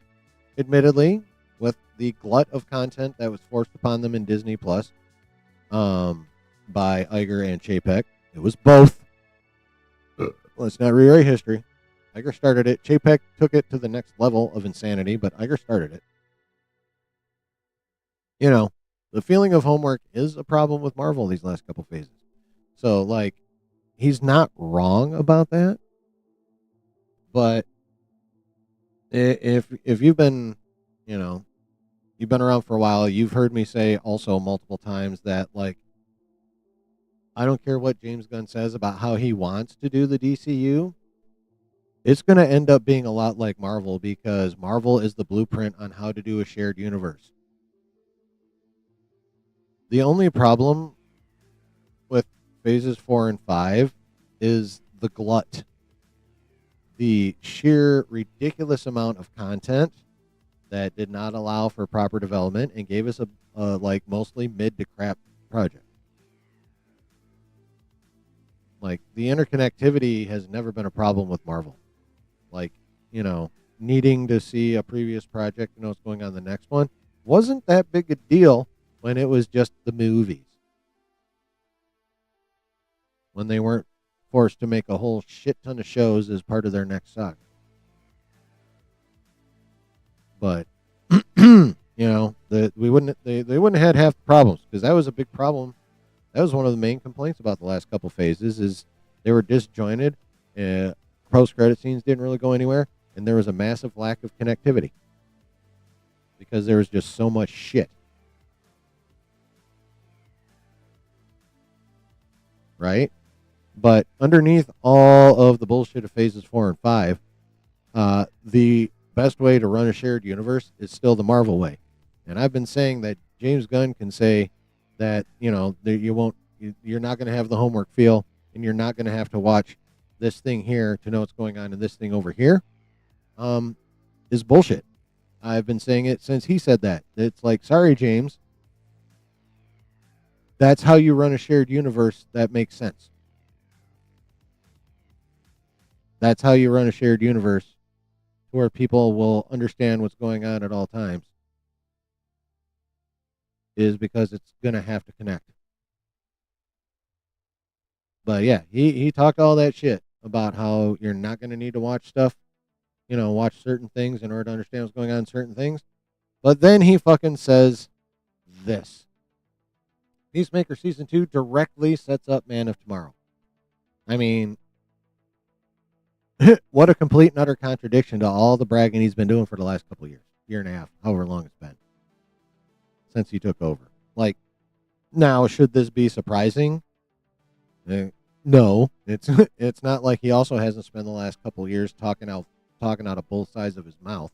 admittedly, with the glut of content that was forced upon them in Disney Plus, by Iger and Chapek, it was both. Let's not rewrite history. Iger started it. Chapek took it to the next level of insanity, but Iger started it. The feeling of homework is a problem with Marvel these last couple phases. So, like, he's not wrong about that. But if you've been, you've been around for a while, you've heard me say also multiple times that, like, I don't care what James Gunn says about how he wants to do the DCU. It's going to end up being a lot like Marvel because Marvel is the blueprint on how to do a shared universe. The only problem with phases 4 and 5 is the glut. The sheer ridiculous amount of content that did not allow for proper development and gave us a like mostly mid to crap project. Like the interconnectivity has never been a problem with Marvel. Like, needing to see a previous project to know what's going on in the next one wasn't that big a deal when it was just the movies. When they weren't forced to make a whole shit ton of shows as part of their next saga. But we wouldn't they wouldn't have had half the problems because that was a big problem. That was one of the main complaints about the last couple phases is they were disjointed. Post-credit scenes didn't really go anywhere, and there was a massive lack of connectivity because there was just so much shit. Right? But underneath all of the bullshit of phases 4 and 5, the best way to run a shared universe is still the Marvel way. And I've been saying that James Gunn can say that, that you're not going to have the homework feel, and you're not going to have to watch this thing here to know what's going on in this thing over here, is bullshit. I've been saying it since he said that. It's like, sorry, James. That's how you run a shared universe that makes sense. That's how you run a shared universe where people will understand what's going on at all times. Is because it's going to have to connect. But yeah, he talked all that shit about how you're not going to need to watch stuff, watch certain things in order to understand what's going on in certain things. But then he fucking says this. Peacemaker Season 2 directly sets up Man of Tomorrow. I mean, what a complete and utter contradiction to all the bragging he's been doing for the last couple of years. Year and a half, however long it's been. Since he took over. Like, now, should this be surprising? No. It's not like he also hasn't spent the last couple of years talking out of both sides of his mouth.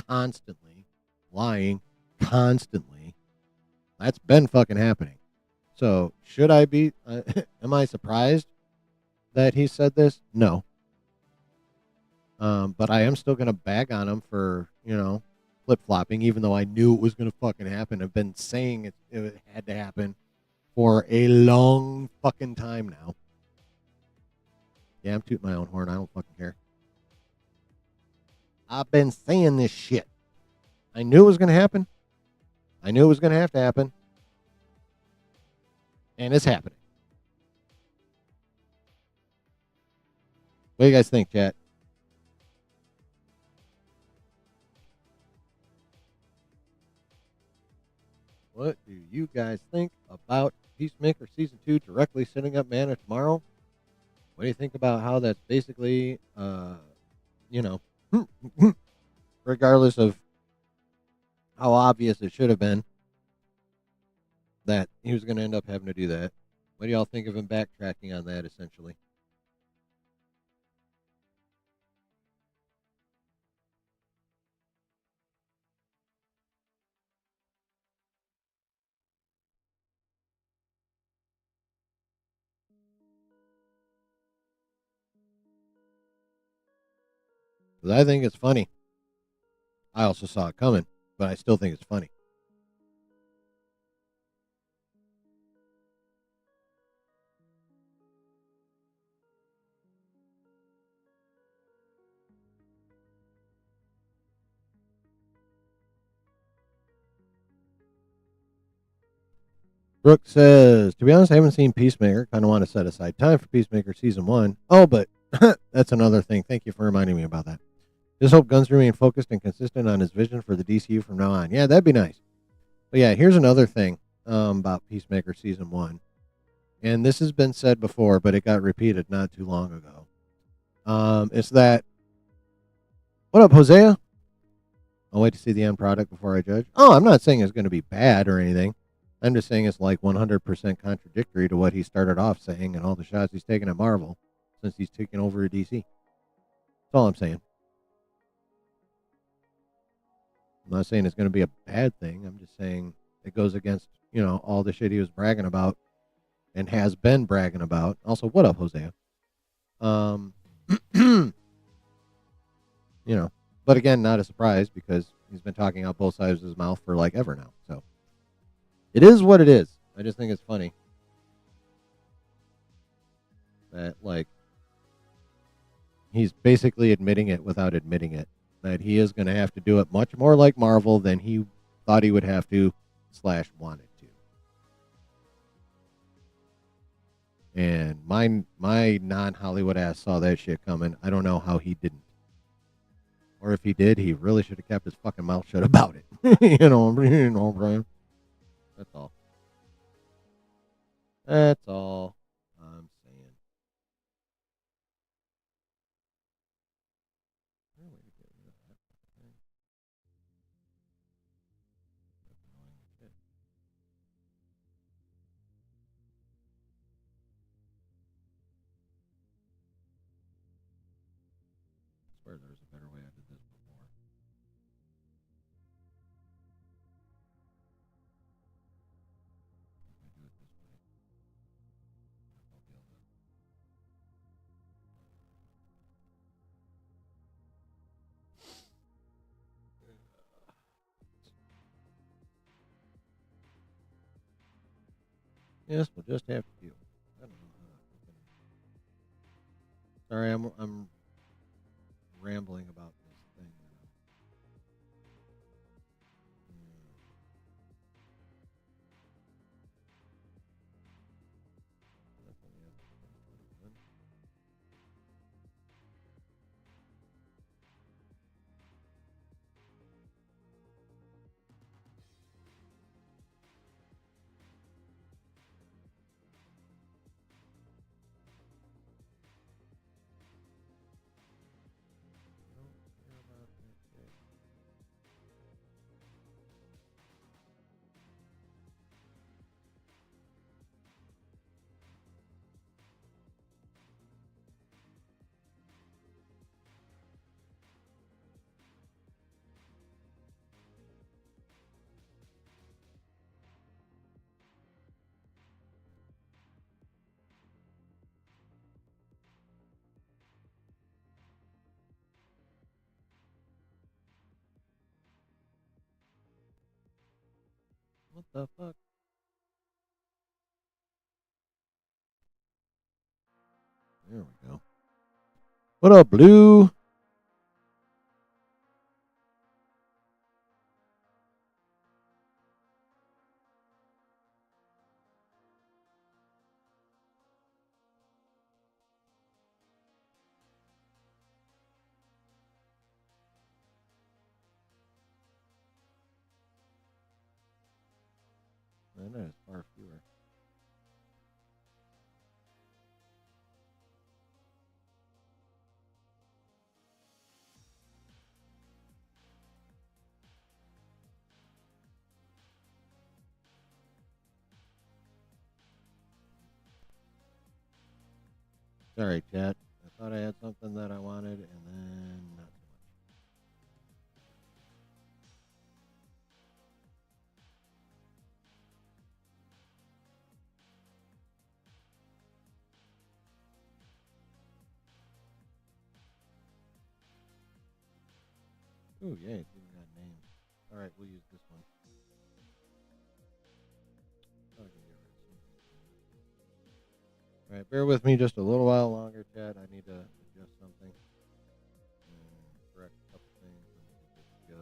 Constantly. Lying. Constantly. That's been fucking happening. So, should I be... am I surprised that he said this? No. But I am still going to bag on him for, flip-flopping, even though I knew it was going to fucking happen. I've been saying it had to happen for a long fucking time now. Yeah, I'm tooting my own horn. I don't fucking care. I've been saying this shit. I knew it was going to happen. I knew it was going to have to happen. And it's happening. What do you guys think, chat? What do you guys think about Peacemaker Season 2 directly setting up Man of Tomorrow? What do you think about how that's basically, you know, regardless of how obvious it should have been that he was going to end up having to do that? What do y'all think of him backtracking on that, essentially? Because I think it's funny. I also saw it coming, but I still think it's funny. Brooke says, to be honest, I haven't seen Peacemaker. Kind of want to set aside time for Peacemaker season 1. Oh, but that's another thing. Thank you for reminding me about that. Just hope Guns remain focused and consistent on his vision for the DCU from now on. Yeah, that'd be nice. But yeah, here's another thing about Peacemaker season 1. And this has been said before, but it got repeated not too long ago. It's that, what up, Hosea? I'll wait to see the end product before I judge. Oh, I'm not saying it's going to be bad or anything. I'm just saying it's like 100% contradictory to what he started off saying and all the shots he's taken at Marvel since he's taken over at DC. That's all I'm saying. I'm not saying it's going to be a bad thing. I'm just saying it goes against, all the shit he was bragging about and has been bragging about. Also, what up, Hosea? You know, but again, not a surprise because he's been talking out both sides of his mouth for like ever now. So it is what it is. I just think it's funny that like he's basically admitting it without admitting it, that he is going to have to do it much more like Marvel than he thought he would have to / wanted to. And my non-Hollywood ass saw that shit coming. I don't know how he didn't. Or if he did, he really should have kept his fucking mouth shut about it. Brian. That's all. That's all I'm saying. I swear there was a better way I did this before. If I do it this way, I'll be able to. Yes, we'll just have to deal. I don't know how to. Sorry, I'm rambling about this thing. What the fuck? There we go. What up, Blue? I know it's far fewer. Sorry, chat. I thought I had something that I wanted, and then not so much. Ooh, yeah, it's even got names. All right, we'll use this one. Oh, I can get rid of something. All right, bear with me just a little while longer, chat. I need to adjust something. Correct a couple things, and we'll get good to go.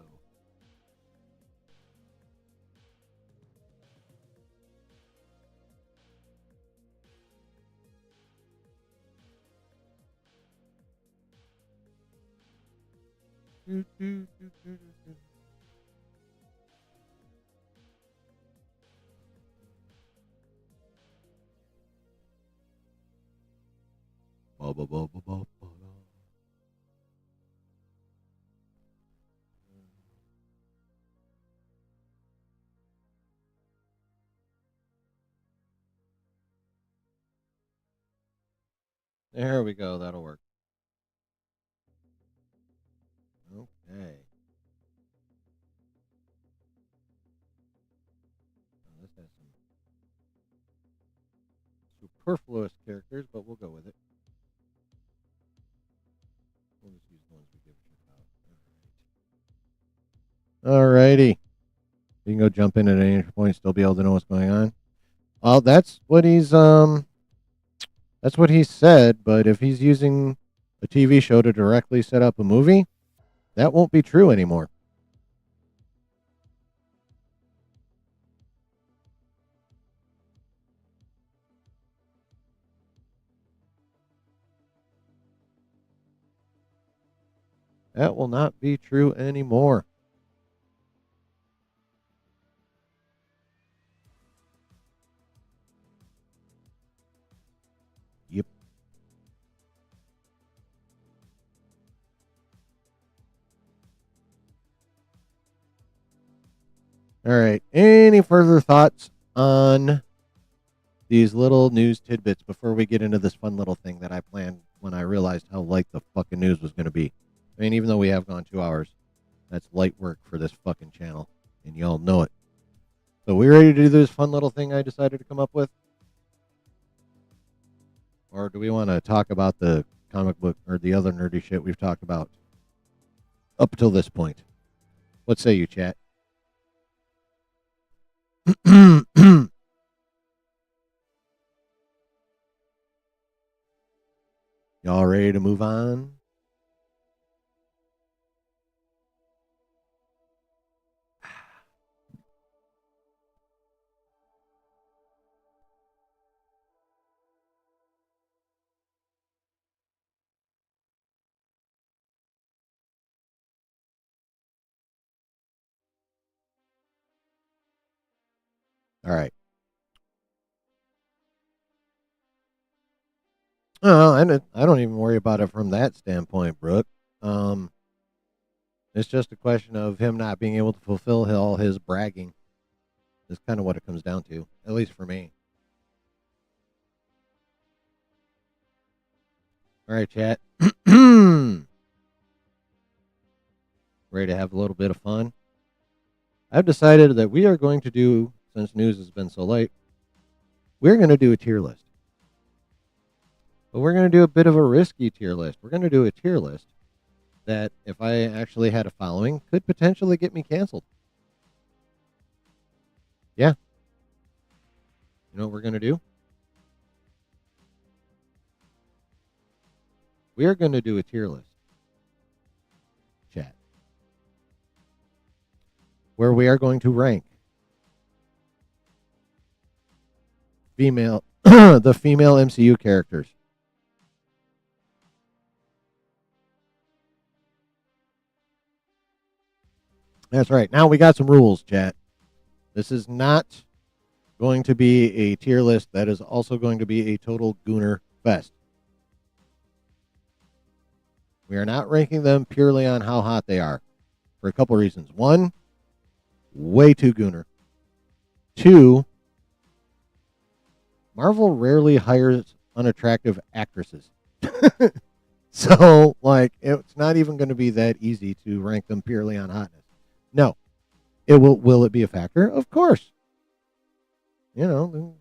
There we go. That'll work. Okay. Now, this has some superfluous characters, but we'll go with it. We'll just use the ones we give a shit about. All righty. You can go jump in at any point, still be able to know what's going on. Well, that's what he's that's what he said. But if he's using a TV show to directly set up a movie, that won't be true anymore. That will not be true anymore. Yep. All right. Any further thoughts on these little news tidbits before we get into this fun little thing that I planned when I realized how light the fucking news was going to be? I mean, even though we have gone 2 hours, that's light work for this fucking channel, and y'all know it. So we ready to do this fun little thing I decided to come up with? Or do we want to talk about the comic book or the other nerdy shit we've talked about up until this point? What say you, chat? Y'all ready to move on? All right. Oh, I don't even worry about it from that standpoint, Brooke. It's just a question of him not being able to fulfill all his bragging. Is kind of what it comes down to, at least for me. All right, chat. Ready to have a little bit of fun? I've decided that we are going to do, since news has been so late, we're going to do a tier list. But we're going to do a bit of a risky tier list. We're going to do a tier list that, if I actually had a following, could potentially get me canceled. Yeah. You know what we're going to do? We are going to do a tier list, chat, where we are going to rank the female MCU characters. That's right. Now we got some rules, chat. This is not going to be a tier list that is also going to be a total gooner fest. We are not ranking them purely on how hot they are for a couple reasons. One, way too gooner. Two, Marvel rarely hires unattractive actresses. So, like, it's not even going to be that easy to rank them purely on hotness. No, it will. Will it be a factor? Of course. You know,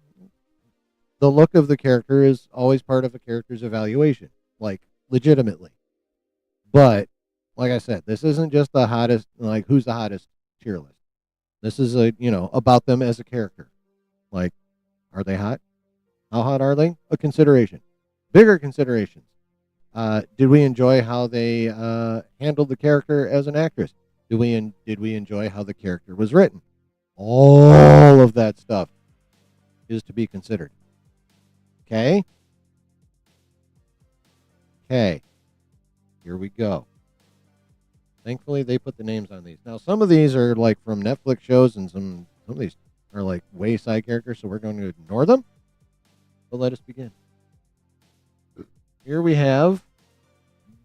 the look of the character is always part of a character's evaluation, like legitimately. But like I said, this isn't just the hottest, like who's the hottest tier list. This is about them as a character. Like, are they hot? How hot are they? A consideration. Bigger considerations. Did we enjoy how they handled the character as an actress? Did we enjoy how the character was written? All of that stuff is to be considered. Okay? Okay. Here we go. Thankfully, they put the names on these. Now, some of these are like from Netflix shows, and some of these are like way side characters, so we're going to ignore them. But let us begin. Here we have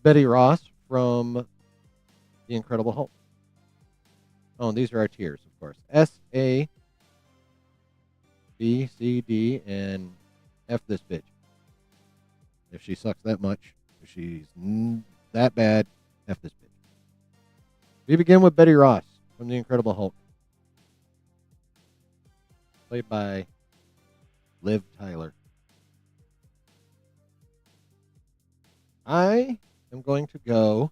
Betty Ross from The Incredible Hulk. Oh, and these are our tiers, of course. S, A, B, C, D, and F this bitch. If she sucks that much, if she's that bad, F this bitch. We begin with Betty Ross from The Incredible Hulk, played by Liv Tyler. I am going to go.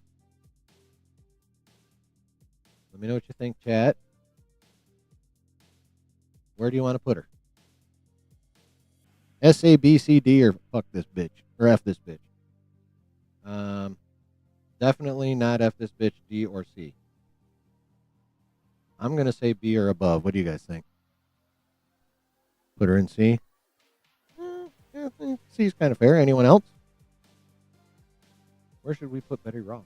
Let me know what you think, chat. Where do you want to put her? S, A, B, C, D, or fuck this bitch, or F this bitch. Definitely not F this bitch, D or C. I'm going to say B or above. What do you guys think? Put her in C? Yeah, I think C is kind of fair. Anyone else? Where should we put Betty Ross?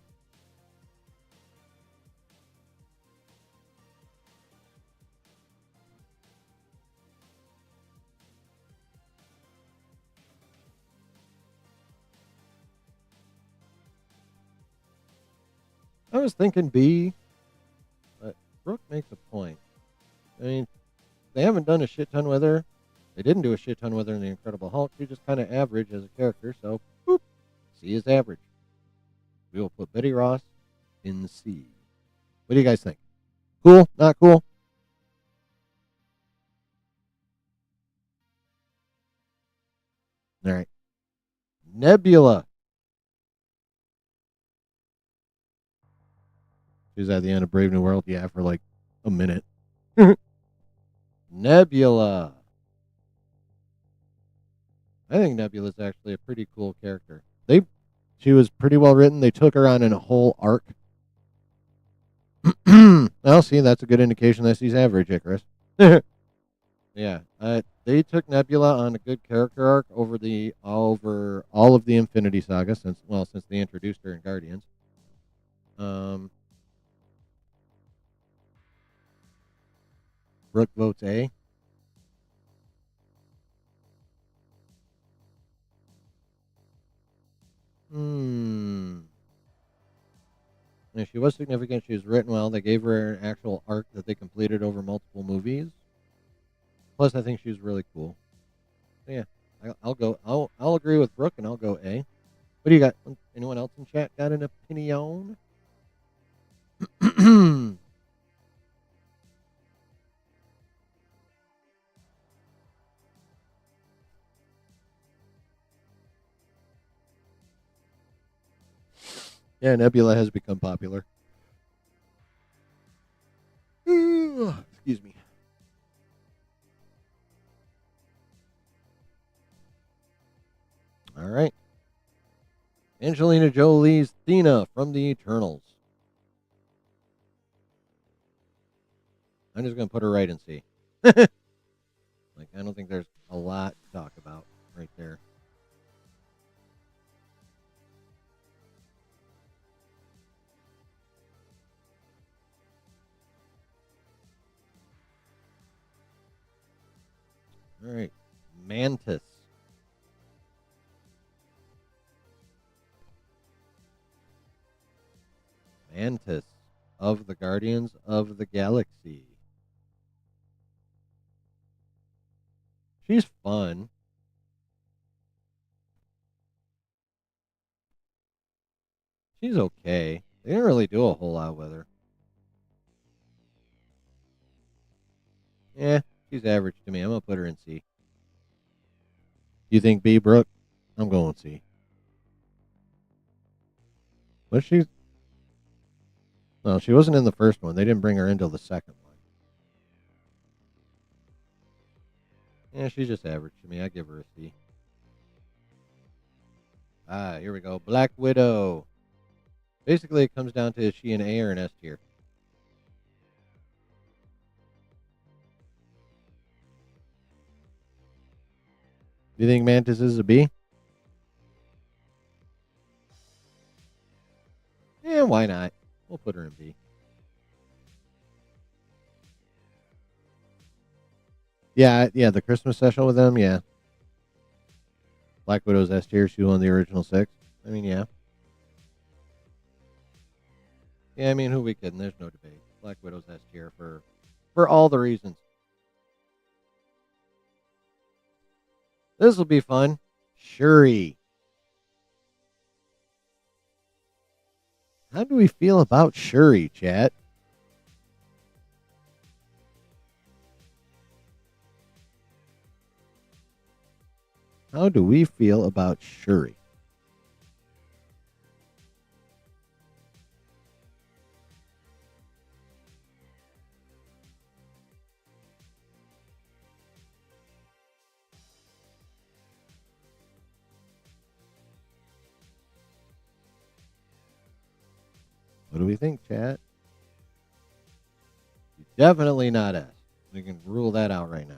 I was thinking B, but Brooke makes a point. I mean, they haven't done a shit ton with her. They didn't do a shit ton with her in The Incredible Hulk. She's just kind of average as a character, so boop, C is average. We will put Betty Ross in C. What do you guys think? Cool? Not cool? All right. Nebula. She was at the end of Brave New World. Yeah, for like a minute. Nebula. I think Nebula is actually a pretty cool character. She was pretty well written. They took her on in a whole arc. Well, see, that's a good indication that she's average, Icarus. Yeah, they took Nebula on a good character arc over all of the Infinity Saga since they introduced her in Guardians. Brooke votes A. Yeah, she was significant. She was written well. They gave her an actual arc that they completed over multiple movies. Plus, I think she was really cool. So yeah, I'll go. I'll agree with Brooke, and I'll go A. What do you got? Anyone else in chat got an opinion? Yeah, Nebula has become popular. Excuse me. All right. Angelina Jolie's Thena from the Eternals. I'm just going to put her right in C. Like, I don't think there's a lot to talk about right there. All right. Mantis. Mantis of the Guardians of the Galaxy. She's fun. She's okay. They didn't really do a whole lot with her. Yeah, she's average to me. I'm gonna put her in C. You think B, Brooke? I'm going C. Was she? No, she wasn't in the first one. They didn't bring her into the second one. Yeah, she's just average to me. I give her a C. Ah, here we go. Black Widow. Basically, it comes down to is she an A or an S tier? Do you think Mantis is a B? Yeah, why not? We'll put her in B. Yeah, the Christmas special with them, yeah. Black Widow's S tier. She won the original 6. I mean, yeah. Yeah, I mean, who we kidding? There's no debate. Black Widow's S tier for all the reasons. This will be fun. Shuri. How do we feel about Shuri, chat? How do we feel about Shuri? What do we think, chat? Definitely not S. We can rule that out right now.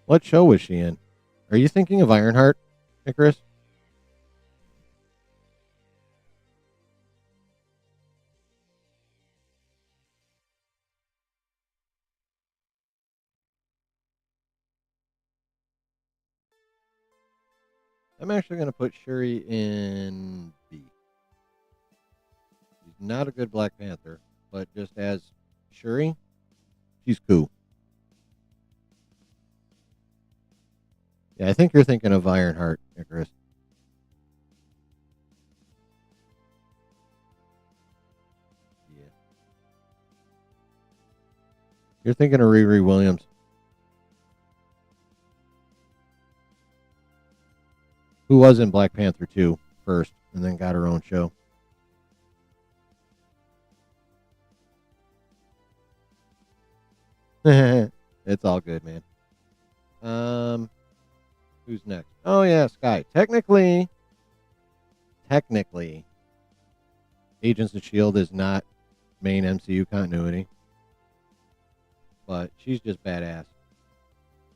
What show was she in? Are you thinking of Ironheart, Icarus? I'm actually going to put Shuri in B. She's not a good Black Panther, but just as Shuri, she's cool. Yeah, I think you're thinking of Ironheart, Icarus. Yeah. You're thinking of Riri Williams. Who was in Black Panther 2 first and then got her own show. It's all good, man. Who's next? Oh yeah, Sky. Technically, Agents of S.H.I.E.L.D. is not main MCU continuity, but she's just badass.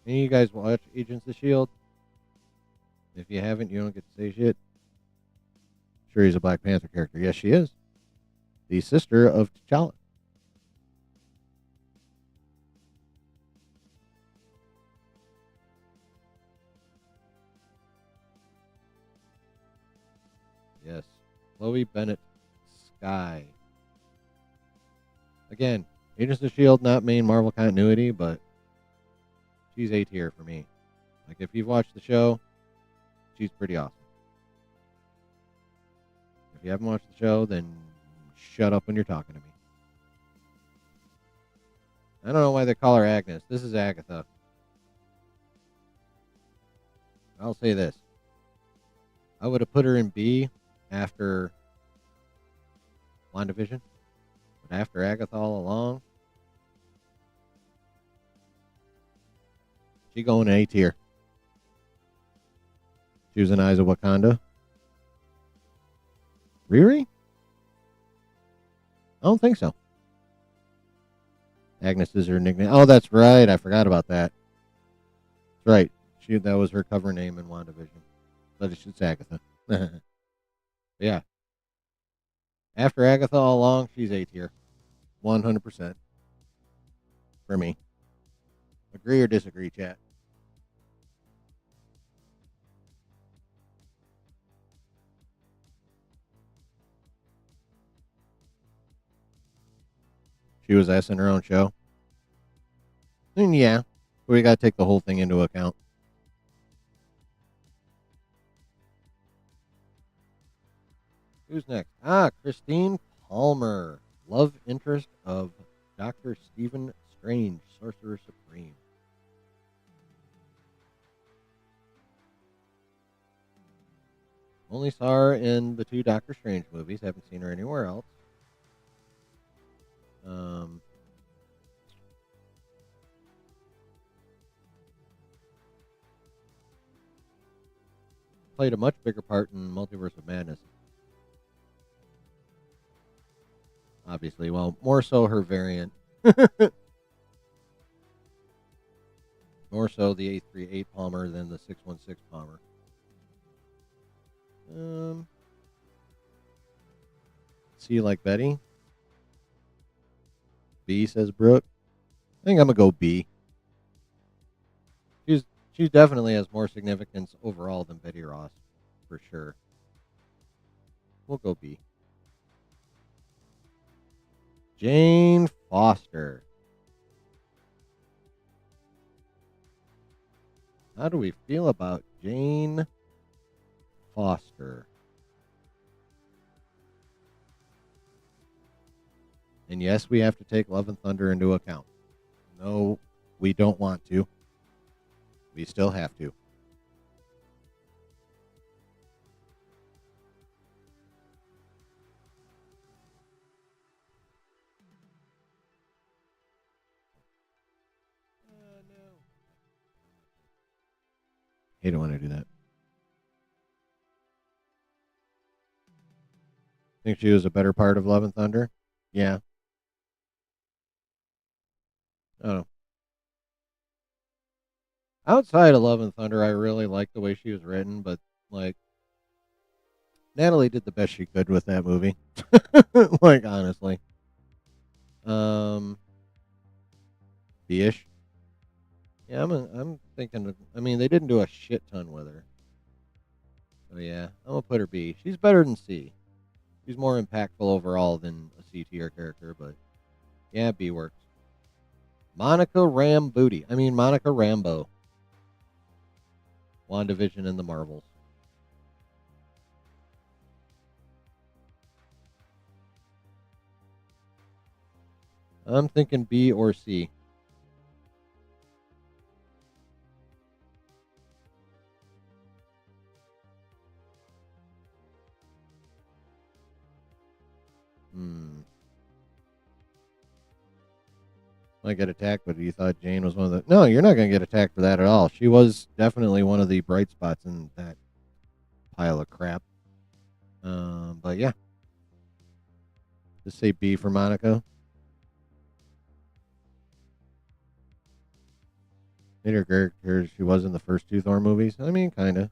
Any of you guys watch Agents of S.H.I.E.L.D.? If you haven't, you don't get to say shit. Shuri's a Black Panther character. Yes, she is. The sister of T'Challa. Yes. Chloe Bennett Sky. Again, Agents of S.H.I.E.L.D. not main Marvel continuity, but she's A tier for me. Like, if you've watched the show, she's pretty awesome. If you haven't watched the show, then shut up when you're talking to me. I don't know why they call her Agnes. This is Agatha. I'll say this. I would have put her in B after WandaVision, but after Agatha all along, she going A tier. She was in Eyes of Wakanda. Riri? I don't think so. Agnes is her nickname. Oh, that's right. I forgot about that. That's right. That was her cover name in WandaVision. But it's Agatha. Yeah. After Agatha all along, she's A tier. 100%. For me. Agree or disagree, chat? She was S in her own show. And yeah. We got to take the whole thing into account. Who's next? Christine Palmer, love interest of Dr. Stephen Strange, Sorcerer Supreme. Only saw her in the 2 Doctor Strange movies. Haven't seen her anywhere else. Played a much bigger part in Multiverse of Madness. Obviously, well, more so her variant. More so the 838 Palmer than the 616 Palmer. C like Betty. B, says Brooke. I think I'm gonna go B. She definitely has more significance overall than Betty Ross, for sure. We'll go B. Jane Foster. How do we feel about Jane Foster? And yes, we have to take Love and Thunder into account. No, we don't want to. We still have to. No. Hate it when I do that. Think she was a better part of Love and Thunder? Yeah. I don't know. Outside of Love and Thunder, I really like the way she was written, but like Natalie did the best she could with that movie. Like honestly. B-ish. Yeah, I'm thinking I mean, they didn't do a shit ton with her. So yeah, I'm gonna put her B. She's better than C. She's more impactful overall than a C tier character, but yeah, B works. Monica Rambeau. WandaVision and the Marvels. I'm thinking B or C. Might get attacked, but you thought Jane was one of the... No, you're not going to get attacked for that at all. She was definitely one of the bright spots in that pile of crap. But yeah. Just say B for Monica. Made her character she was in the first 2 Thor movies. I mean, kind of.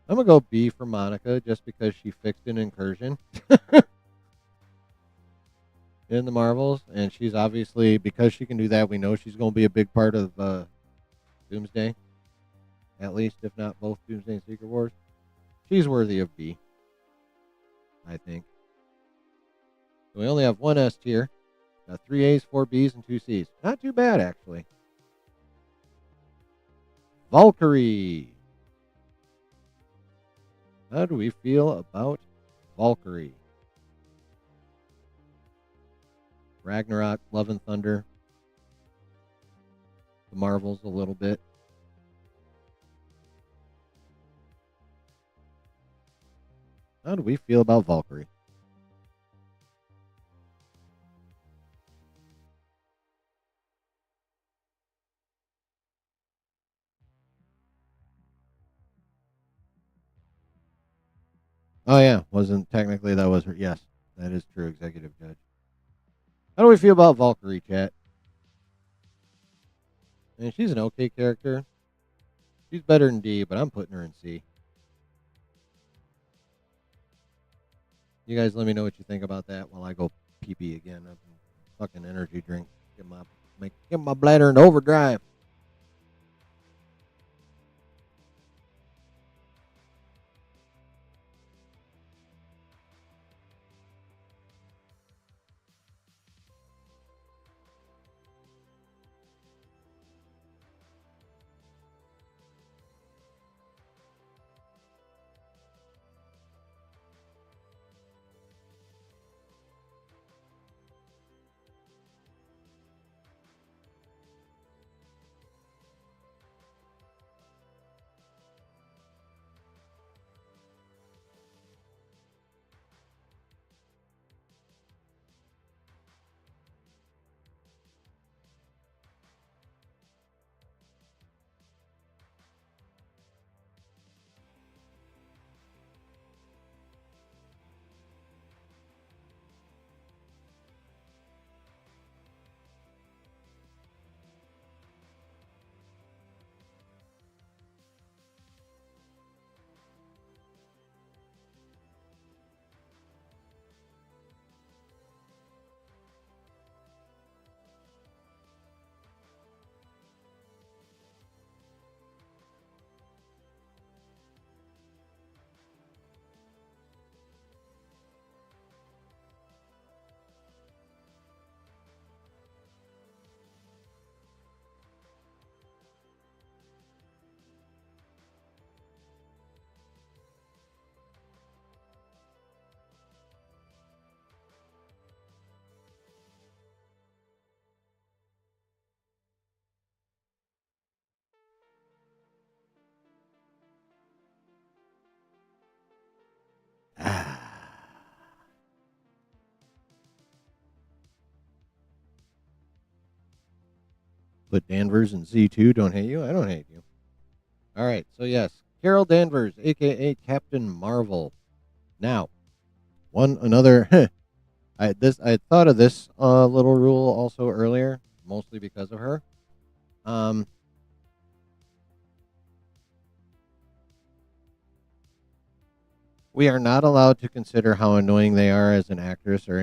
I'm going to go B for Monica just because she fixed an incursion in the Marvels. And she's obviously, because she can do that, we know she's going to be a big part of Doomsday. At least, if not both Doomsday and Secret Wars. She's worthy of B, I think. So we only have 1 S tier. Got 3 A's, 4 B's, and 2 C's. Not too bad, actually. Valkyrie. How do we feel about Valkyrie? Ragnarok, Love and Thunder. The Marvels a little bit. How do we feel about Valkyrie? Oh, yeah. Wasn't technically that was her. Yes, that is true, Executive Judge. How do we feel about Valkyrie, chat? I mean, she's an okay character. She's better than D, but I'm putting her in C. You guys let me know what you think about that while I go pee-pee again. Fucking energy drink. Get my bladder in overdrive. Put Danvers in Z2. Don't hate you. I don't hate you. All right. So yes, Carol Danvers, aka Captain Marvel. Now, another. I thought of this little rule also earlier, mostly because of her. We are not allowed to consider how annoying they are as an actress or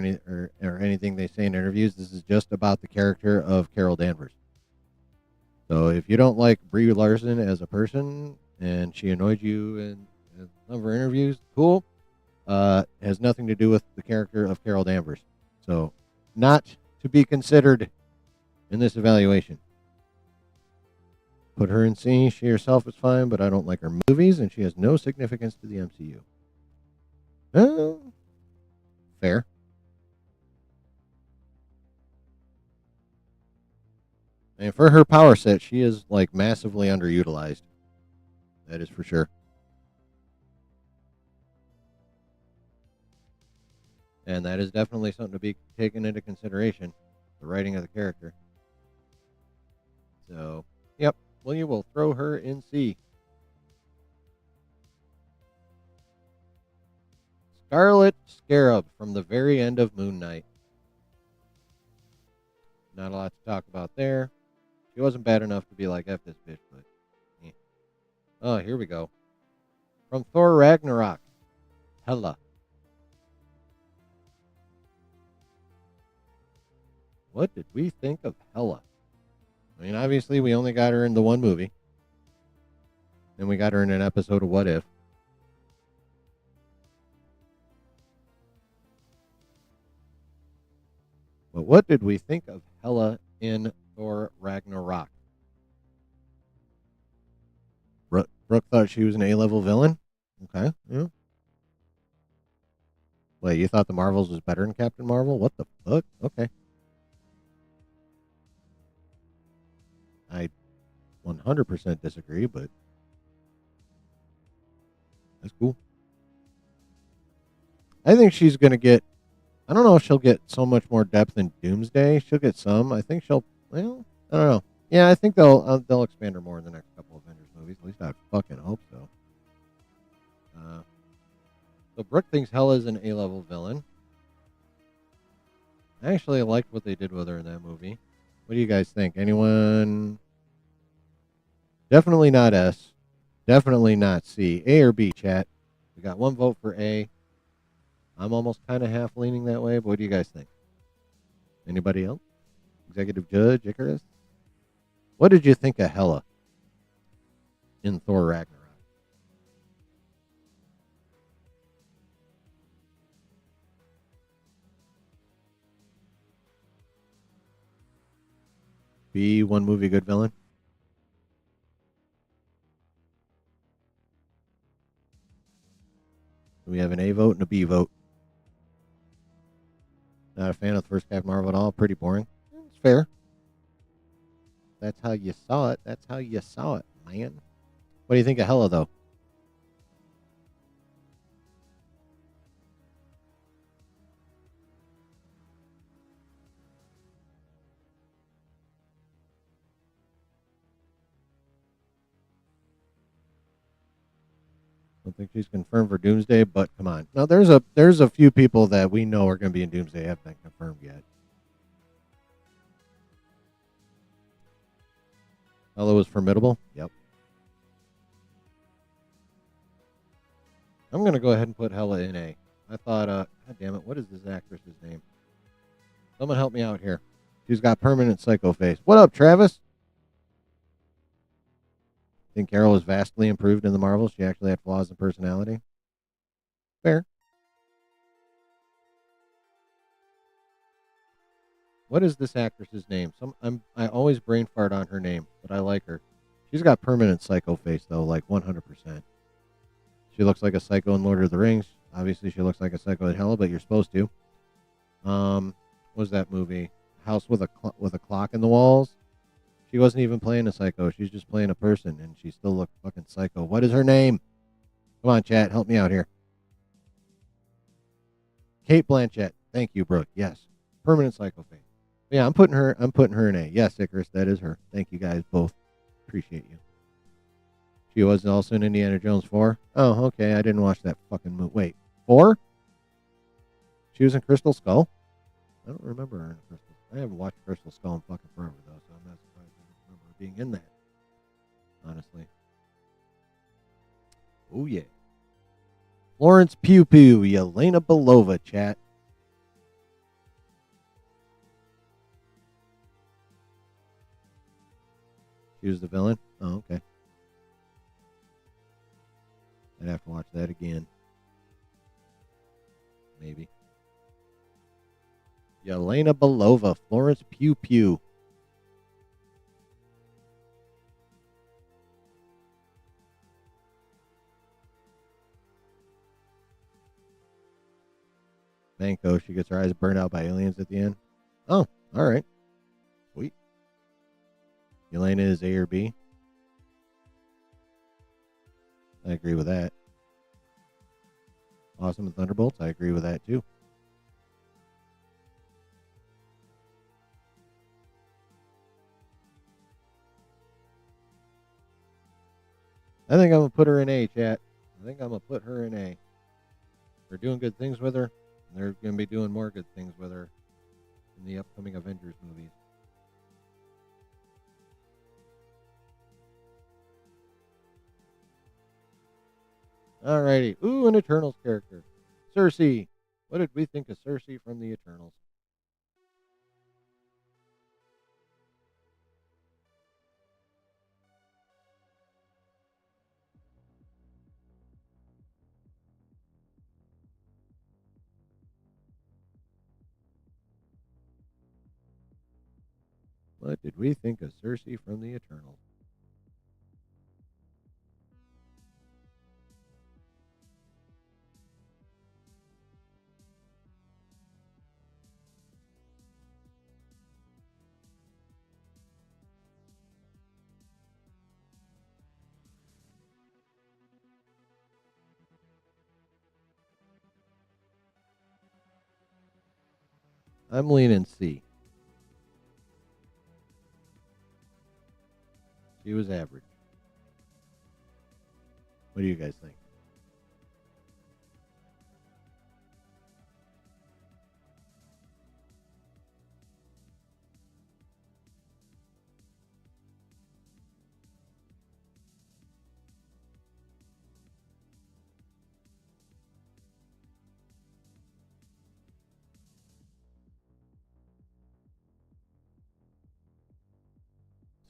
anything they say in interviews. This is just about the character of Carol Danvers. So if you don't like Brie Larson as a person and she annoyed you in some of her interviews, cool. Has nothing to do with the character of Carol Danvers. So not to be considered in this evaluation. Put her in C. She herself is fine, but I don't like her movies, and she has no significance to the MCU. Fair. And for her power set, she is like massively underutilized. That is for sure. And that is definitely something to be taken into consideration, the writing of the character. So, yep. Well, you will throw her in C. Scarlet Scarab from the very end of Moon Knight. Not a lot to talk about there. She wasn't bad enough to be like, F this bitch, but. Eh. Oh, here we go. From Thor Ragnarok, Hela. What did we think of Hela? I mean, obviously, we only got her in the one movie. Then we got her in an episode of What If. But what did we think of Hela in Thor Ragnarok? Brooke thought she was an A-level villain? Okay, yeah. Wait, you thought the Marvels was better than Captain Marvel? What the fuck? Okay. I 100% disagree, but that's cool. I think she's going to get, I don't know if she'll get so much more depth in Doomsday. She'll get some. I think she'll, well, I don't know. Yeah, I think they'll expand her more in the next couple of Avengers movies. At least I fucking hope so. So Brooke thinks Hela is an A-level villain. I actually liked what they did with her in that movie. What do you guys think? Anyone? Definitely not S. Definitely not C. A or B, chat? We got one vote for A. I'm almost kind of half leaning that way, but what do you guys think? Anybody else? Executive Judge Icarus? What did you think of Hela in Thor Ragnarok? B, one movie, good villain? We have an A vote and a B vote. Not a fan of the first Captain Marvel at all. Pretty boring. It's fair. That's how you saw it. That's how you saw it, man. What do you think of Hela, though? Don't think she's confirmed for Doomsday, but come on. Now there's a few people that we know are going to be in Doomsday haven't been confirmed yet. Hela was formidable. Yep. I'm going to go ahead and put Hela in A. I thought, God damn it, what is this actress's name? Someone help me out here. She's got permanent psycho face. What up, Travis? Think Carol was vastly improved in the Marvels? She actually had flaws in personality? Fair. What is this actress's name? I always brain fart on her name, but I like her. She's got permanent psycho face, though, like 100%. She looks like a psycho in Lord of the Rings. Obviously, she looks like a psycho in Hela, but you're supposed to. What was that movie? House with a clock in the walls? She wasn't even playing a psycho. She's just playing a person, and she still looked fucking psycho. What is her name? Come on, chat. Help me out here. Kate Blanchett. Thank you, Brooke. Yes. Permanent psycho face. Yeah, I'm putting her in A. Yes, Icarus, that is her. Thank you guys both. Appreciate you. She was also in Indiana Jones 4. Oh, okay. I didn't watch that fucking movie. Wait, 4? She was in Crystal Skull? I don't remember her in Crystal. I haven't watched Crystal Skull in fucking forever though, so I'm not surprised I don't remember her being in that. Honestly. Oh yeah. Florence Pugh Pugh, Yelena Belova, chat. She was the villain? Oh, okay. I'd have to watch that again. Maybe. Yelena Belova, Florence Pugh Pugh. Manko, she gets her eyes burned out by aliens at the end. Oh, all right. Sweet. Yelena is A or B. I agree with that. Awesome and Thunderbolts, I agree with that too. I think I'm going to put her in A, chat. I think I'm going to put her in A. They're doing good things with her, and they're going to be doing more good things with her in the upcoming Avengers movies. Alrighty. Ooh, an Eternals character. Cersei. What did we think of Cersei from the Eternals? What did we think of Cersei from the Eternals? I'm leaning C. She was average. What do you guys think?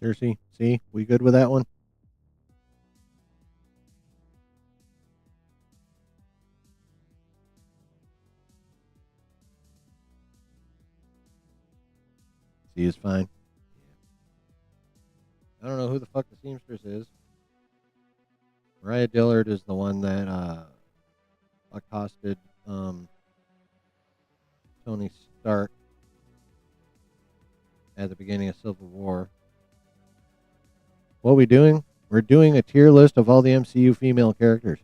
Cersei, C. We good with that one? C is fine. I don't know who the fuck the seamstress is. Mariah Dillard is the one that accosted Tony Stark at the beginning of Civil War. What are we doing? We're doing a tier list of all the MCU female characters.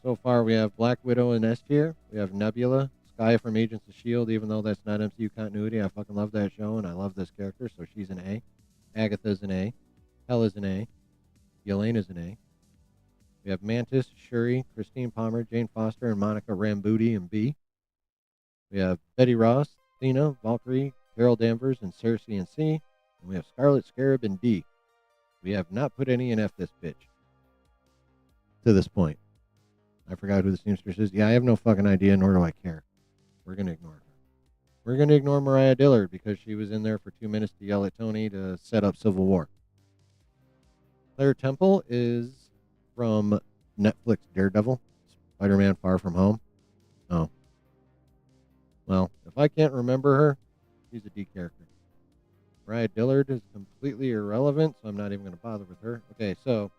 So far, we have Black Widow in S tier. We have Nebula, Skye from Agents of S.H.I.E.L.D., even though that's not MCU continuity. I fucking love that show, and I love this character, so she's an A. Agatha's an A. Hela's an A. Yelena's an A. We have Mantis, Shuri, Christine Palmer, Jane Foster, and Monica Rambeau in B. We have Betty Ross, Athena, Valkyrie, Carol Danvers, and Cersei in C. And we have Scarlet Scarab in D. We have not put any in F this bitch. To this point. I forgot who the seamstress is. Yeah, I have no fucking idea, nor do I care. We're going to ignore her. We're going to ignore Mariah Dillard because she was in there for 2 minutes to yell at Tony to set up Civil War. Claire Temple is from Netflix Daredevil, Spider-Man Far From Home. Oh. Well, if I can't remember her, she's a D character. Mariah Dillard is completely irrelevant, so I'm not even going to bother with her. Okay, so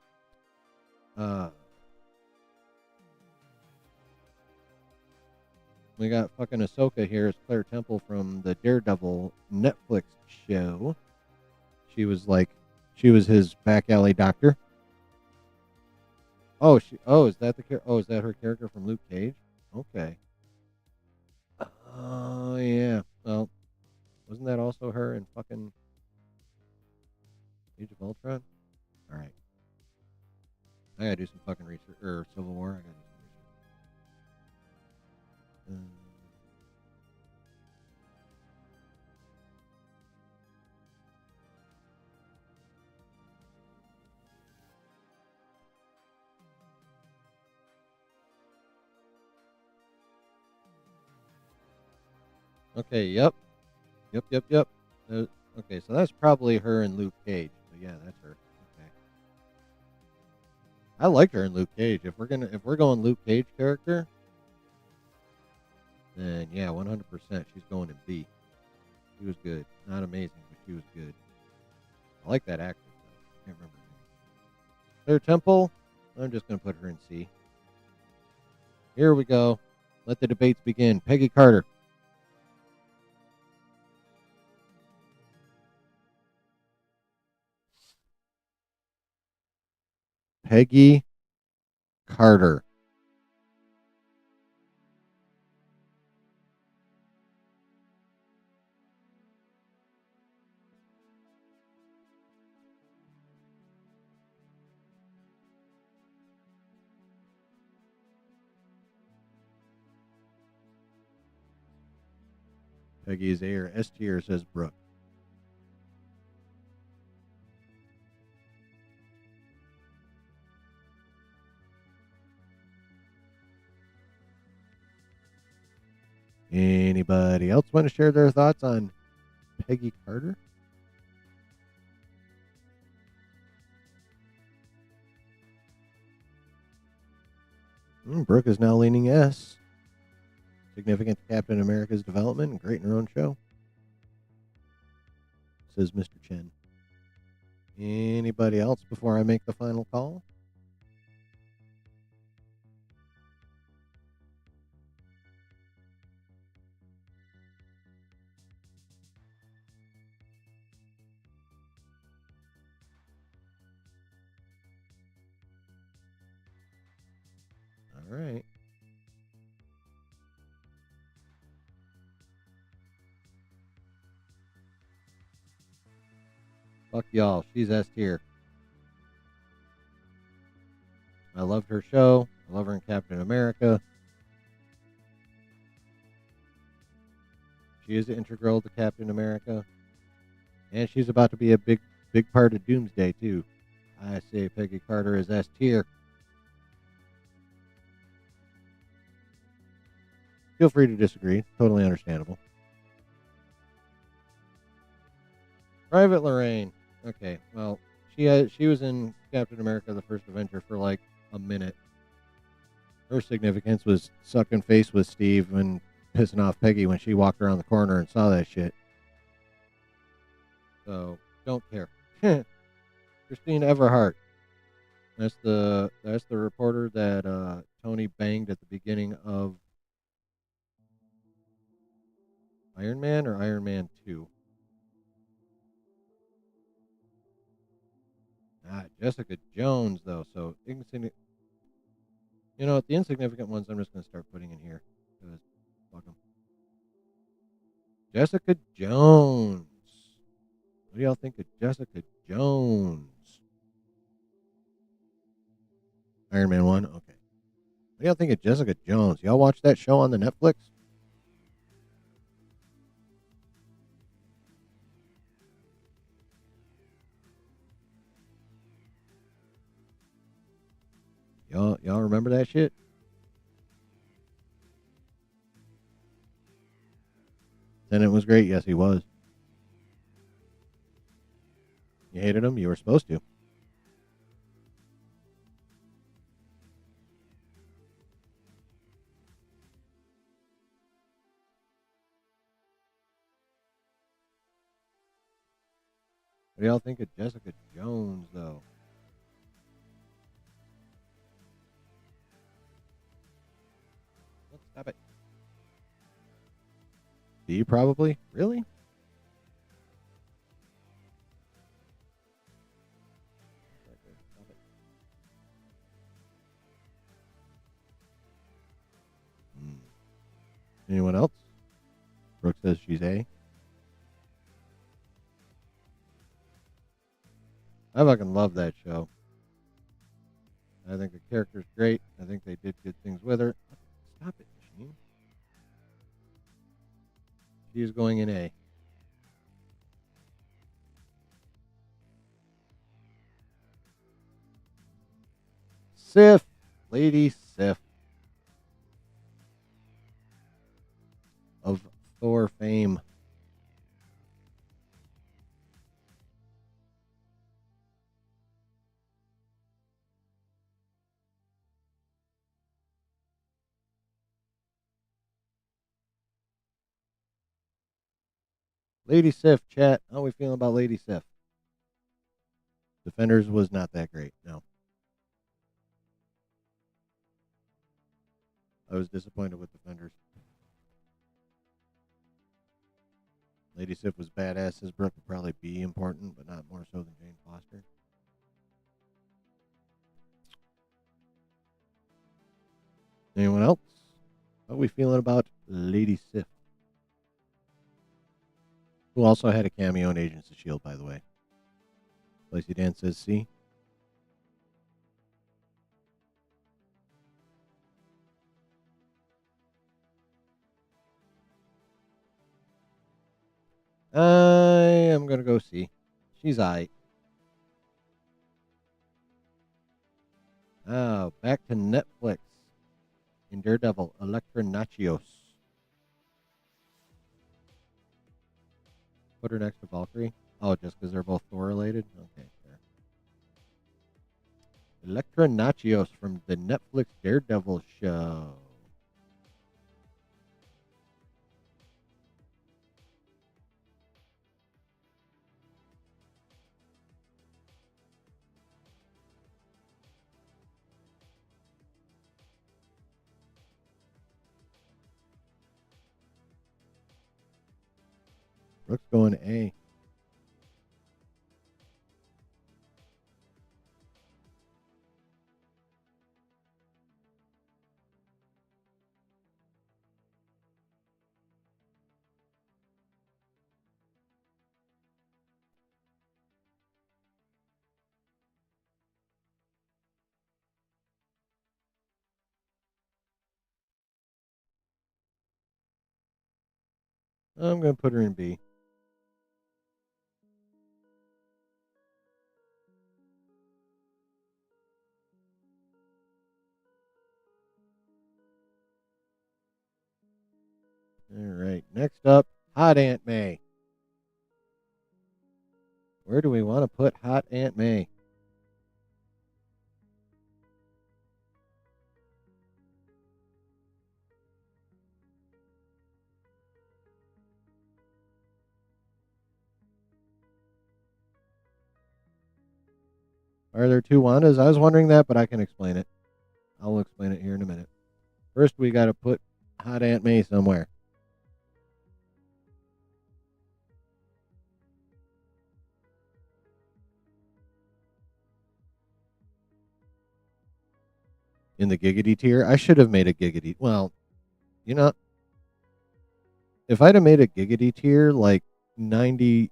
we got fucking Ahsoka here as Claire Temple from the Daredevil Netflix show. She was his back alley doctor. Is that her character from Luke Cage? Okay. Oh, yeah. Okay, yep. Yep. Okay, so that's probably her and Luke Cage. But yeah, that's her. Okay. I liked her in Luke Cage. If we're going Luke Cage character, then yeah, 100%. She's going in B. She was good. Not amazing, but she was good. I like that actress though. I can't remember her name. Claire Temple. I'm just gonna put her in C. Here we go. Let the debates begin. Peggy Carter. Peggy Carter. Peggy is A or S tier, says Brooke. Anybody else want to share their thoughts on Peggy Carter? Brooke is now leaning S. Significant to Captain America's development and great in her own show, says Mr. Chen. Anybody else before I make the final call? All right. Fuck y'all. She's S tier. I loved her show. I love her in Captain America. She is integral to Captain America. And she's about to be a big part of Doomsday, too. I say Peggy Carter is S tier. Feel free to disagree. Totally understandable. Private Lorraine. Okay, well, she was in Captain America: The First Avenger for like a minute. Her significance was sucking face with Steve and pissing off Peggy when she walked around the corner and saw that shit. So don't care. Christine Everhart. That's the reporter that Tony banged at the beginning of Iron Man or Iron Man 2. Jessica Jones though. So you know what? The insignificant ones I'm just gonna start putting in here because fuck them. Jessica Jones. What do y'all think of Jessica Jones? Iron Man 1? Okay. What do y'all think of Jessica Jones? Y'all watch that show on the Netflix? Y'all remember that shit? Then it was great. Yes, he was. You hated him? You were supposed to. What do y'all think of Jessica Jones, though? Stop it. D, probably? Really? Stop it. Anyone else? Brooke says she's A. I fucking love that show. I think the character's great. I think they did good things with her. Stop it, machine. She's going in A. Sif. Lady Sif. Of Thor fame Lady Sif, chat. How we feeling about Lady Sif? Defenders was not that great. No. I was disappointed with Defenders. Lady Sif was badass. His Brooke would probably be important, but not more so than Jane Foster. Anyone else? How are we feeling about Lady Sif? Who also had a cameo in Agents of S.H.I.E.L.D., by the way. Lacey Dan says C. I am going to go C. She's aight. Oh, back to Netflix. In Daredevil, Elektra Natchios. Put her next to Valkyrie? Oh, just because they're both Thor related? Okay, fair. Elektra Natchios from the Netflix Daredevil show. Brooks going A. I'm going to put her in B. All right. Next up, Hot Aunt May. Where do we want to put Hot Aunt May? Are there two Wandas? I was wondering that, but I can explain it. I'll explain it here in a minute. First, we got to put Hot Aunt May somewhere. In the Giggity tier, I should have made a Giggity. Well, you know, if I'd have made a Giggity tier, like 98%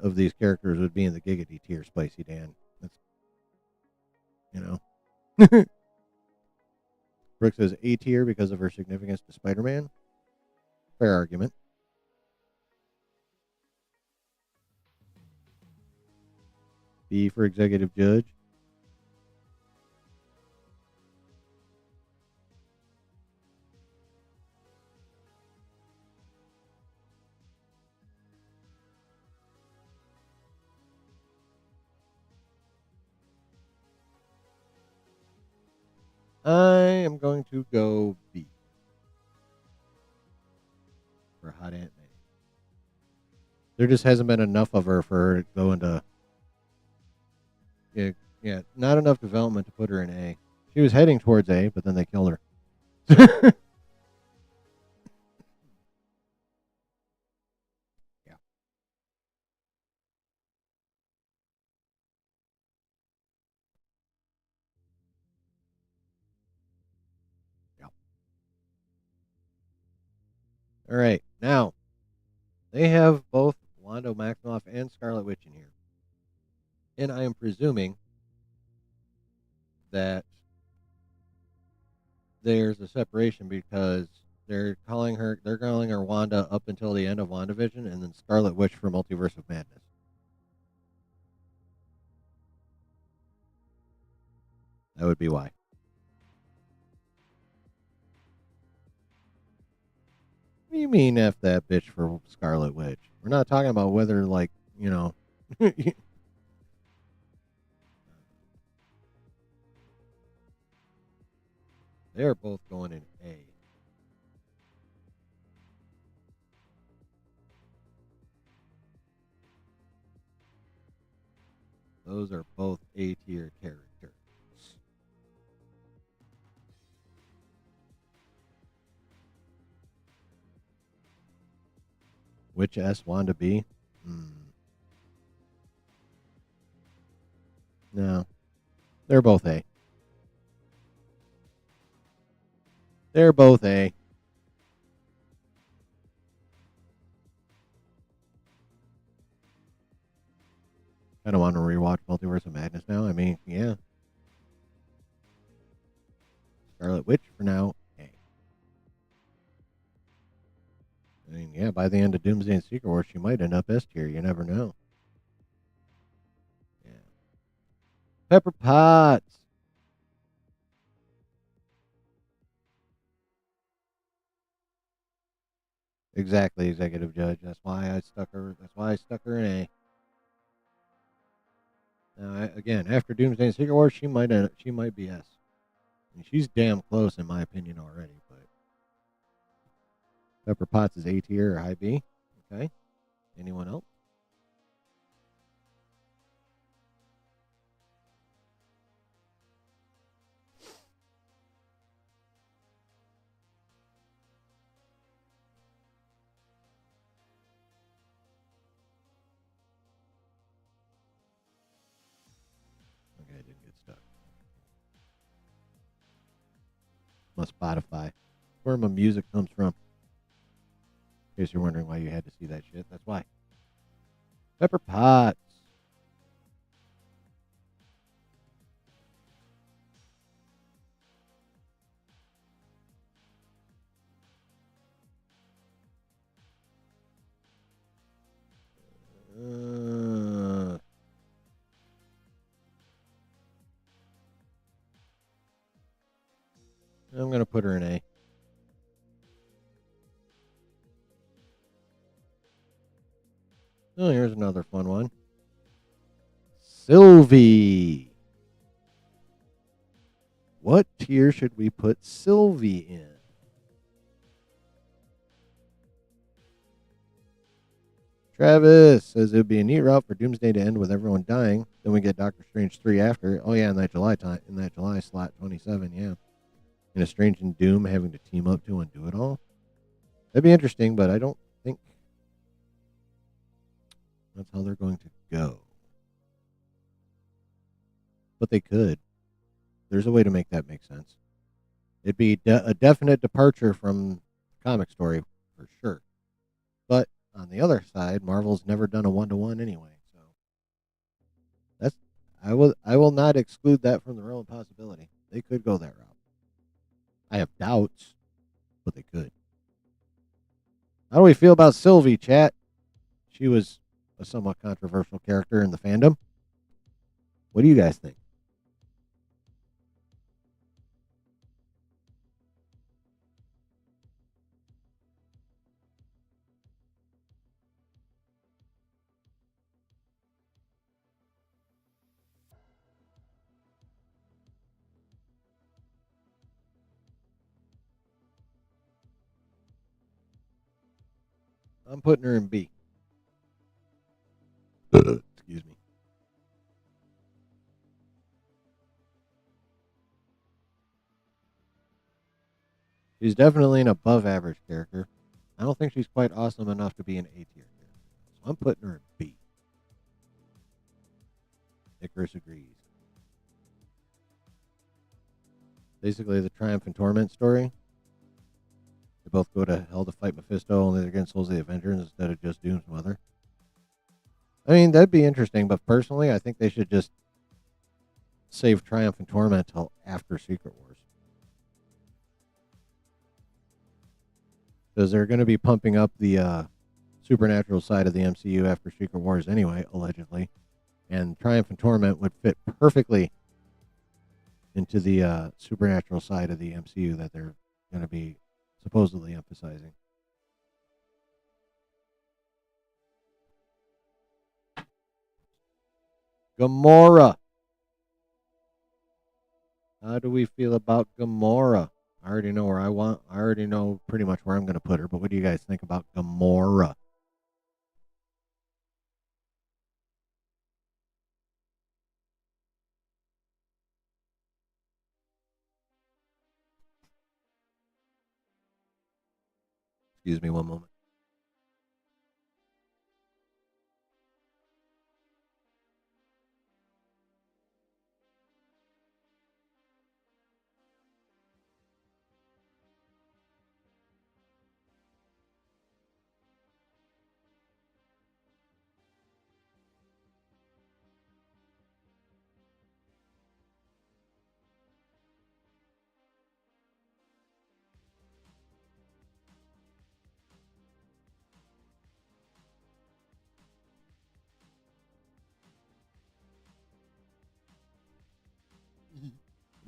of these characters would be in the Giggity tier, Spicy Dan. That's, you know. Brooke says A tier because of her significance to Spider Man. Fair argument. B for Executive Judge. I am going to go B for Hot Aunt May. There just hasn't been enough of her for her to go into. Yeah, not enough development to put her in A. She was heading towards A, but then they killed her. Yeah. Yeah. All right. Now, they have both Wanda Maximoff and Scarlet Witch in here. And I am presuming that there's a separation because they're calling her Wanda up until the end of WandaVision, and then Scarlet Witch for Multiverse of Madness. That would be why. What do you mean F that bitch for Scarlet Witch? We're not talking about whether, like, you know. They are both going in A. Those are both A tier characters. Which S Wanda B? No. They're both A. They're both A. I don't want to rewatch Multiverse of Madness now. I mean, yeah. Scarlet Witch for now, A. I mean, yeah, by the end of Doomsday and Secret Wars, she might end up S tier. You never know. Yeah. Pepper Potts. Exactly, Executive Judge. That's why I stuck her in A. Now, again, after Doomsday and Secret Wars, she might be S. I mean, she's damn close in my opinion already. But Pepper Potts is A tier or high B. Okay. Anyone else? Okay, I didn't get stuck. My Spotify. Where my music comes from. In case you're wondering why you had to see that shit, that's why. Pepper Potts. I'm going to put her in A. Oh, here's another fun one. Sylvie. What tier should we put Sylvie in? Travis says it would be a neat route for Doomsday to end with everyone dying. Then we get Doctor Strange 3 after. Oh yeah, in that July slot 27, yeah. And a Strange and Doom having to team up to undo it all. That'd be interesting, but I don't think that's how they're going to go. But they could. There's a way to make that make sense. It'd be a definite departure from the comic story for sure. But on the other side, Marvel's never done a 1-to-1 anyway, so that's I will not exclude that from the realm of possibility. They could go that route. I have doubts, but they could. How do we feel about Sylvie, chat? She was a somewhat controversial character in the fandom. What do you guys think? I'm putting her in B. Excuse me. She's definitely an above average character. I don't think she's quite awesome enough to be an A tier character. So I'm putting her in B. Icarus agrees. Basically, the Triumph and Torment story. They both go to hell to fight Mephisto, only they're against Souls of the Avengers instead of just Doom's mother. I mean, that'd be interesting, but personally, I think they should just save Triumph and Torment till after Secret Wars. Because they're going to be pumping up the supernatural side of the MCU after Secret Wars anyway, allegedly. And Triumph and Torment would fit perfectly into the supernatural side of the MCU that they're going to be supposedly emphasizing. Gamora. How do we feel about Gamora? I already know where I already know pretty much where I'm going to put her, but what do you guys think about Gamora? Excuse me one moment.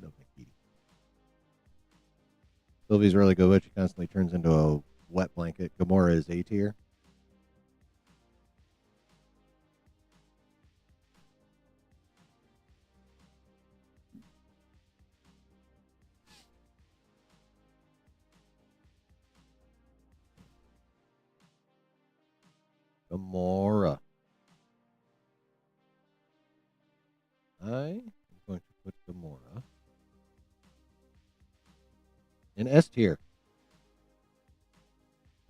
No, Nikiti. Sylvie's really good, but she constantly turns into a wet blanket. Gamora is A tier. Gamora. I am going to put Gamora in S tier.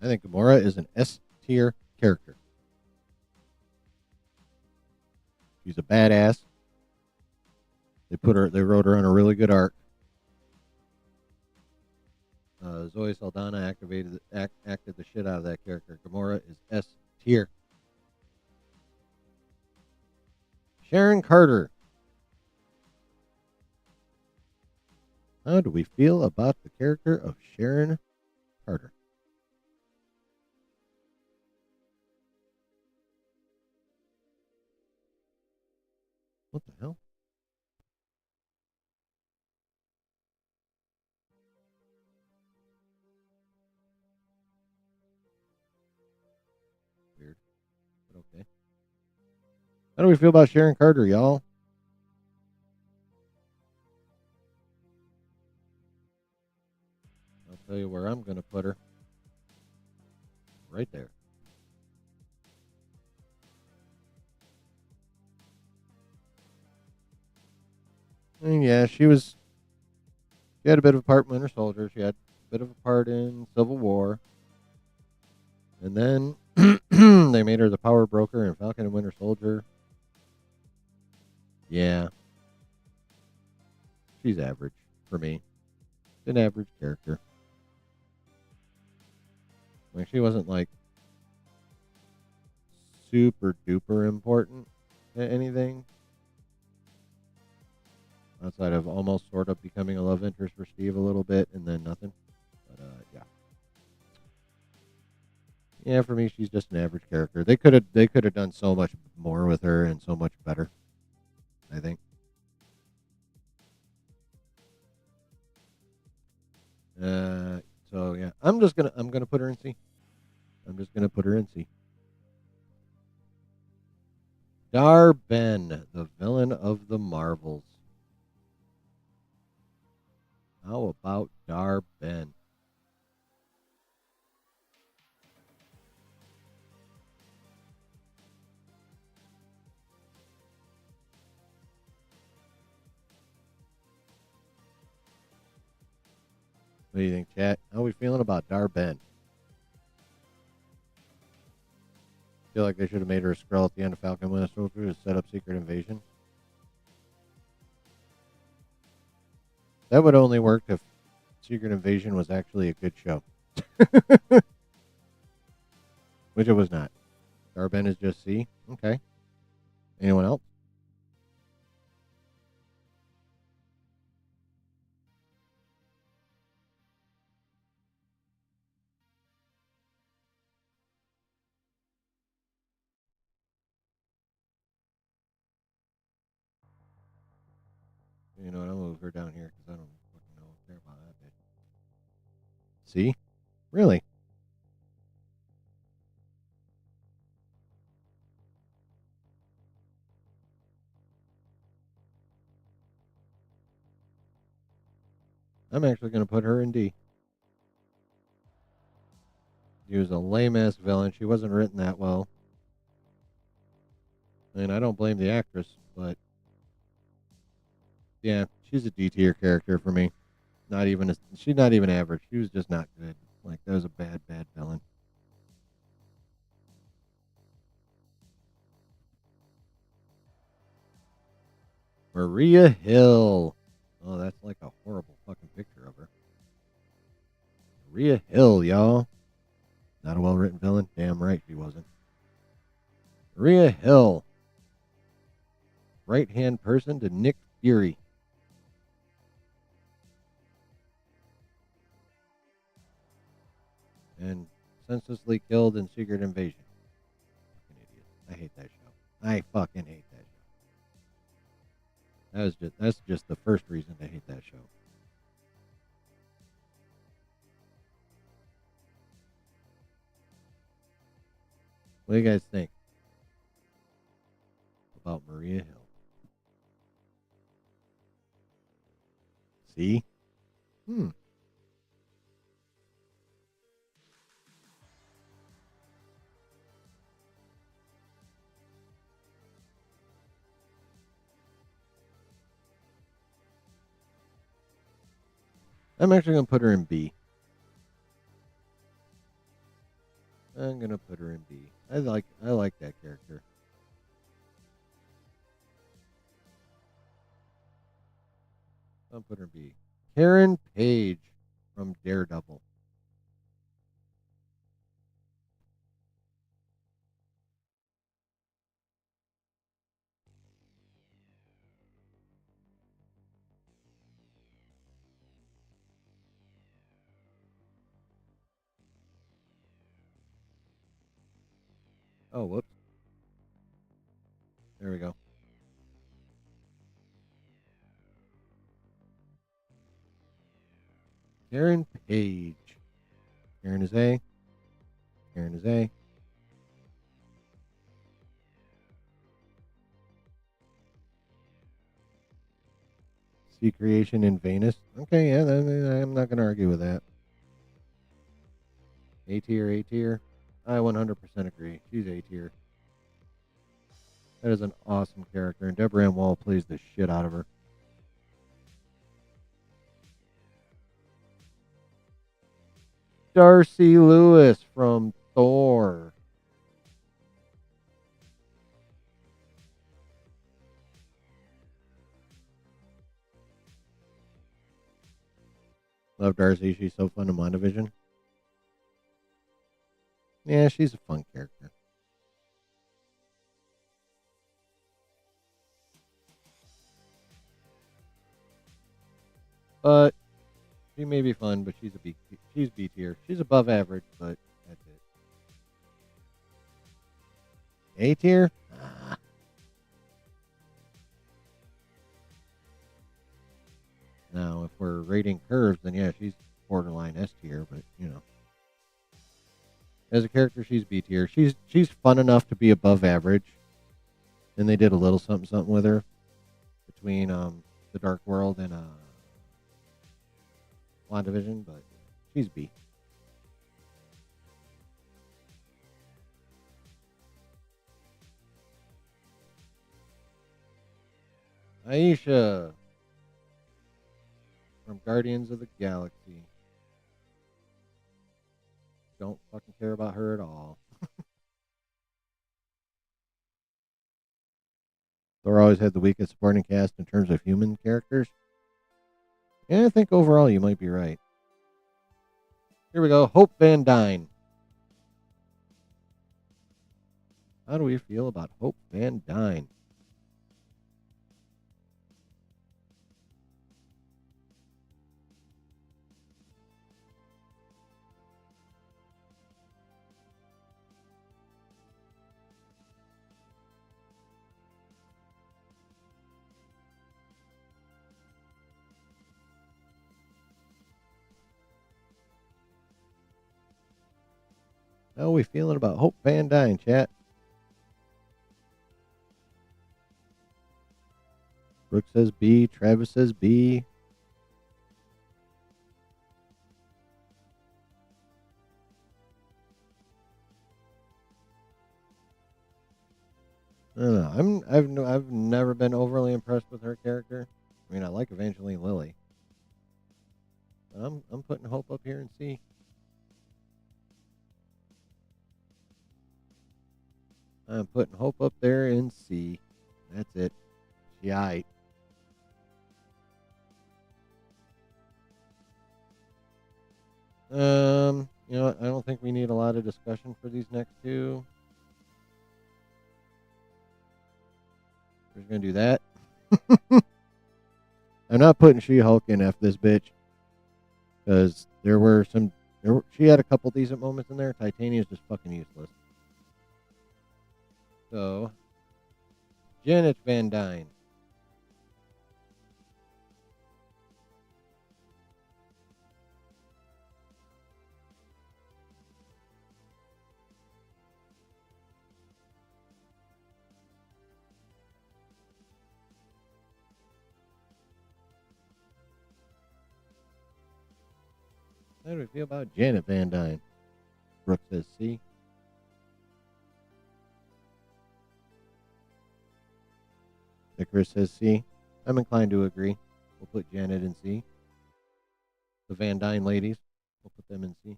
I think Gamora is an S tier character. She's a badass. They wrote her on a really good arc. Zoe Saldana acted the shit out of that character. Gamora is S tier. Sharon Carter. How do we feel about the character of Sharon Carter? What the hell? Weird. But okay. How do we feel about Sharon Carter, y'all? I'll tell you where I'm going to put her. Right there. And yeah, she had a bit of a part in Winter Soldier. She had a bit of a part in Civil War. And then they made her the power broker in Falcon and Winter Soldier. Yeah. She's average for me. An average character. Like, she wasn't like super duper important to anything. Outside of almost sort of becoming a love interest for Steve a little bit and then nothing. But yeah. Yeah, for me she's just an average character. They could have done so much more with her and so much better, I think. So yeah, I'm gonna put her in C. I'm just gonna put her in C. Dar-Benn, the villain of the Marvels. How about Dar-Benn? What do you think, chat? How are we feeling about Dar-Benn? Feel like they should have made her a Skrull at the end of Falcon Winter Soldier to set up Secret Invasion. That would only work if Secret Invasion was actually a good show. Which it was not. Dar-Benn is just C. Okay. Anyone else? You know what? I'll move her down here because I don't fucking care about that bitch. See? Really? I'm actually going to put her in D. She was a lame-ass villain. She wasn't written that well. And I don't blame the actress, but yeah, she's a D tier character for me. She's not even average. She was just not good. Like, that was a bad, bad villain. Maria Hill. Oh, that's like a horrible fucking picture of her. Maria Hill, y'all. Not a well-written villain? Damn right she wasn't. Maria Hill. Right-hand person to Nick Fury. And senselessly killed in Secret Invasion. Fucking idiot. I hate that show. I fucking hate that show. That's just the first reason to hate that show. What do you guys think about Maria Hill? See? I'm actually going to put her in B. I'm going to put her in B. I like that character. I'll put her in B. Karen Page from Daredevil. Oh, whoops. There we go. Karen Page. Karen is A. Karen is A. C creation in Venus. Okay, yeah, I'm not going to argue with that. A tier, A tier. I 100% agree. She's A tier. That is an awesome character, and Deborah Ann Wall plays the shit out of her. Darcy Lewis from Thor. Love Darcy. She's so fun in WandaVision. Yeah, she's a fun character. But she may be fun, but she's B tier. She's above average, but that's it. A tier? Ah. Now, if we're rating curves, then yeah, she's borderline S tier, but you know. As a character, she's B tier. She's fun enough to be above average. And they did a little something with her between the Dark World and WandaVision, but she's B. Aisha from Guardians of the Galaxy. Don't fucking care about her at all. Thor always had the weakest supporting cast in terms of human characters. And I think overall you might be right. Here we go. Hope Van Dyne. How do we feel about Hope Van Dyne? How are we feeling about Hope Van Dyne, chat? Brooke says B. Travis says B. I don't know. I've never been overly impressed with her character. I mean, I like Evangeline Lilly, but I'm putting Hope up here in C. I'm putting Hope up there in C. That's it. She aight. You know what? I don't think we need a lot of discussion for these next two. We're just gonna do that. I'm not putting She-Hulk in F this bitch because she had a couple decent moments in there. Titania's just fucking useless. So, Janet Van Dyne. How do we feel about Janet Van Dyne? Brooke says C. Chris says C. I'm inclined to agree. We'll put Janet in C. The Van Dyne ladies, we'll put them in C.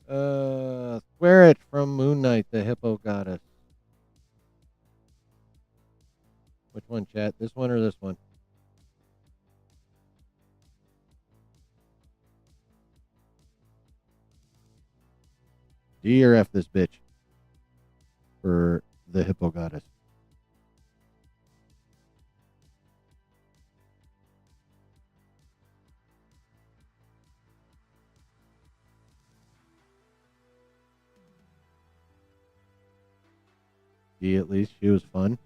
Swear It from Moon Knight, the Hippo Goddess. Which one, chat? This one or this one? D or F this bitch for the Hippo Goddess. D, at least. She was fun.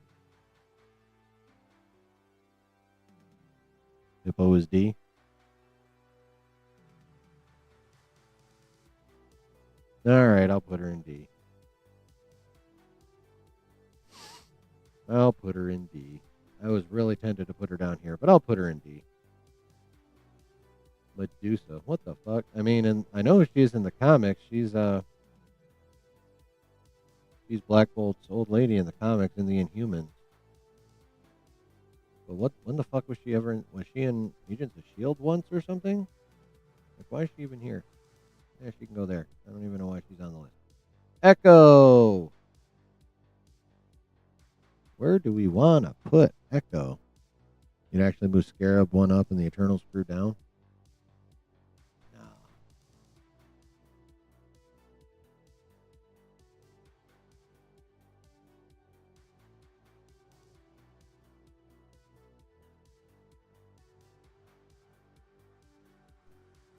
Hippo is D. Alright, I'll put her in D. I'll put her in D. I was really tempted to put her down here, but I'll put her in D. Medusa. What the fuck? I mean, and I know she's in the comics. She's Black Bolt's old lady in the comics in the Inhumans. But when the fuck was she ever in? Was she in Agents of S.H.I.E.L.D. once or something? Like, why is she even here? Yeah, she can go there. I don't even know why she's on the list. Echo! Where do we want to put Echo? You'd actually move Scarab one up and the Eternal screw down?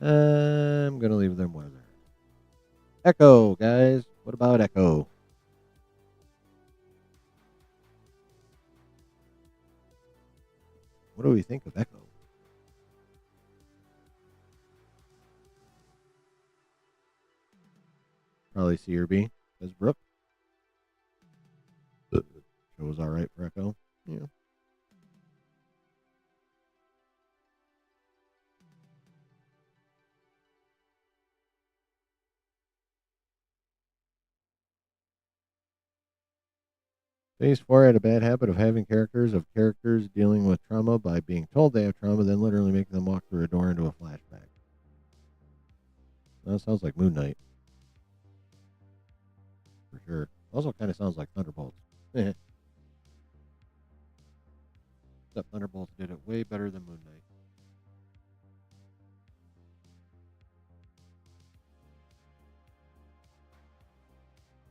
I'm going to leave them where they're at. Echo, guys. What about Echo? What do we think of Echo? Probably C or B. Says Brooke. Show was all right for Echo. Yeah. Phase 4 had a bad habit of having characters dealing with trauma by being told they have trauma, then literally making them walk through a door into a flashback. That sounds like Moon Knight. For sure. Also kind of sounds like Thunderbolts. Except Thunderbolts did it way better than Moon Knight.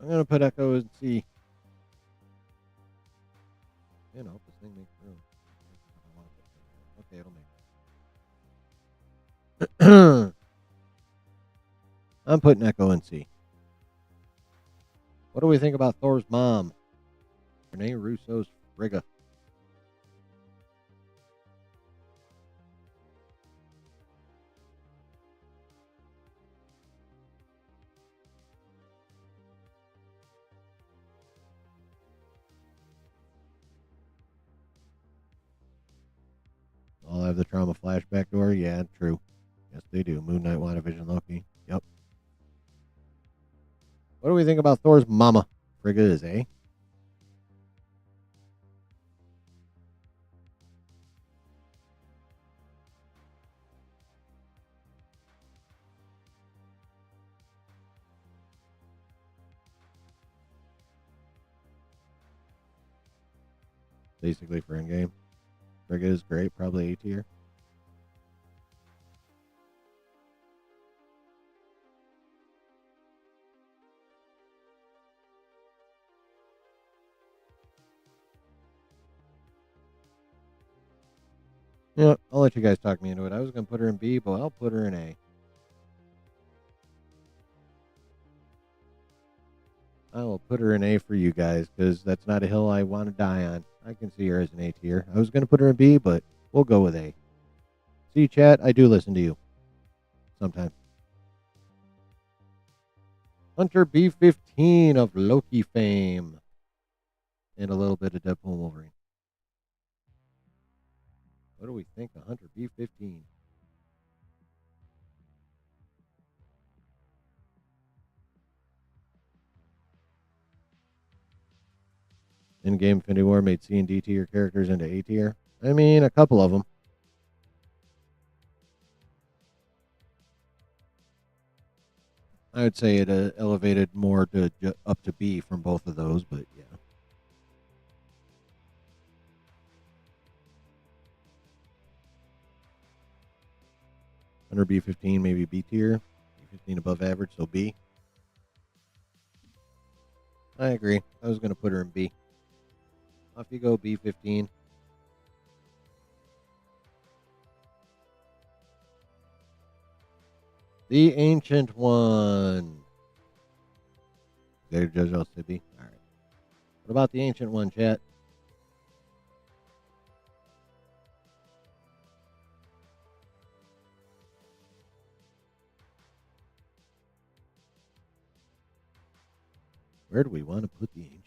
I'm going to put Echo in C. You know, this thing makes room. Okay, it'll make. I'm putting Echo in C. What do we think about Thor's mom? Rene Russo's Frigga. I'll have the trauma flashback door. Yeah, true. Yes, they do. Moon Knight, WandaVision, Loki. Yep. What do we think about Thor's mama? Frigga is A. basically for endgame. Frigga is great, probably A tier. You know, I'll let you guys talk me into it. I was going to put her in B, but I'll put her in A. I will put her in A for you guys because that's not a hill I want to die on. I can see her as an A tier. I was going to put her in B, but we'll go with A. See, chat, I do listen to you sometimes. Hunter B15 of Loki fame. And a little bit of Deadpool and Wolverine. What do we think of Hunter B15? In-game Infinity War made C and D tier characters into A tier. I mean, a couple of them. I would say it elevated more to up to B from both of those, but yeah. Under B15, maybe B tier. B15 above average, so B. I agree. I was going to put her in B. Off you go, B15. The Ancient One. There, JoJo Sibby. All right. What about the Ancient One, chat? Where do we want to put the Ancient One?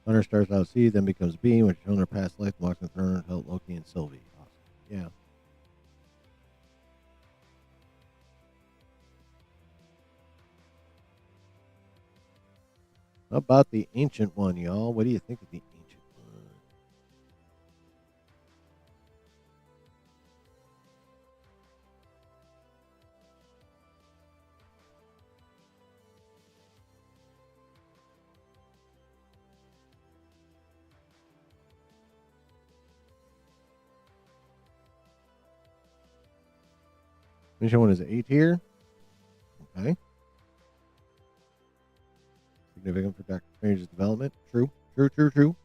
Hunter starts out C, then becomes B, when shown her past life, walks the throne, helped Loki and Sylvie. Awesome. Yeah. How about the Ancient One, y'all? What do you think of the Ancient One? Ancient One is A tier. Okay. Significant for Doctor Strange's development. True. True.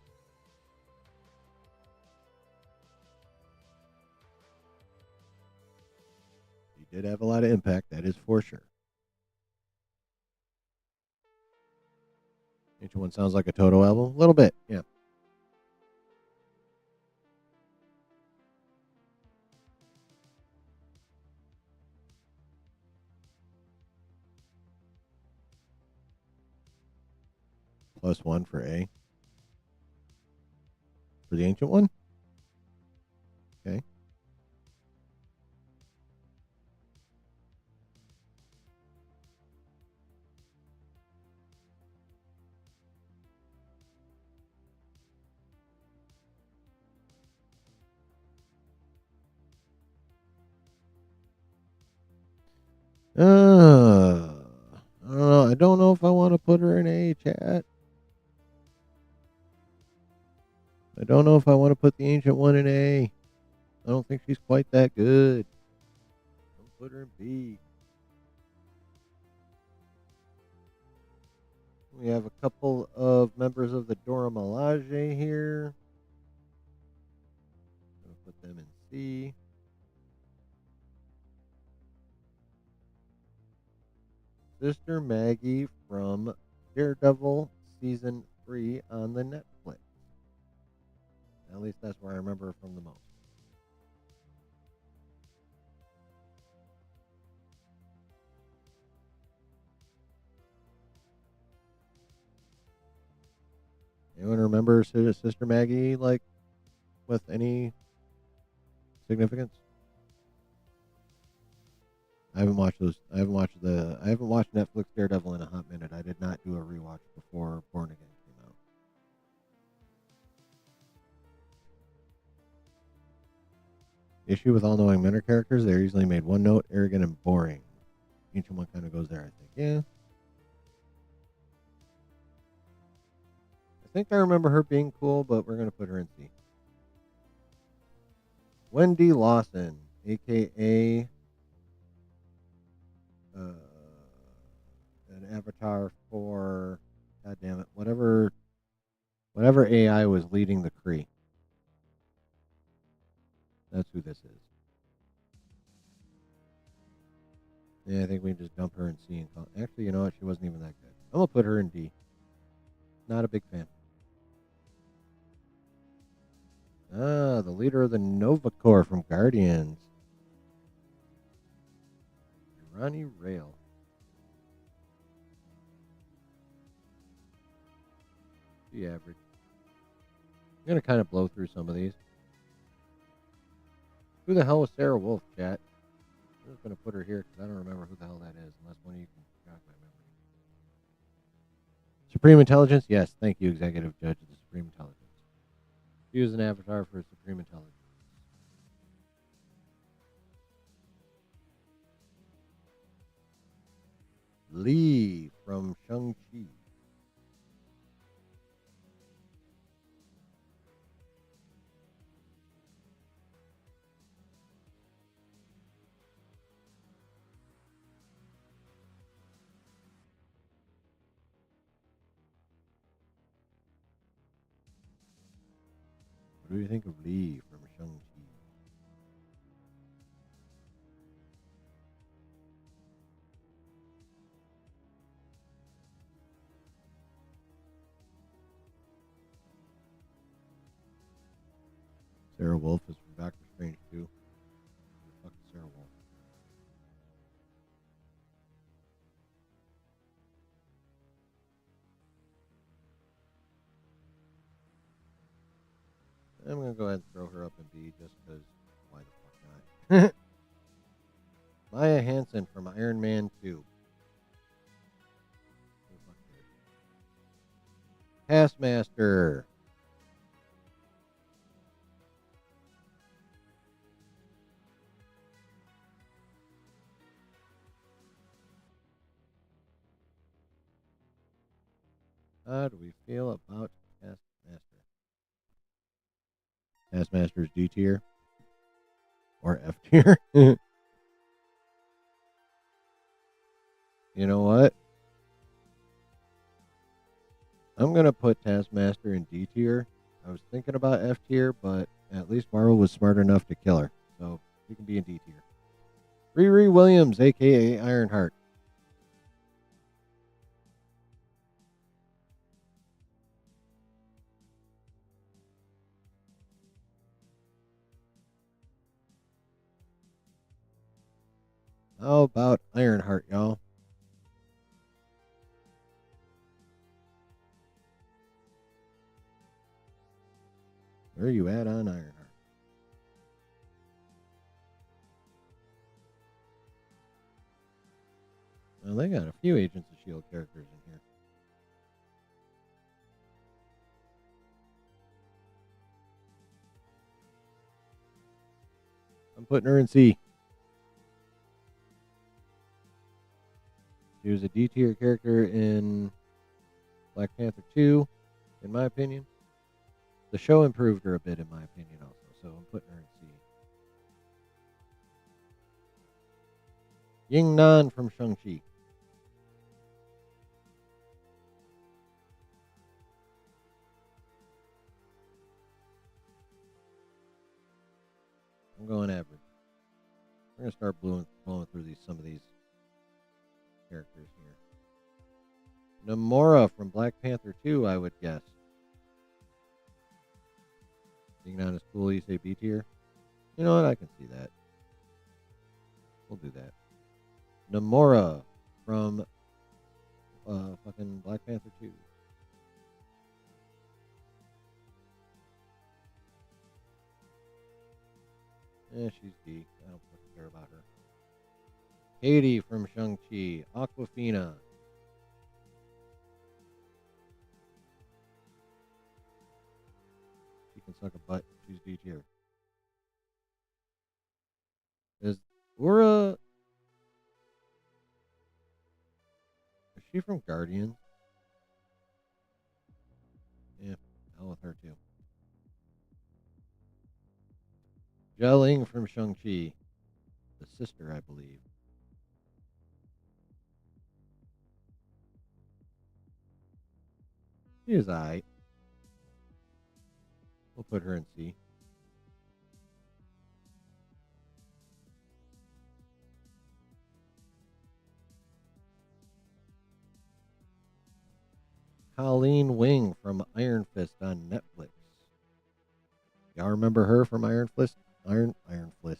He did have a lot of impact, that is for sure. Ancient One sounds like a Toto album. A little bit, yeah. +1 for A. For the Ancient One? Okay. I don't know if I want to put her in A, chat. I don't know if I want to put the Ancient One in A. I don't think she's quite that good. Don't put her in B. We have a couple of members of the Dora Milaje here. I'm going to put them in C. Sister Maggie from Daredevil Season 3 on the Netflix. At least that's where I remember her from the most. Anyone remember Sister Maggie, like, with any significance? I haven't watched Netflix Daredevil in a hot minute. I did not do a rewatch before Born Again came out. The issue with all knowing men are characters, they're easily made one note, arrogant, and boring. Ancient One kind of goes there, I think. Yeah. think I remember her being cool, but we're going to put her in C. Wendy Lawson, a.k.a. An avatar for, god damn it, whatever AI was leading the Kree. That's who this is. Yeah, I think we can just dump her in C and call. Actually, you know what? She wasn't even that good. I'm gonna put her in D. Not a big fan. Ah, the leader of the Nova Corps from Guardians. Ronnie Rail. The average. I'm gonna kind of blow through some of these. Who the hell was Sarah Wolf, chat? I'm just gonna put her here because I don't remember who the hell that is, unless one of you can jog my memory. Supreme Intelligence? Yes, thank you, Executive Judge of the Supreme Intelligence. She was an avatar for Supreme Intelligence. Lee from Shang-Chi. What do you think of Lee from Shang-Chi? Sarah Wolf is from Doctor Strange too. Who the fuck is Sarah Wolf? I'm gonna go ahead and throw her up in B just because why the fuck not? Maya Hansen from Iron Man 2. Taskmaster. How do we feel about Taskmaster? Taskmaster's D tier or F tier? You know what? I'm gonna put Taskmaster in D tier. I was thinking about F tier, but at least Marvel was smart enough to kill her, so she can be in D tier. Riri Williams, aka Ironheart. How about Ironheart, y'all? Where are you at on Ironheart? Well, they got a few Agents of S.H.I.E.L.D. characters in here. I'm putting her in C. She was a D tier character in Black Panther 2, in my opinion. The show improved her a bit, in my opinion, also, so I'm putting her in C. Ying Nan from Shang-Chi. I'm going average. We're gonna start blowing through some of these characters here. Namora from Black Panther 2, I would guess. Being not as cool, you say B tier? You know what? I can see that. We'll do that. Namora from fucking Black Panther 2. She's D. I don't fucking care about her. Katie from Shang-Chi. Aquafina. She can suck a butt. She's D tier. Is Ura... Is she from Guardians? Yeah, with her too. Jialing from Shang-Chi. The sister, I believe. She is alright. We'll put her in C. Colleen Wing from Iron Fist on Netflix. Y'all remember her from Iron Fist on Netflix?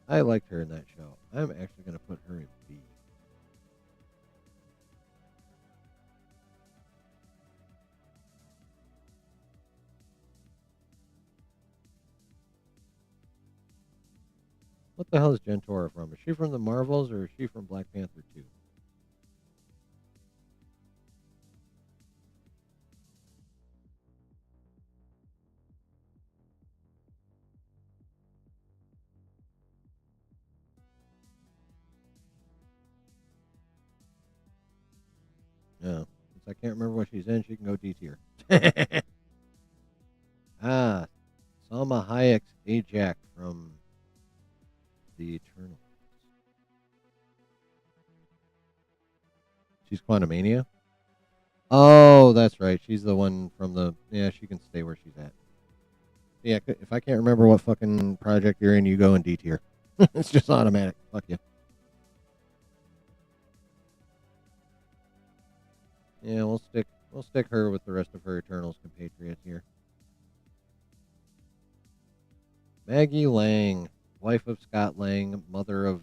I liked her in that show. I'm actually going to put her in B. What the hell is Jentora from? Is she from the Marvels or is she from Black Panther 2? No. Since I can't remember what she's in, she can go D tier. Salma Hayek's Ajax from The Eternals. She's Quantumania? Oh, that's right. She's the one from the... Yeah, she can stay where she's at. Yeah, if I can't remember what fucking project you're in, you go in D tier. It's just automatic. Fuck you. Yeah, we'll stick her with the rest of her Eternals compatriots here. Maggie Lang, wife of Scott Lang, mother of,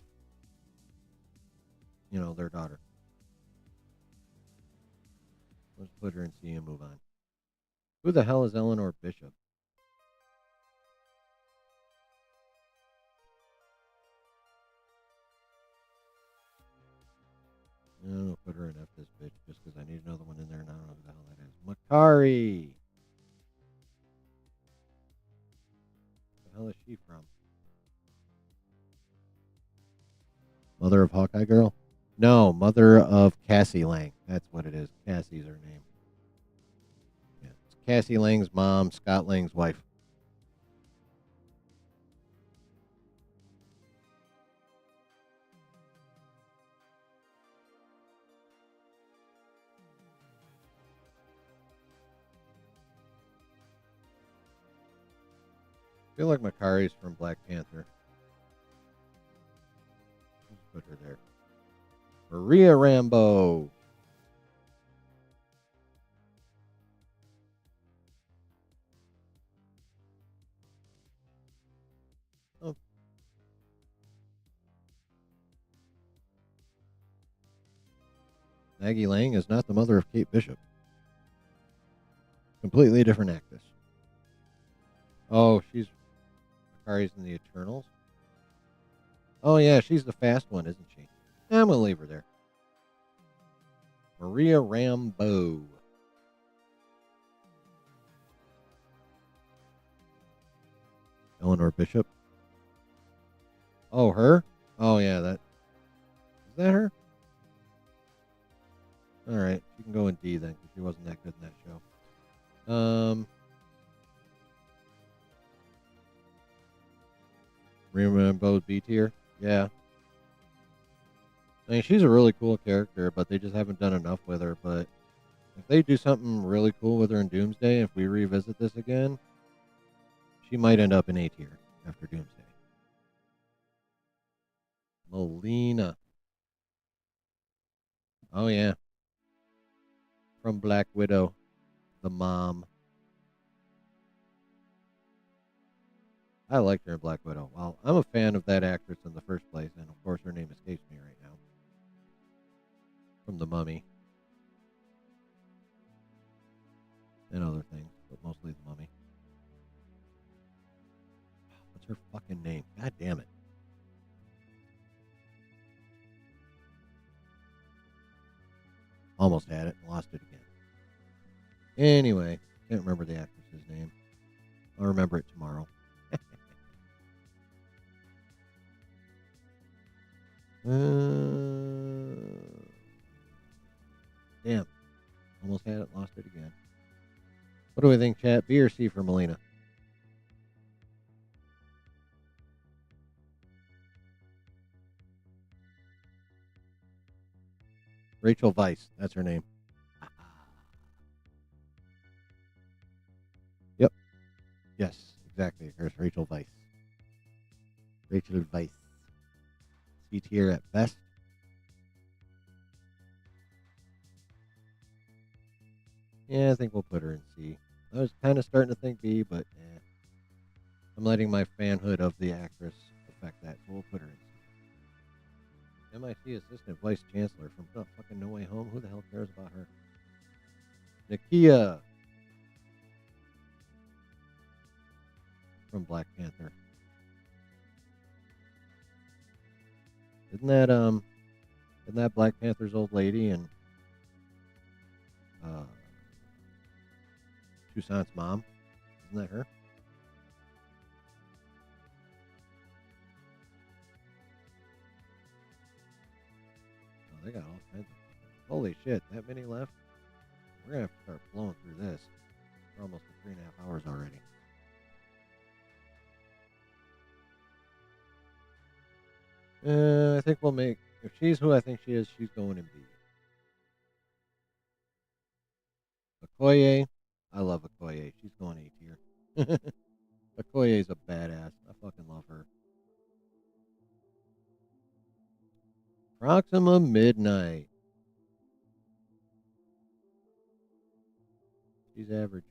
their daughter. Let's put her in C and move on. Who the hell is Eleanor Bishop? I'll put her in F this bitch just because I need another one in there and I don't know who the hell that is. Makari. Where the hell is she from? Mother of Hawkeye Girl? No, mother of Cassie Lang. That's what it is. Cassie's her name. Yeah, it's Cassie Lang's mom, Scott Lang's wife. I feel like Makari's from Black Panther. Let's put her there. Maria Rambeau. Oh. Maggie Lang is not the mother of Kate Bishop. Completely different actress. Oh, she's Makari's in the Eternals. Oh yeah, she's the fast one, isn't she? I'm gonna leave her there. Maria Rambeau. Eleanor Bishop. Oh, her? Oh yeah, is that her? All right, she can go in D then, because she wasn't that good in that show. Maria Rambeau B tier. Yeah. I mean, she's a really cool character, but they just haven't done enough with her. But if they do something really cool with her in Doomsday, if we revisit this again, she might end up in A tier after Doomsday. Melina. Oh, yeah. From Black Widow. The mom. I liked her in Black Widow. Well, I'm a fan of that actress in the first place, and of course her name escapes me right now. From The Mummy. And other things, but mostly The Mummy. What's her fucking name? God damn it. Almost had it, lost it again. Anyway, can't remember the actress's name. I'll remember it tomorrow. do we think, chat? B or C for Melina? Rachel Weisz. That's her name. Yep. Yes, exactly. There's Rachel Weisz. Rachel Weisz. C tier at best. Yeah, I think we'll put her in C. I was kind of starting to think B, but I'm letting my fanhood of the actress affect that, so we'll put her in C. MIT Assistant Vice Chancellor from fucking No Way Home. Who the hell cares about her? Nakia from Black Panther. Isn't that Black Panther's old lady and Toussaint's mom? Isn't that her? Oh, they got all kinds of. Holy shit, that many left? We're gonna have to start blowing through this. We're almost at 3.5 hours already. I think we'll make. If she's who I think she is, she's going in B. Okoye. I love Okoye. She's going A tier. Okoye's a badass. I fucking love her. Proxima Midnight. She's average.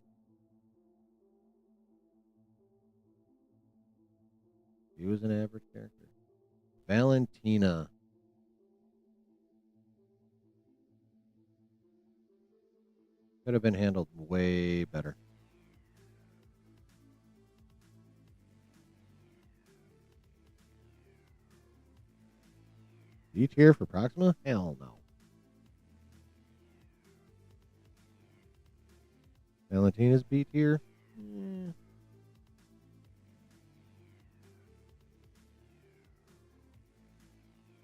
She was an average character. Valentina. Could have been handled way better. D tier for Proxima? Hell no. Valentina's B tier? I'm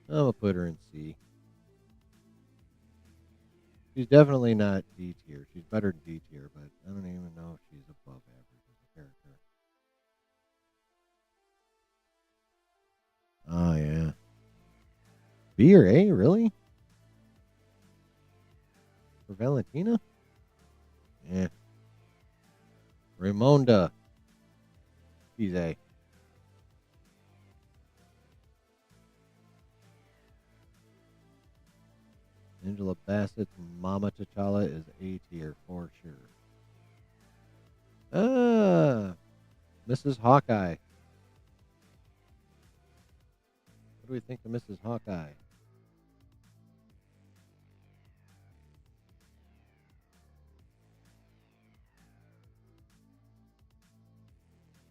gonna put her in C. She's definitely not D tier. She's better than D tier, but I don't even know if she's above average as a character. Oh, yeah. B or A, really? For Valentina? Yeah. Raimonda. She's A. Angela Bassett's Mama T'Challa is A tier for sure. Mrs. Hawkeye. What do we think of Mrs. Hawkeye?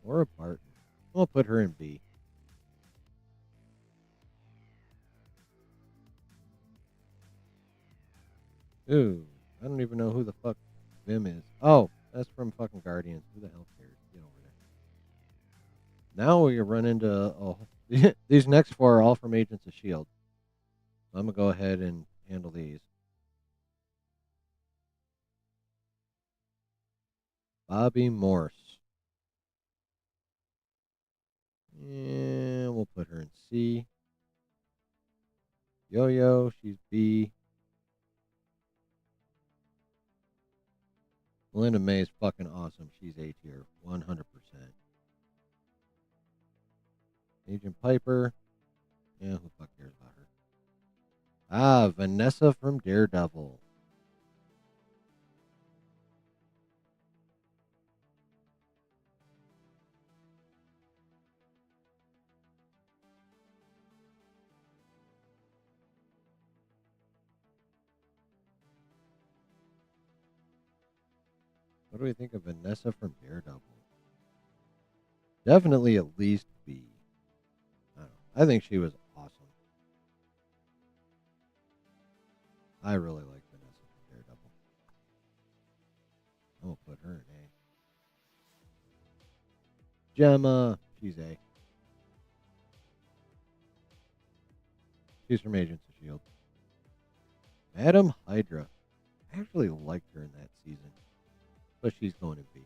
Or a Barton. We'll put her in B. Ooh, I don't even know who the fuck Vim is. Oh, that's from fucking Guardians. Who the hell cares? Get over there. Now we run into these next four are all from Agents of S.H.I.E.L.D. So I'm going to go ahead and handle these. Bobby Morse. Yeah, we'll put her in C. Yo-Yo, she's B. Melinda May is fucking awesome. She's A tier, 100%. Agent Piper. Yeah, who the fuck cares about her? Ah, Vanessa from Daredevil. What do we think of Vanessa from Daredevil? Definitely at least B. I don't know. I think she was awesome. I really like Vanessa from Daredevil. I'm going to put her in A. Gemma. She's A. She's from Agents of S.H.I.E.L.D. Madam Hydra. I actually liked her in that season. but she's going to be.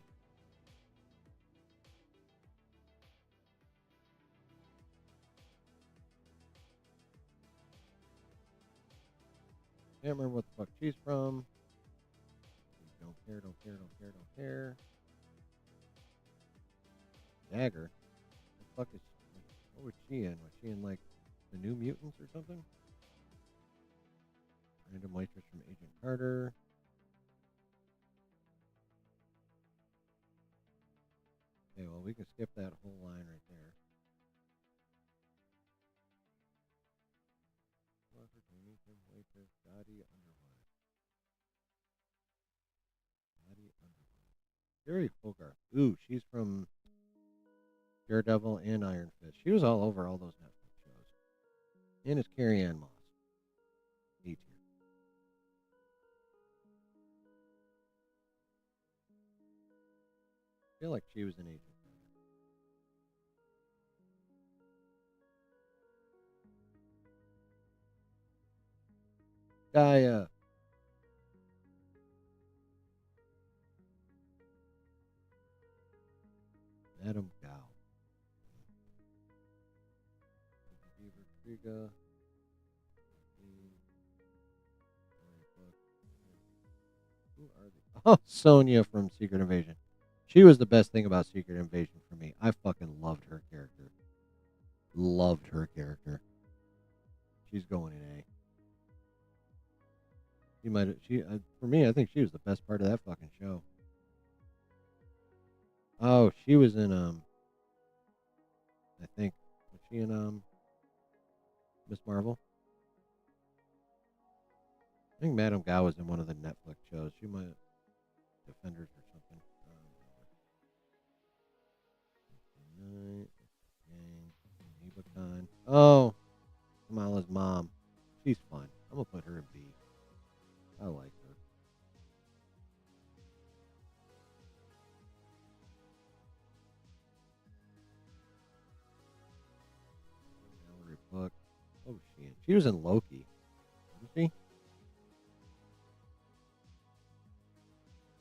Can't remember what the fuck she's from. Don't care, don't care, don't care, don't care. Dagger? What the fuck is she? What was she in? Was she in, like, the New Mutants or something? Random waitress from Agent Carter. Okay, well, we can skip that whole line right there. Waitress, Dottie Underwood. Dottie Underwood. Jerry Hogarth. Ooh, she's from Daredevil and Iron Fist. She was all over all those Netflix shows. And it's Carrie Ann Moss. A tier. I feel like she was an agent. Gaia. Madame Gao. Rodriga. Who are they? Oh, Sonya from Secret Invasion. She was the best thing about Secret Invasion for me. I fucking loved her character. Loved her character. She's going in A. She might. For me, I think she was the best part of that fucking show. Oh, she was in I think was she in Miss Marvel? I think Madame Gao was in one of the Netflix shows. She might Defenders or something. Oh, Kamala's mom. She's fun. I'm gonna put her in B. I like her. Mallory Book. Oh, she was in Loki. Wasn't she? I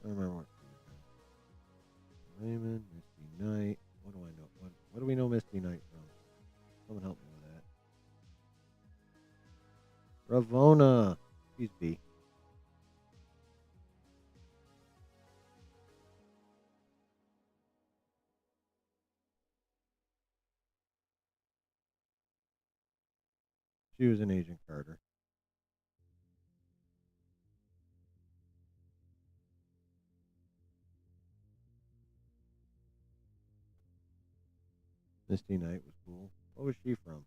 don't remember what she was in. Raymond, Misty Knight. What do I know? What do we know Misty Knight from? Someone help me with that. Ravonna. She's B. She was an Agent Carter. Misty Knight was cool. What was she from?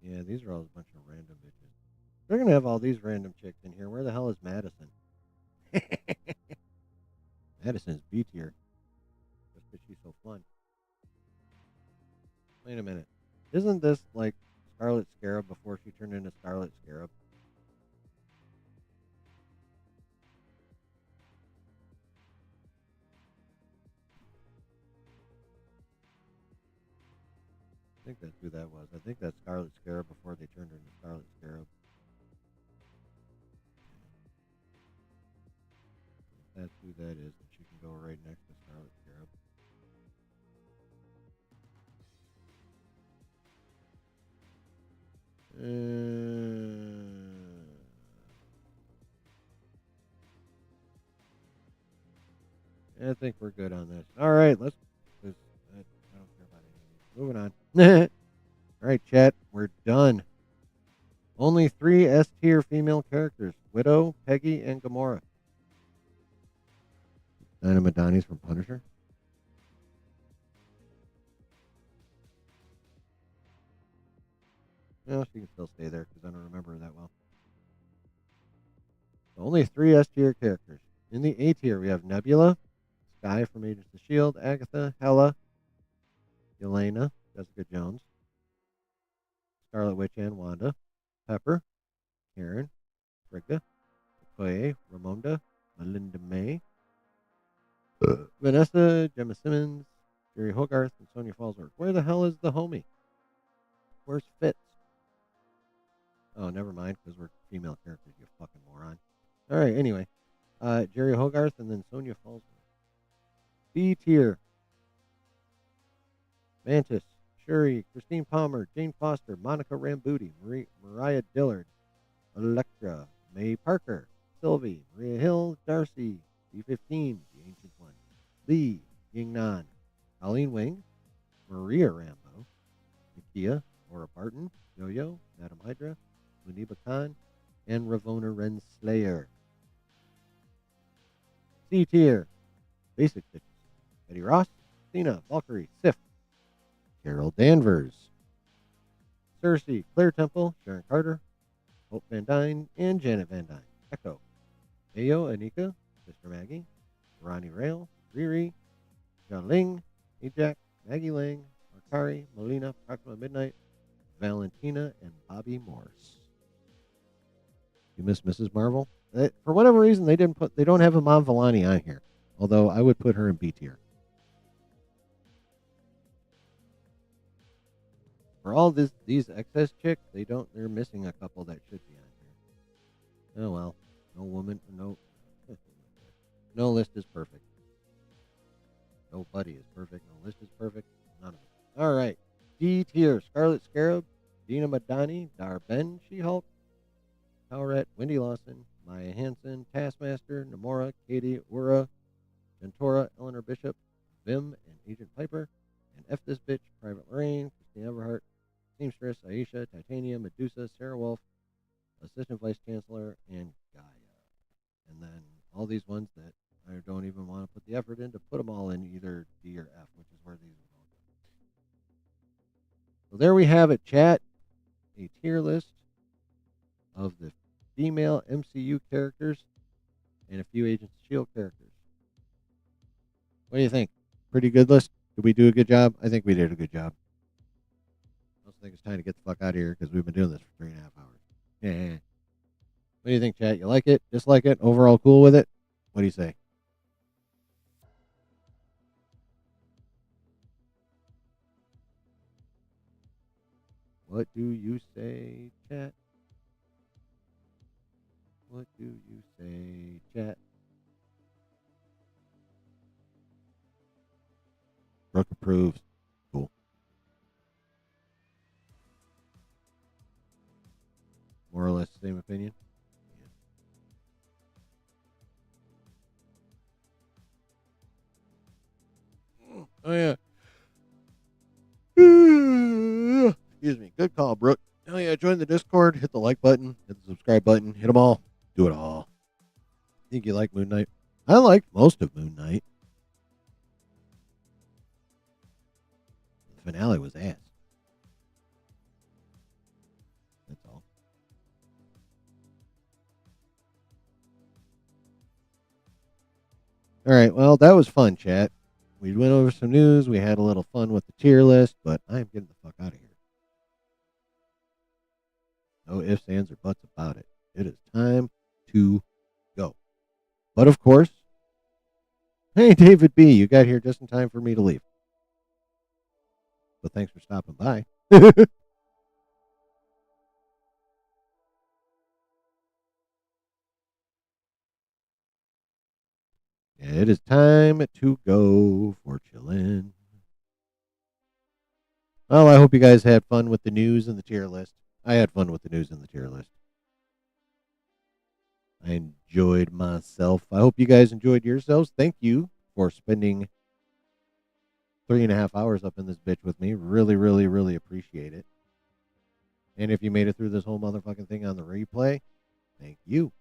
Yeah, these are all a bunch of random bitches. They're gonna have all these random chicks in here. Where the hell is Madison? Madison's B tier. Just because she's so fun. Wait a minute. Isn't this like Scarlet Scarab before she turned into Scarlet Scarab? I think that's who that was. I think that's Scarlet Scarab before they turned her into Scarlet Scarab. If that's who that is, then she can go right next to Scarlet Scarab. I think we're good on this. All right, let's. I don't care about any of these. Moving on. All right, chat, we're done. Only 3 S tier female characters: Widow, Peggy, and Gamora. Dinah Madani's from Punisher. Well, she can still stay there because I don't remember her that well. So only 3 S tier characters. In the A tier, we have Nebula, Skye from Agents of S.H.I.E.L.D., Agatha, Hela, Yelena, Jessica Jones, Scarlet Witch and Wanda, Pepper, Karen, Frigga, Okoye, Ramonda, Melinda May, Vanessa, Gemma Simmons, Jerry Hogarth, and Sonya Fallsworth. Where the hell is the homie? Where's Fitz? Oh, never mind, because we're female characters, you fucking moron. All right, anyway. Jerry Hogarth and then Sonia Fallsworth. B tier. Mantis, Shuri, Christine Palmer, Jane Foster, Monica Rambeau, Mariah Dillard, Electra, May Parker, Sylvie, Maria Hill, Darcy, B-15, the Ancient One, Lee, Yingnan, Colleen Wing, Maria Rambo, Nakia, Laura Barton, Yo-Yo, Madam Hydra, Muniba Khan, and Ravonna Renslayer. C tier. Basic bitches. Betty Ross, Cena, Valkyrie, Sif, Carol Danvers, Cersei, Claire Temple, Sharon Carter, Hope Van Dyne, and Janet Van Dyne. Echo, Ayo, Anika, Sister Maggie, Ronnie Rail, Riri, John Ling, Ajax, Maggie Lang, Markari, Molina, Proxima Midnight, Valentina, and Bobby Morse. You miss Mrs. Marvel? For whatever reason, they don't have Iman Vellani on here. Although I would put her in B tier. For all these excess chicks, they're missing a couple that should be on here. Oh well. No list is perfect. Nobody is perfect. No list is perfect. None of it. All right. D tier. Scarlet Scarab, Dina Madani, Dar-Ben, She-Hulk, Towerette, Wendy Lawson, Maya Hansen, Taskmaster, Namora, Katie, Ura, Ventura, Eleanor Bishop, Vim, and Agent Piper, and F this bitch, Private Lorraine, Christine Everhart, Seamstress, Aisha, Titania, Medusa, Sarah Wolf, Assistant Vice Chancellor, and Gaia. And then all these ones that I don't even want to put the effort in to put them all in either D or F, which is where these are going. So there we have it, chat. A tier list of the female MCU characters and a few Agents of S.H.I.E.L.D. characters. What do you think? Pretty good list? Did we do a good job? I think we did a good job. I also think it's time to get the fuck out of here because we've been doing this for 3.5 hours. Yeah. What do you think, chat? You like it? Dislike it? Overall cool with it? What do you say? What do you say, chat? What do you say, chat? Brooke approves. Cool. More or less the same opinion? Yeah. Oh, yeah. Excuse me. Good call, Brooke. Oh, yeah. Join the Discord. Hit the like button. Hit the subscribe button. Hit them all. Do it all. Think you like Moon Knight? I liked most of Moon Knight. The finale was ass. That's all. All right. Well, that was fun, chat. We went over some news. We had a little fun with the tier list, but I'm getting the fuck out of here. No ifs, ands, or buts about it. It is time to go. But of course, hey, David B., you got here just in time for me to leave. But thanks for stopping by. It is time to go for chillin'. Well, I hope you guys had fun with the news and the tier list. I had fun with the news and the tier list. I enjoyed myself. I hope you guys enjoyed yourselves. Thank you for spending 3.5 hours up in this bitch with me. Really, really, really appreciate it. And if you made it through this whole motherfucking thing on the replay, thank you.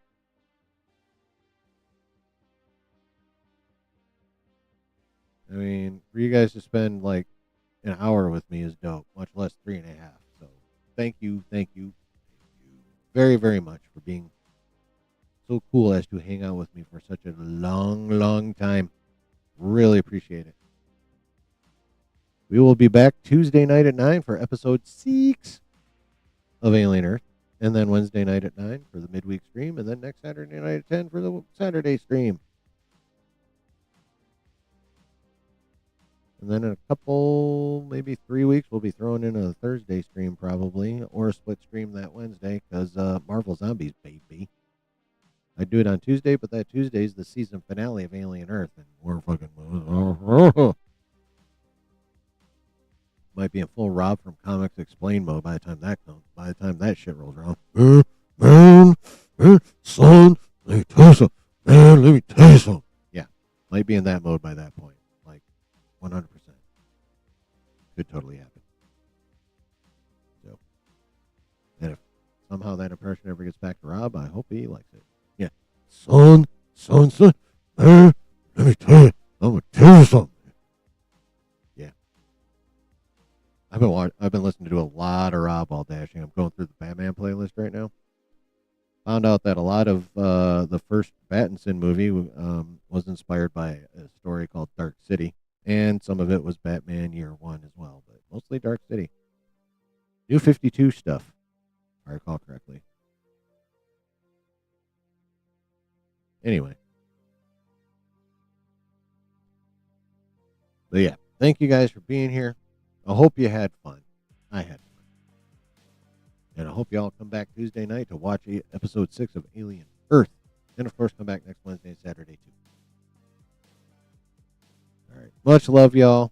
I mean, for you guys to spend like an hour with me is dope, much less 3.5. So thank you very, very much for being so cool as to hang out with me for such a long, long time. Really appreciate it. We will be back Tuesday night at 9 for episode 6 of Alien Earth, and then Wednesday night at 9 for the midweek stream, and then next Saturday night at 10 for the Saturday stream. And And then in a couple, maybe 3 weeks, we'll be throwing in a Thursday stream probably, or a split stream that Wednesday, because Marvel Zombies, baby. I do it on Tuesday, but that Tuesday is the season finale of Alien Earth, and we're fucking might be in full Rob from Comics Explain mode by the time that comes. By the time that shit rolls around, son, let me tell you something. Man, let me tell you something. Yeah, might be in that mode by that point, like 100%. Could totally happen. So, and if somehow that impression ever gets back to Rob, I hope he likes it. Yeah, son, man, let me tell you, I'm gonna tell you something. Yeah, I've been listening to a lot of Rob while dashing. I'm going through the Batman playlist right now. Found out that a lot of the first Pattinson movie was inspired by a story called Dark City, and some of it was Batman Year One as well, but mostly Dark City. New 52 stuff, if I recall correctly. Anyway. But yeah, thank you guys for being here. I hope you had fun. I had fun. And I hope you all come back Tuesday night to watch episode 6 of Alien Earth. And of course, come back next Wednesday and Saturday too. All right. Much love, y'all.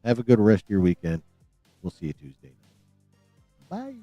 Have a good rest of your weekend. We'll see you Tuesday night. Bye.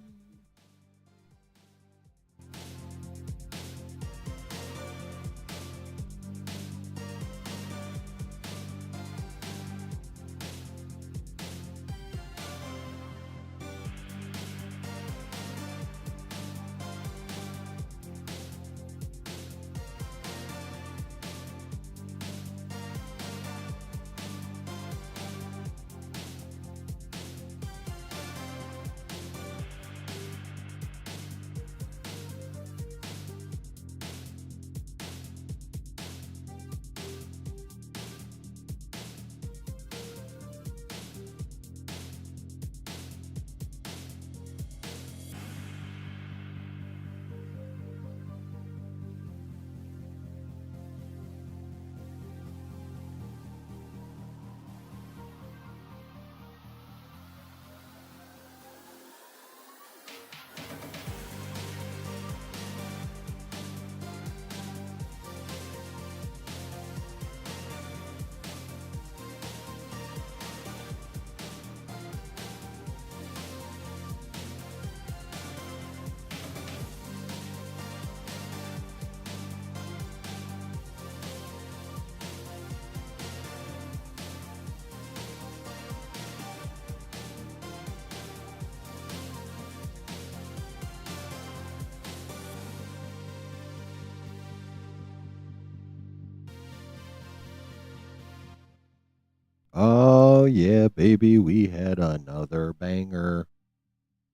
Oh, yeah, baby, we had another banger.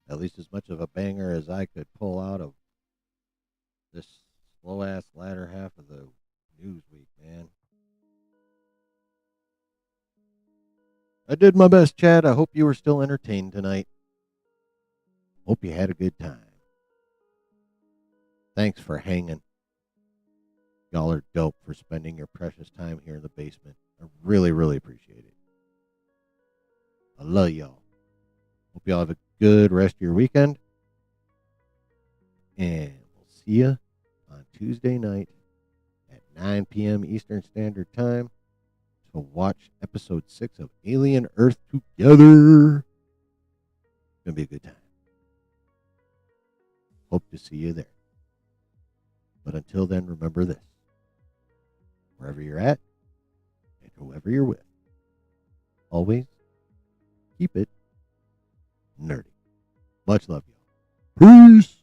At least as much of a banger as I could pull out of this slow-ass latter half of the news week, man. I did my best, Chad. I hope you were still entertained tonight. Hope you had a good time. Thanks for hanging. Y'all are dope for spending your precious time here in the basement. I really, really appreciate it. I love y'all. Hope y'all have a good rest of your weekend. And we'll see you on Tuesday night at 9 p.m. Eastern Standard Time to watch episode 6 of Alien Earth together. It's going to be a good time. Hope to see you there. But until then, remember this. Wherever you're at and whoever you're with, always keep it nerdy. Much love, y'all. Peace.